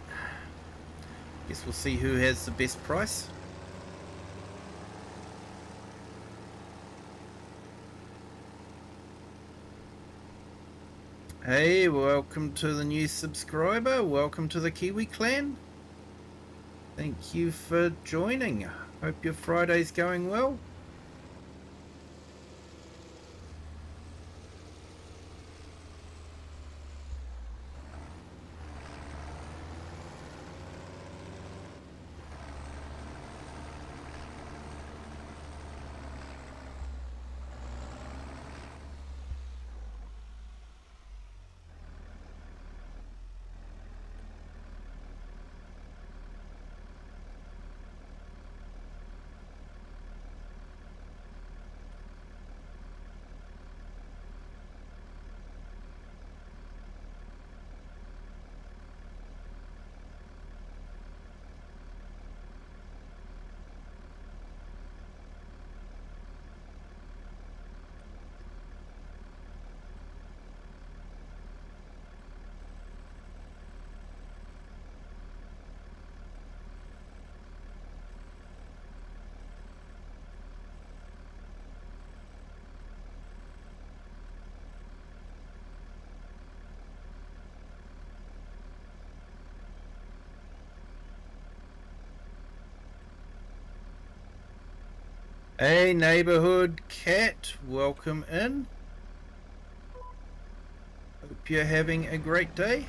Guess we'll see who has the best price. Hey, welcome to the new subscriber. Welcome to the Kiwi clan. Thank you for joining. Hope your Friday's going well. Hey, neighborhood cat, welcome in. Hope you're having a great day.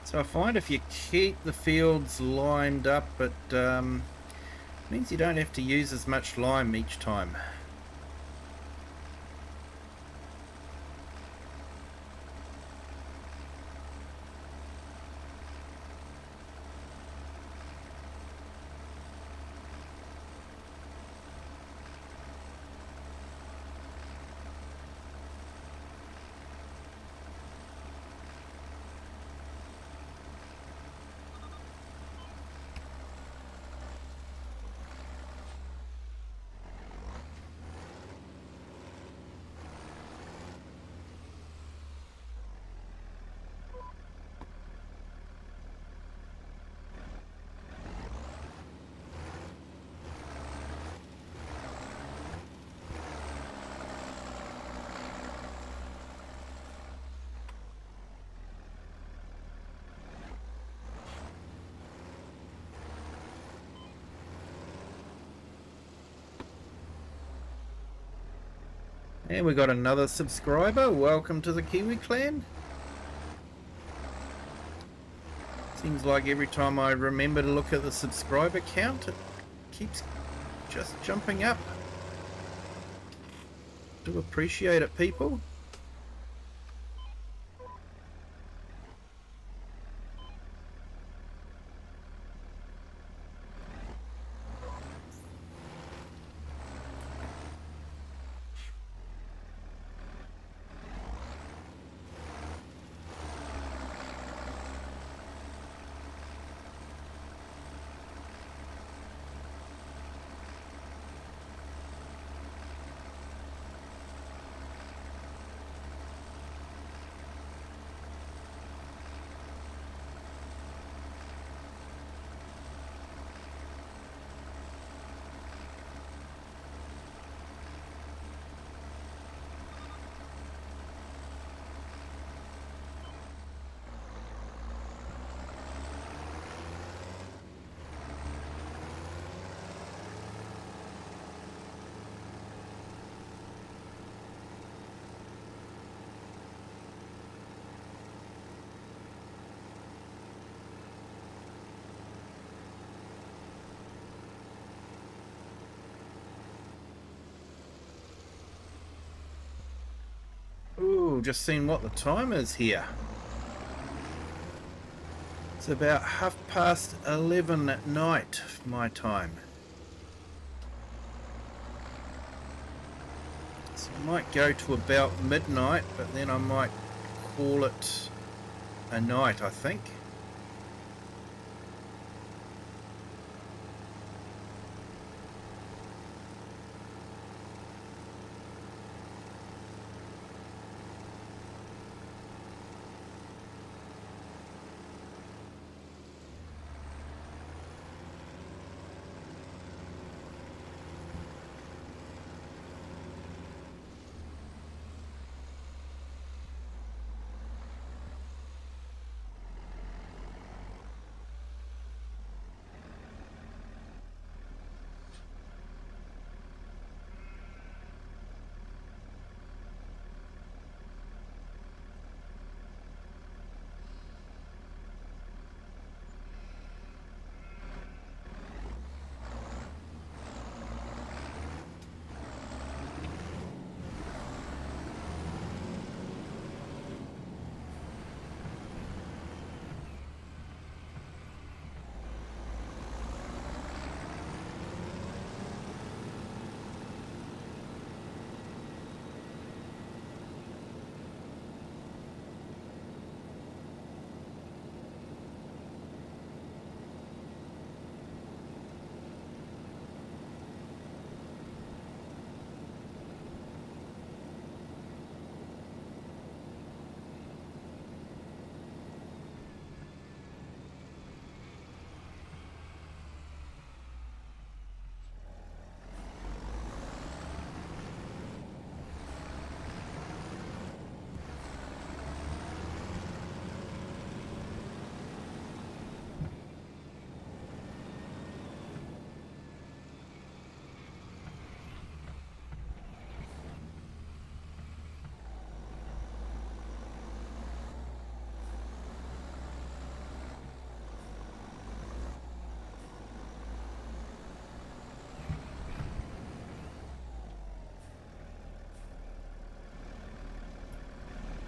So I find if you keep the fields limed up, it means you don't have to use as much lime each time. And we got another subscriber. Welcome to the Kiwi clan. Seems like every time I remember to look at the subscriber count, it keeps just jumping up. Do appreciate it, people. Ooh, just seen what the time is here. It's about 11:30 at night, my time. So I might go to about midnight, but then I might call it a night, I think.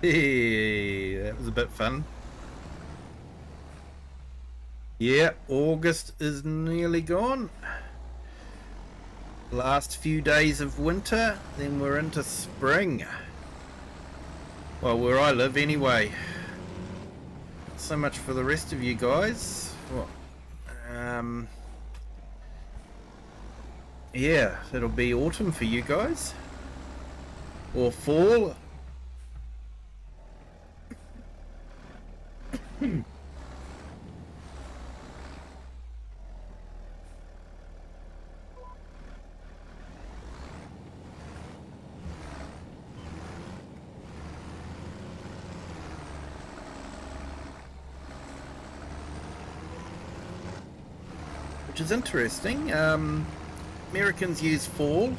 Hey, that was a bit fun. Yeah, August is nearly gone. Last few days of winter, then we're into spring. Well, where I live anyway. So much for the rest of you guys. What? Yeah, it'll be autumn for you guys. Or fall. Which is interesting. Americans use fall,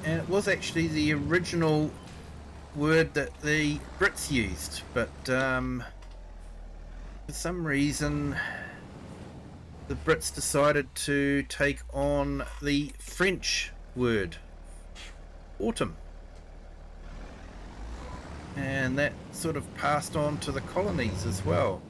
and it was actually the original word that the Brits used, but For some reason, the Brits decided to take on the French word, autumn. And that sort of passed on to the colonies as well.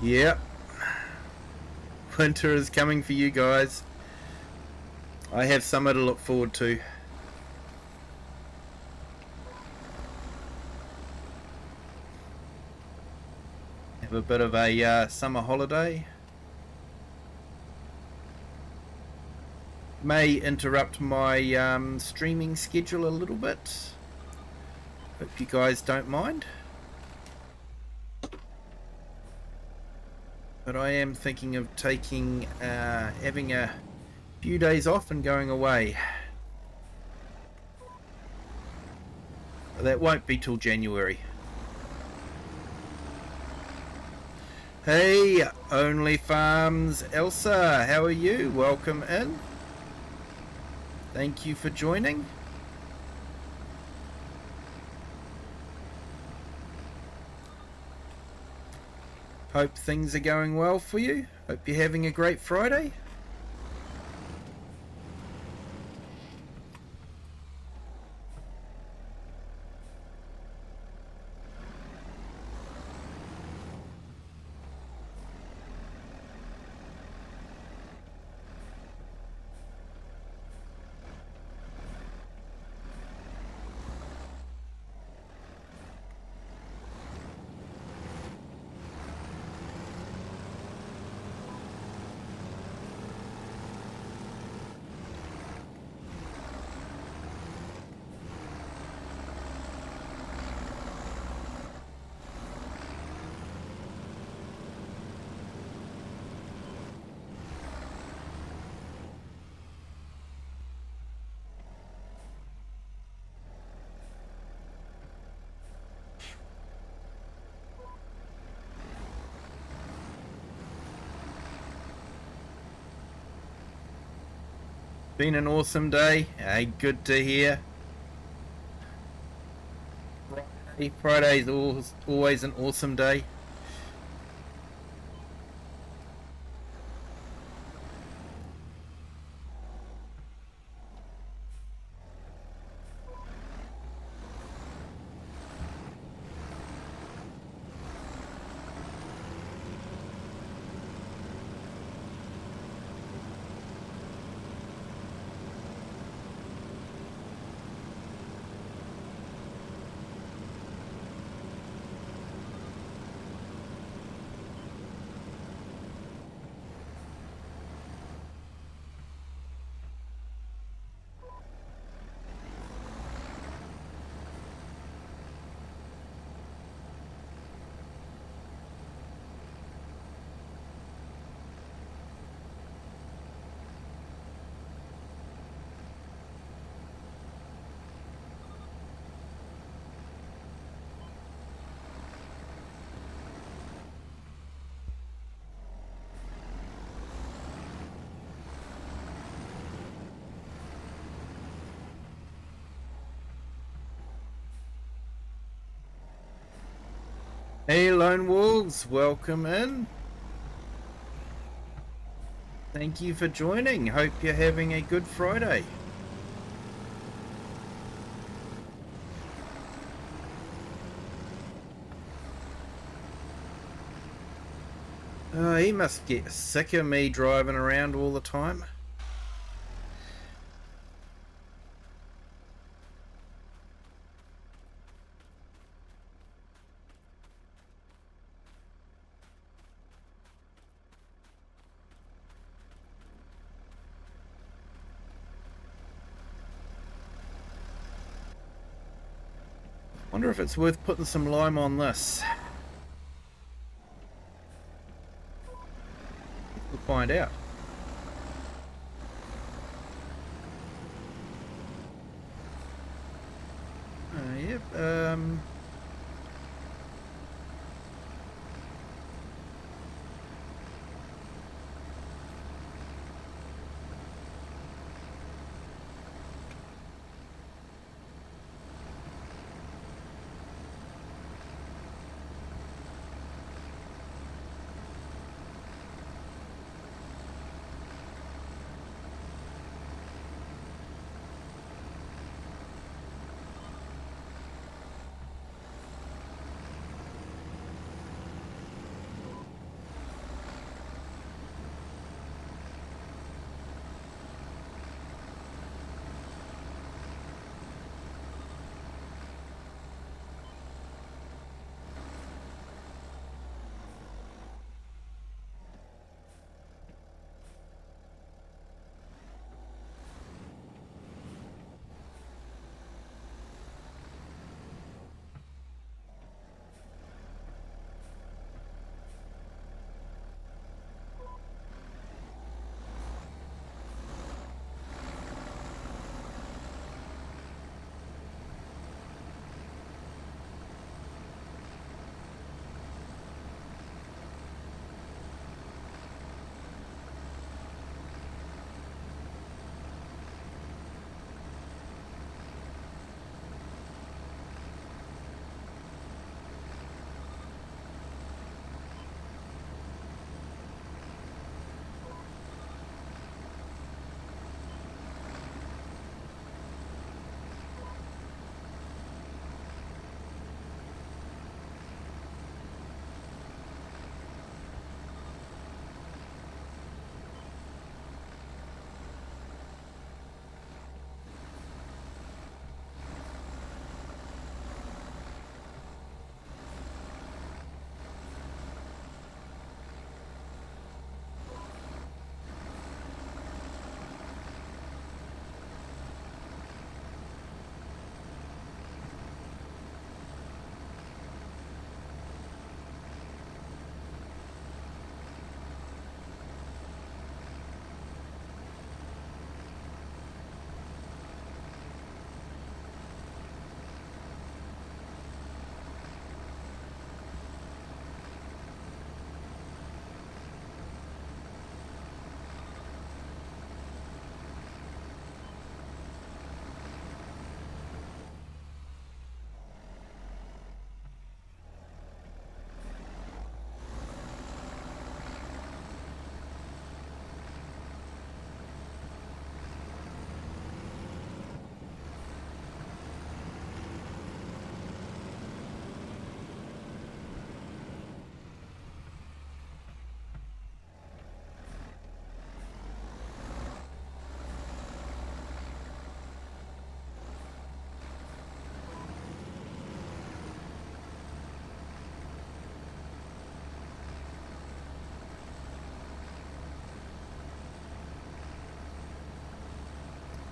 Yep. Winter is coming for you guys. I have summer to look forward to. Have a bit of a summer holiday. May interrupt my streaming schedule a little bit. Hope you guys don't mind. But I am thinking of taking, having a few days off and going away. But that won't be till January. Hey, Only Farms Elsa, how are you? Welcome in. Thank you for joining. Hope things are going well for you. Hope you're having a great Friday. Been an awesome day. Hey, good to hear. Friday's always an awesome day. Hey Lone Wolves, welcome in. Thank you for joining. Hope you're having a good Friday. He must get sick of me driving around all the time. Wonder if it's worth putting some lime on this. We'll find out. Yep.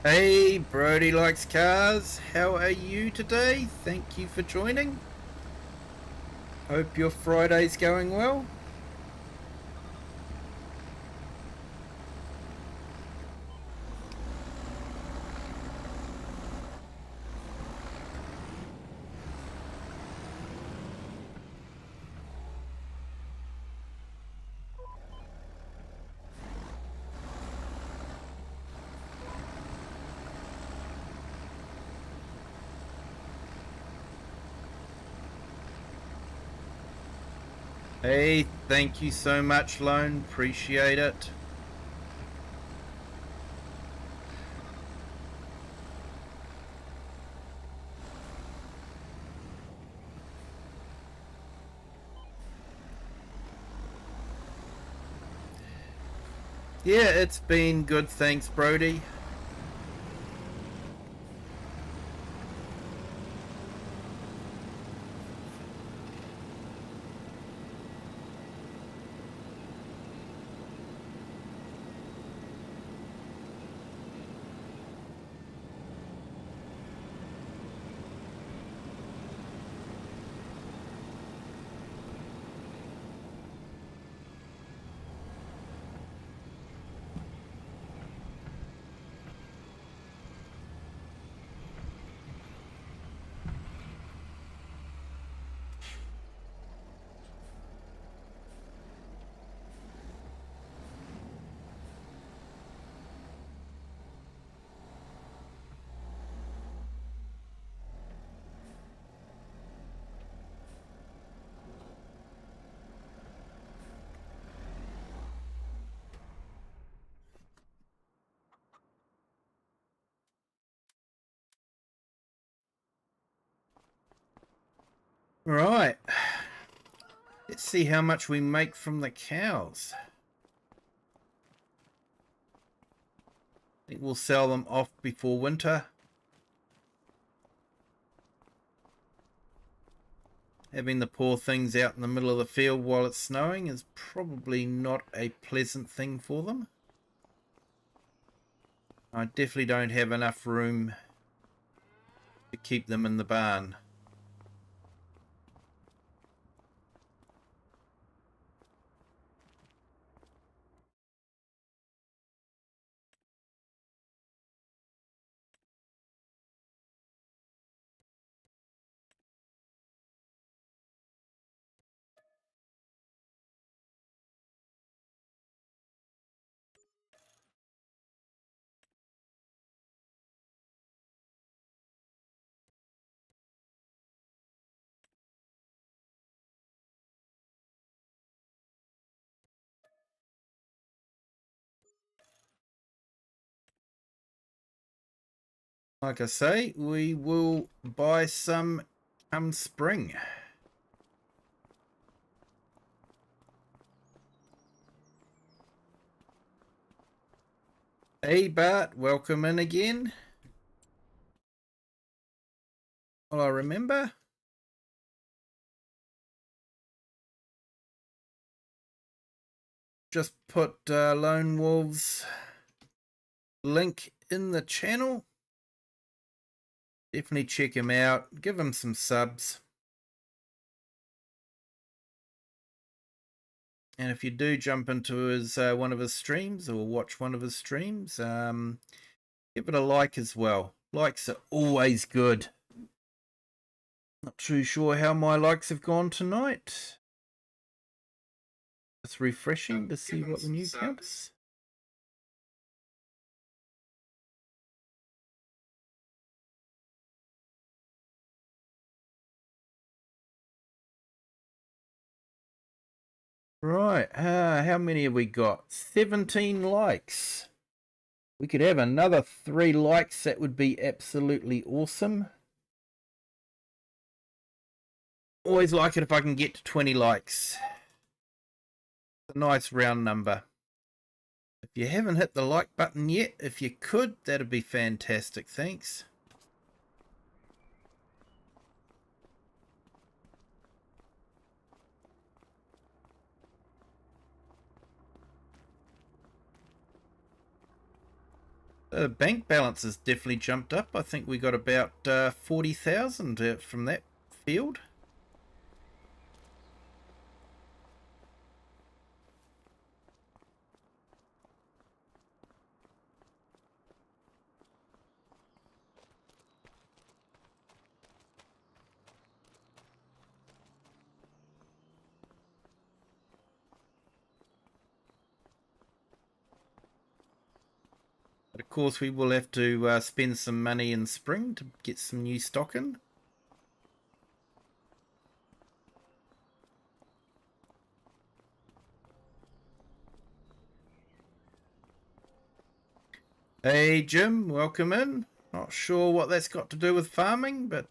Hey, Brody likes cars. How are you today? Thank you for joining. Hope your Friday's going well. Hey, thank you so much, Lone. Appreciate it. Yeah, it's been good, thanks, Brody. Right. Let's see how much we make from the cows. I think we'll sell them off before winter. Having the poor things out in the middle of the field while it's snowing is probably not a pleasant thing for them. I definitely don't have enough room to keep them in the barn. Like I say, we will buy some come spring. Hey Bart, welcome in again. Well, I remember. Just put Lone Wolves link in the channel. Definitely check him out. Give him some subs. And if you do jump into his one of his streams or watch one of his streams, give it a like as well. Likes are always good. Not too sure how my likes have gone tonight. It's refreshing to see what the new count is. Right, how many have we got? 17 likes. We could have another 3 likes. That would be absolutely awesome. Always like it if I can get to 20 likes. It's a nice round number. If you haven't hit the like button yet, if you could, that'd be fantastic. Thanks. The bank balance has definitely jumped up. I think we got about 40,000 from that field. But of course, we will have to spend some money in spring to get some new stock in. Hey Jim, welcome in. Not sure what that's got to do with farming, but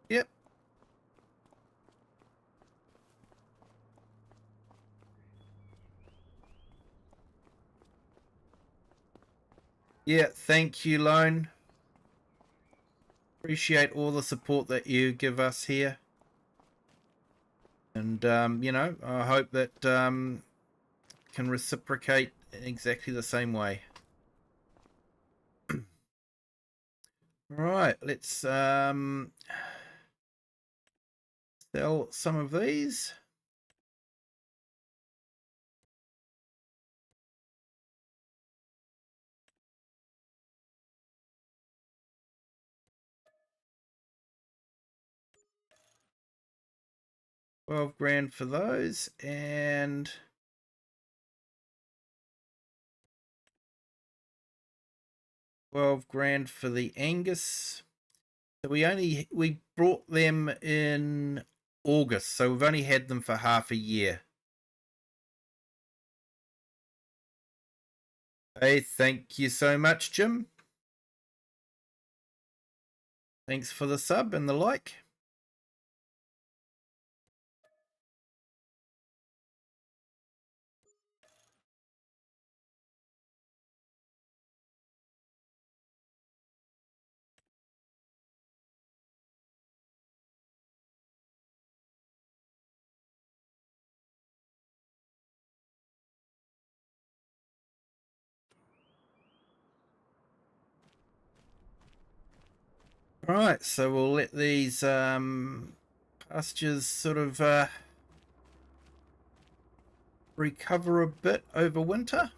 yep. Yeah, thank you, Lone. Appreciate all the support that you give us here. And, you know, I hope that can reciprocate in exactly the same way. Right, let's sell some of these. $12,000 for those, and $12,000 for the Angus. So we brought them in August, so we've only had them for half a year. Hey, thank you so much, Jim. Thanks for the sub and the like. Alright, so we'll let these pastures sort of recover a bit over winter.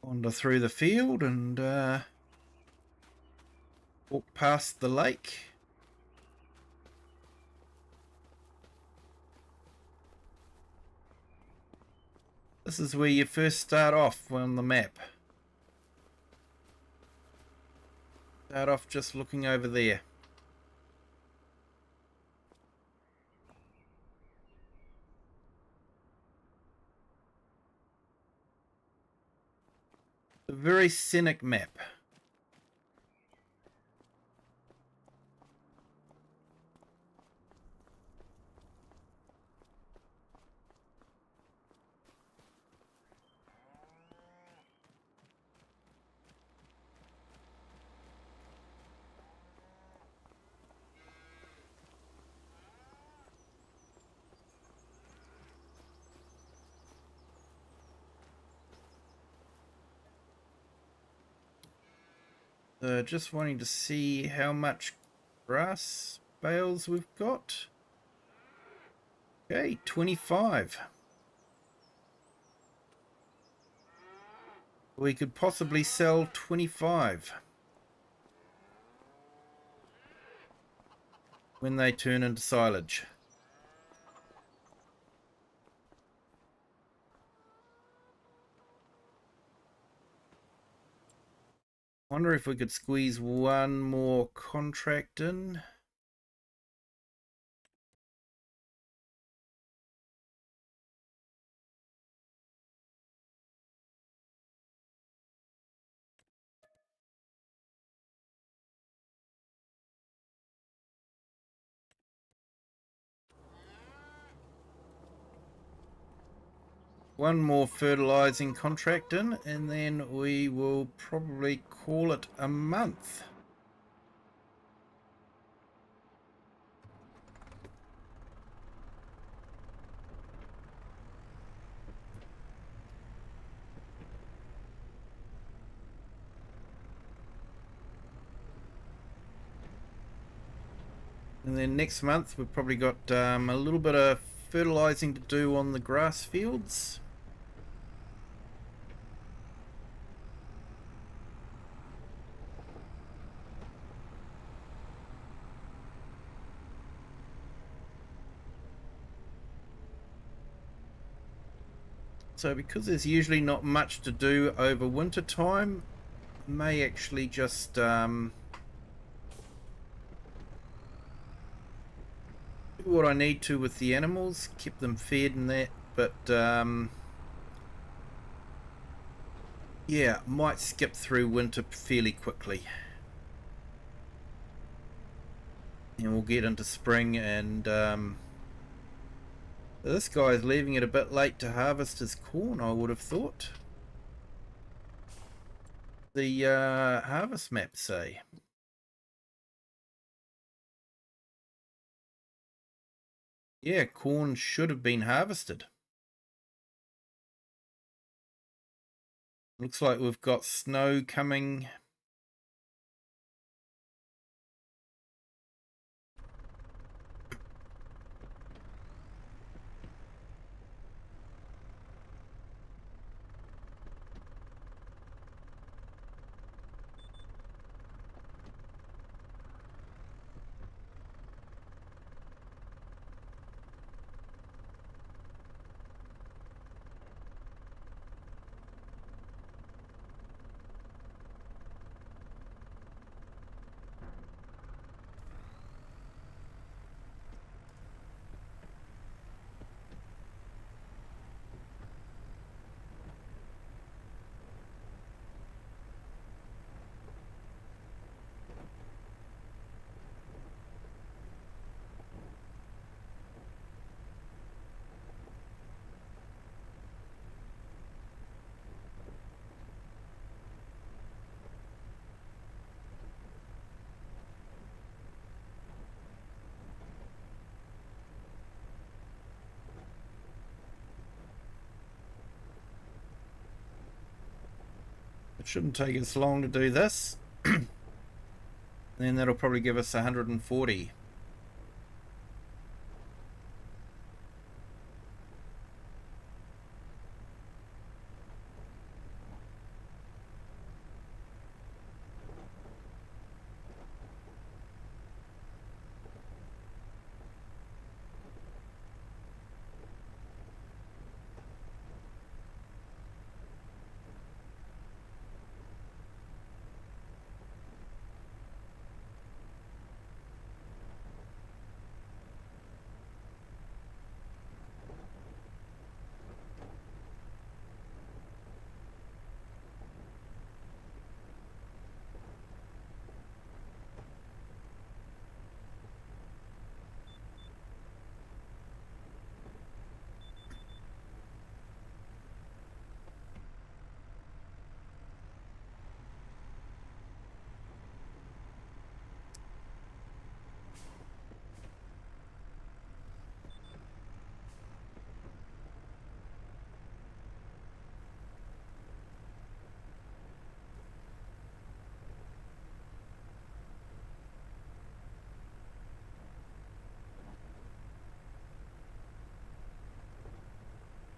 Wander through the field and walk past the lake. This is where you first start off on the map. Start off just looking over there. A very scenic map. Just wanting to see how much grass bales we've got. Okay, 25. We could possibly sell 25 when they turn into silage. Wonder if we could squeeze one more contract in. One more fertilizing contract in, and then we will probably call it a month. And then next month we've probably got a little bit of fertilizing to do on the grass fields. So because there's usually not much to do over winter time, I may actually just do what I need to with the animals, keep them fed and that, but yeah, might skip through winter fairly quickly. And we'll get into spring, and this guy's leaving it a bit late to harvest his corn, I would have thought. The harvest map say. Yeah, corn should have been harvested. Looks like we've got snow coming. Shouldn't take us long to do this. Then that'll probably give us 140.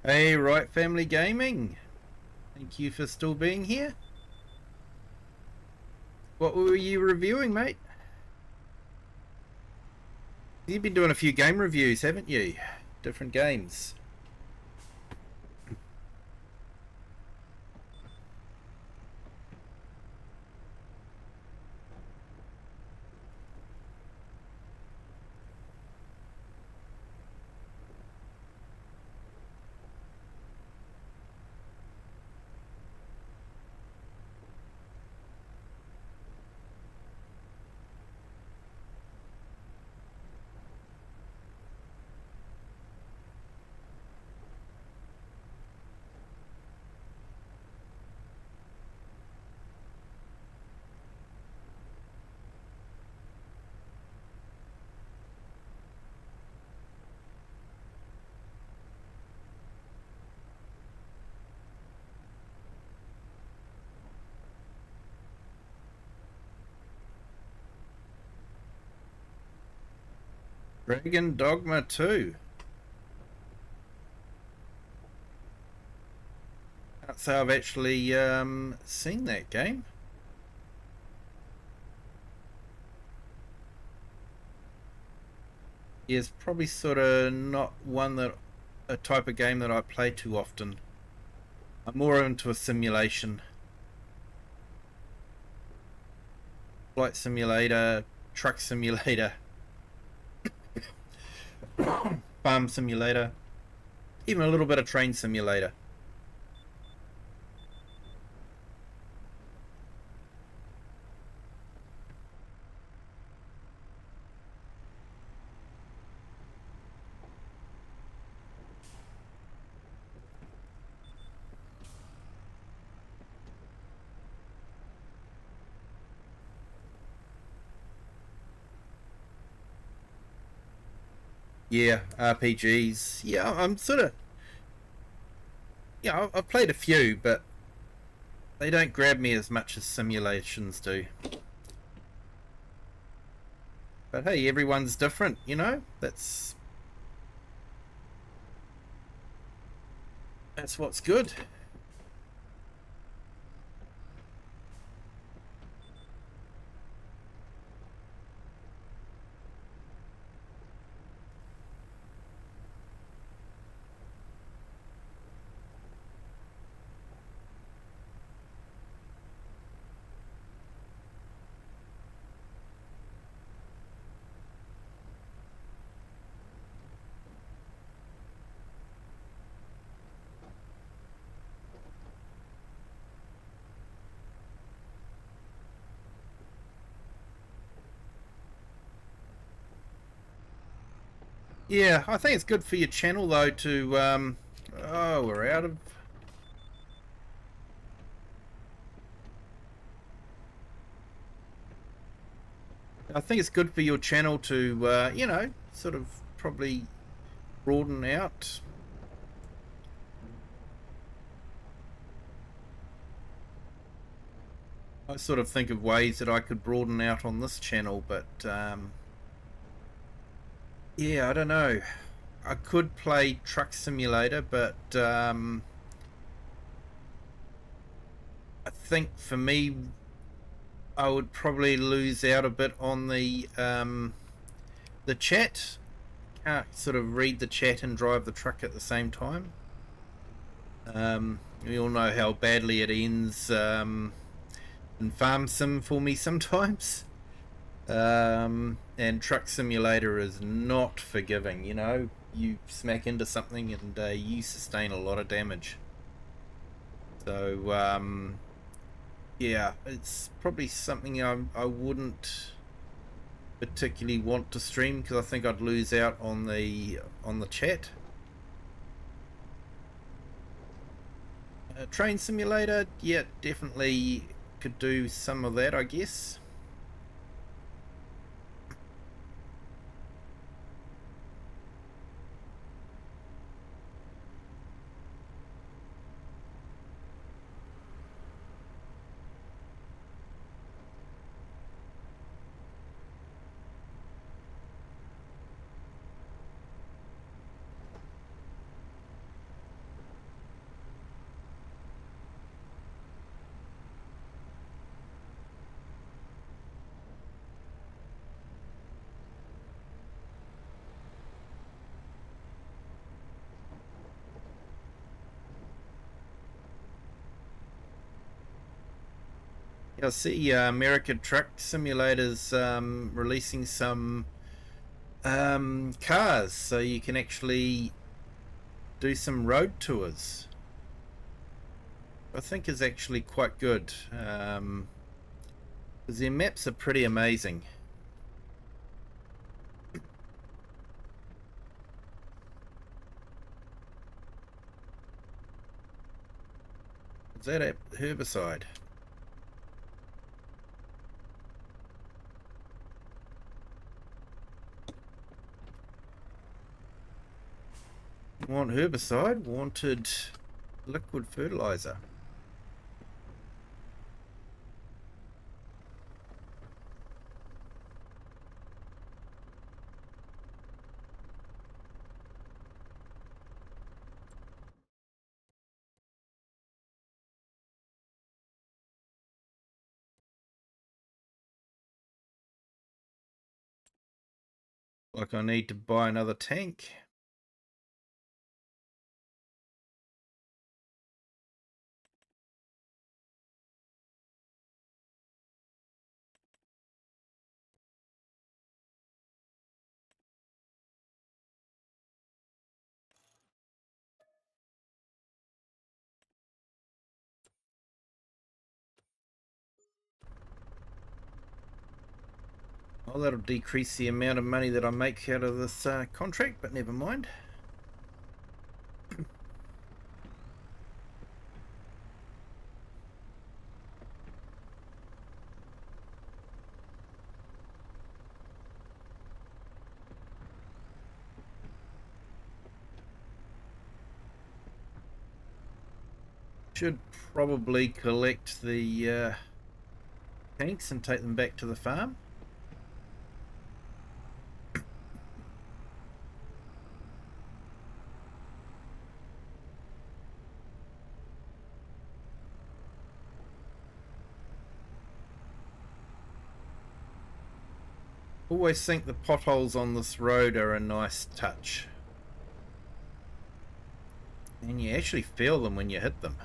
Hey, Right Family Gaming. Thank you for still being here. What were you reviewing, mate? You've been doing a few game reviews, haven't you? Different games. Dragon Dogma 2. Can't say I've actually seen that game. Yeah, it's probably sort of not a type of game that I play too often. I'm more into a simulation. Flight simulator, truck simulator, farm simulator, even a little bit of train simulator. Yeah, RPGs. Yeah, I'm sort of... Yeah, I've played a few, but they don't grab me as much as simulations do. But hey, everyone's different, you know? That's what's good. Yeah, I think it's good for your channel though to oh, we're out of... I think it's good for your channel to you know, sort of probably broaden out. I sort of think of ways that I could broaden out on this channel, but yeah, I don't know. I could play Truck Simulator, but I think for me, I would probably lose out a bit on the chat. Can't sort of read the chat and drive the truck at the same time. We all know how badly it ends in Farm Sim for me sometimes. And Truck Simulator is not forgiving. You know, you smack into something and you sustain a lot of damage. So yeah, it's probably something I wouldn't particularly want to stream, because I think I'd lose out on the chat. Train Simulator, yeah, definitely could do some of that, I guess. I see American Truck Simulators releasing some cars, so you can actually do some road tours. I think is actually quite good, because their maps are pretty amazing. Is that a herbicide? Want herbicide? Wanted liquid fertilizer. Like I need to buy another tank. Oh, that'll decrease the amount of money that I make out of this contract, but never mind. Should probably collect the tanks and take them back to the farm. Always think the potholes on this road are a nice touch. And you actually feel them when you hit them.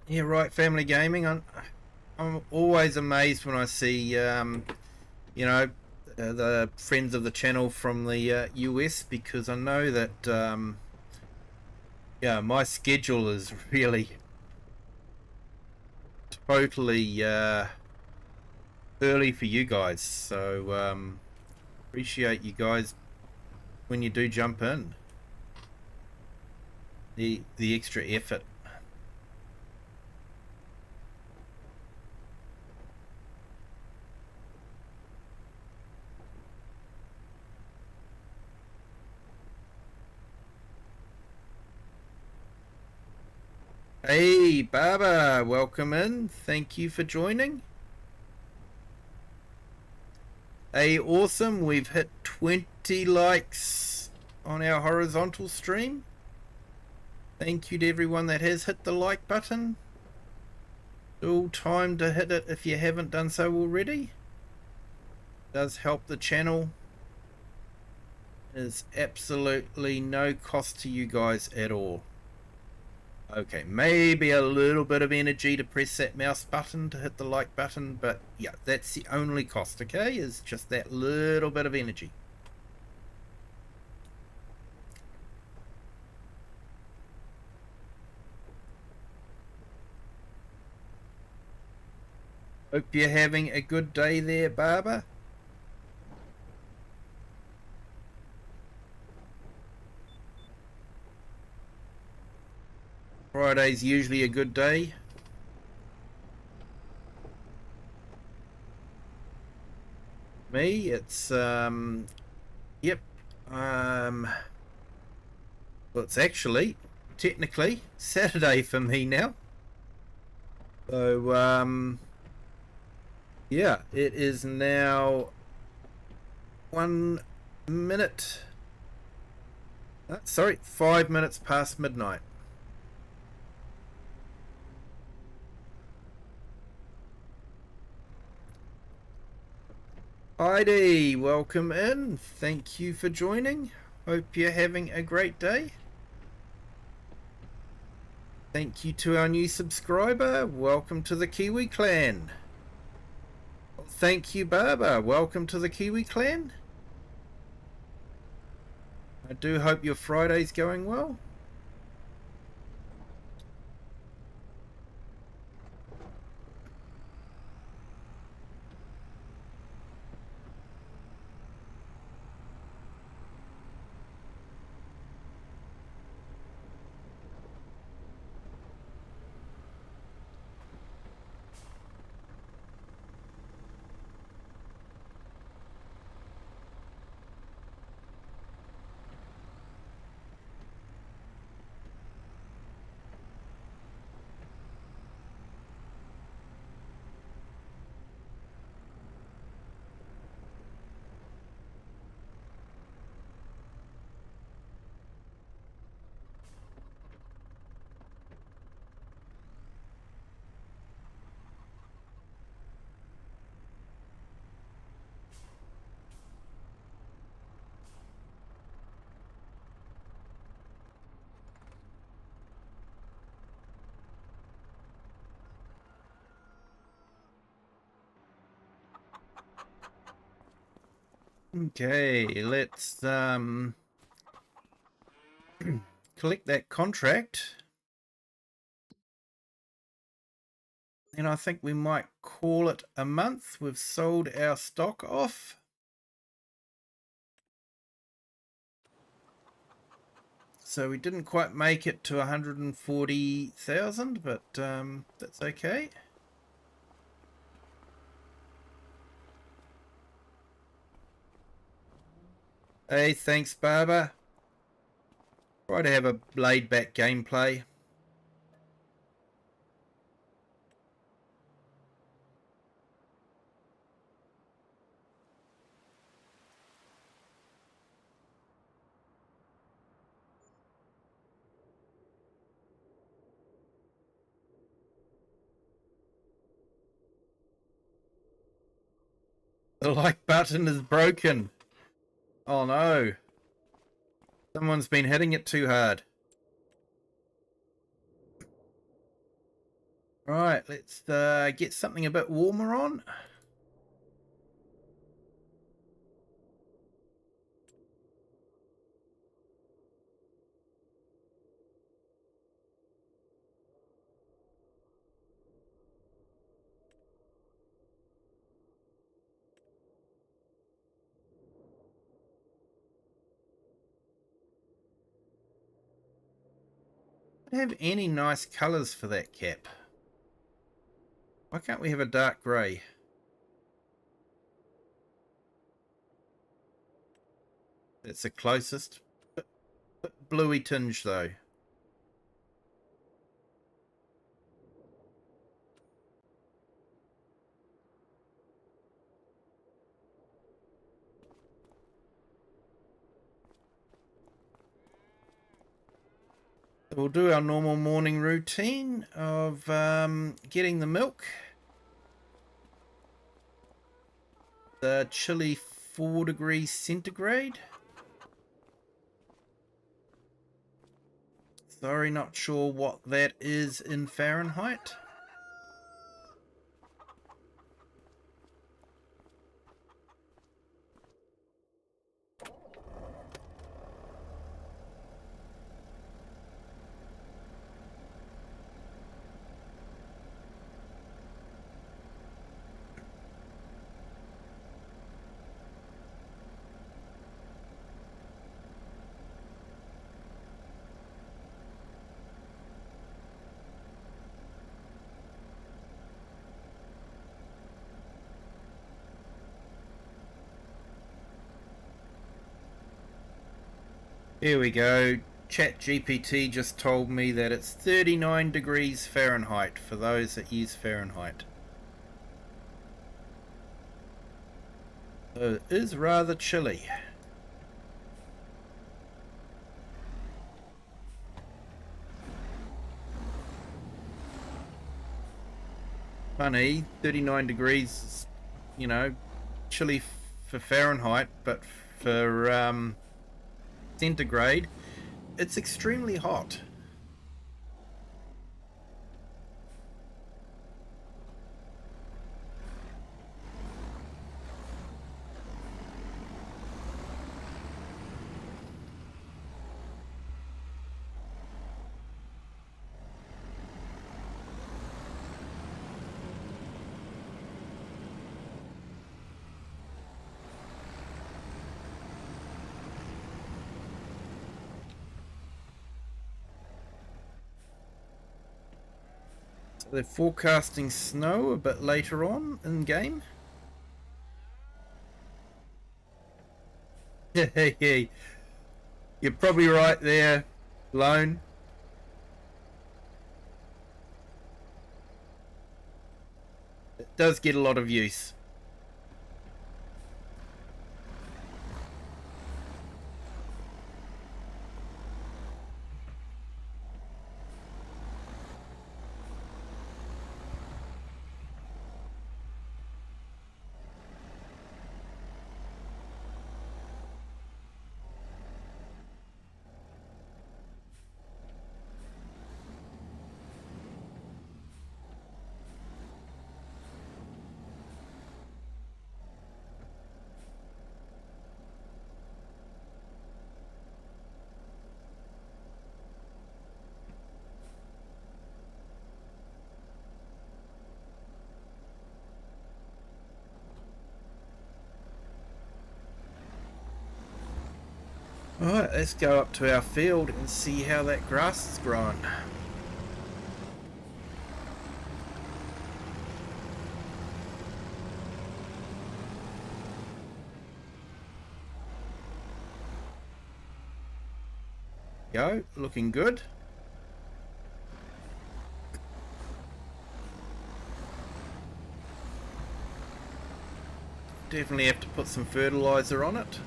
Yeah, right, family gaming. I'm always amazed when I see, the friends of the channel from the US, because I know that, yeah, my schedule is really totally early for you guys. So appreciate you guys when you do jump in. The extra effort. Hey, Baba, welcome in. Thank you for joining. Hey, awesome. We've hit 20 likes on our horizontal stream. Thank you to everyone that has hit the like button. Still time to hit it if you haven't done so already. It does help the channel. Is absolutely no cost to you guys at all. Okay, maybe a little bit of energy to press that mouse button to hit the like button, but yeah, that's the only cost, okay? Is just that little bit of energy. Hope you're having a good day there, Barbara. Friday's usually a good day. Me, it's yep. Well, it's actually technically Saturday for me now. So yeah, it is now 1 minute. Sorry, 5 minutes past midnight. Heidi, welcome in. Thank you for joining. Hope you're having a great day. Thank you to our new subscriber. Welcome to the Kiwi clan. Thank you, Barbara. Welcome to the Kiwi clan. I do hope your Friday's going well. Okay, let's collect that contract. And I think we might call it a month. We've sold our stock off. So we didn't quite make it to 140,000, but that's okay. Hey, thanks, Barbara. Try to have a laid-back gameplay. The like button is broken. Oh no. Someone's been hitting it too hard. Right, let's get something a bit warmer on. Don't have any nice colours for that cap. Why can't we have a dark grey? That's the closest. Bit bluey tinge though. We'll do our normal morning routine of getting the milk. The chilly 4 degrees centigrade. Sorry, not sure what that is in Fahrenheit. Here we go. ChatGPT just told me that it's 39 degrees Fahrenheit for those that use Fahrenheit. So it is rather chilly. Funny, 39 degrees is, you know, chilly for Fahrenheit, but for centigrade, it's extremely hot. They're forecasting snow a bit later on in game. You're probably right there, Lone. It does get a lot of use. Alright, let's go up to our field and see how that grass is growing. Go, looking good. Definitely have to put some fertilizer on it.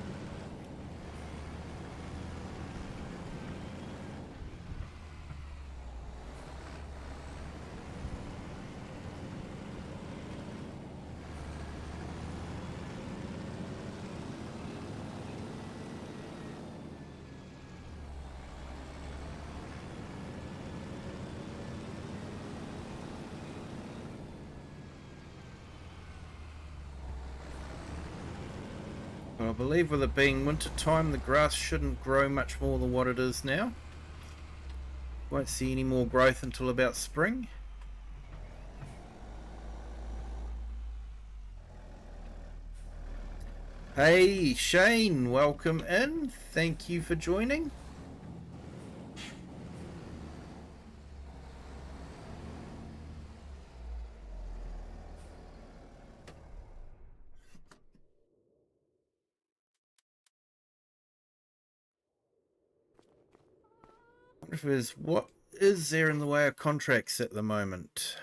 Well, I believe with it being winter time, the grass shouldn't grow much more than what it is now. Won't see any more growth until about spring. Hey Shane, welcome in. Thank you for joining. What is there in the way of contracts at the moment?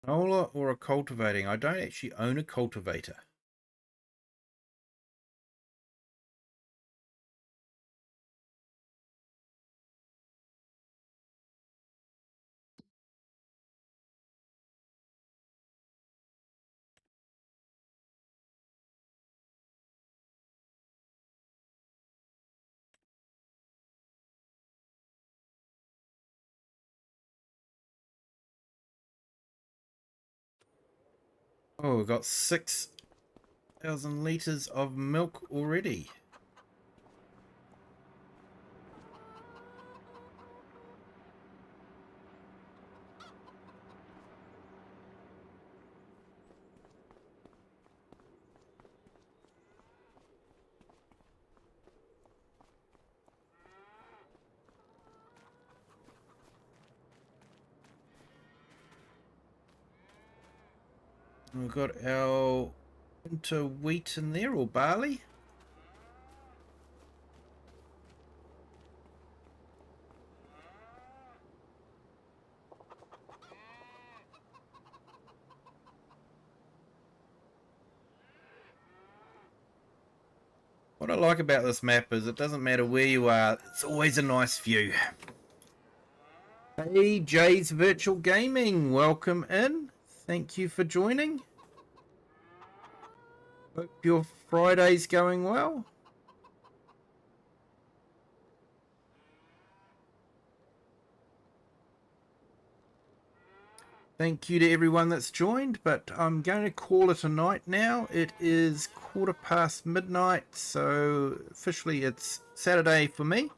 Canola or a cultivating? I don't actually own a cultivator. Oh, we've got 6,000 litres of milk already. We've got our winter wheat in there, or barley. What I like about this map is it doesn't matter where you are, it's always a nice view. Hey, Jay's Virtual Gaming, welcome in. Thank you for joining. Hope your Friday's going well. Thank you to everyone that's joined, but I'm going to call it a night now. It is midnight, so officially it's Saturday for me.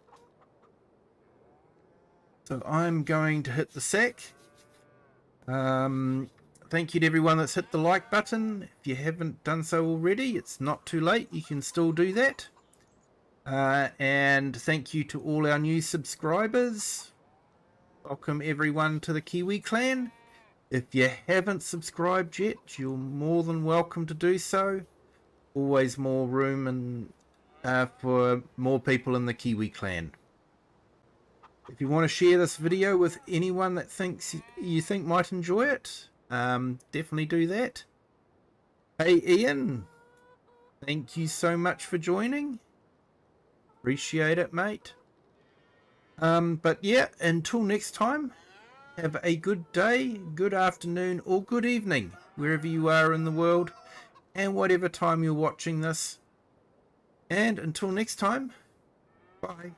So I'm going to hit the sack. Thank you to everyone that's hit the like button. If you haven't done so already, it's not too late. You can still do that. And thank you to all our new subscribers. Welcome everyone to the Kiwi clan. If you haven't subscribed yet, you're more than welcome to do so. Always more room and for more people in the Kiwi clan. If you want to share this video with anyone that you think might enjoy it, definitely do that. Hey Ian, thank you so much for joining. Appreciate it, mate. But yeah, until next time, have a good day, good afternoon, or good evening, wherever you are in the world, and whatever time you're watching this. And until next time, bye.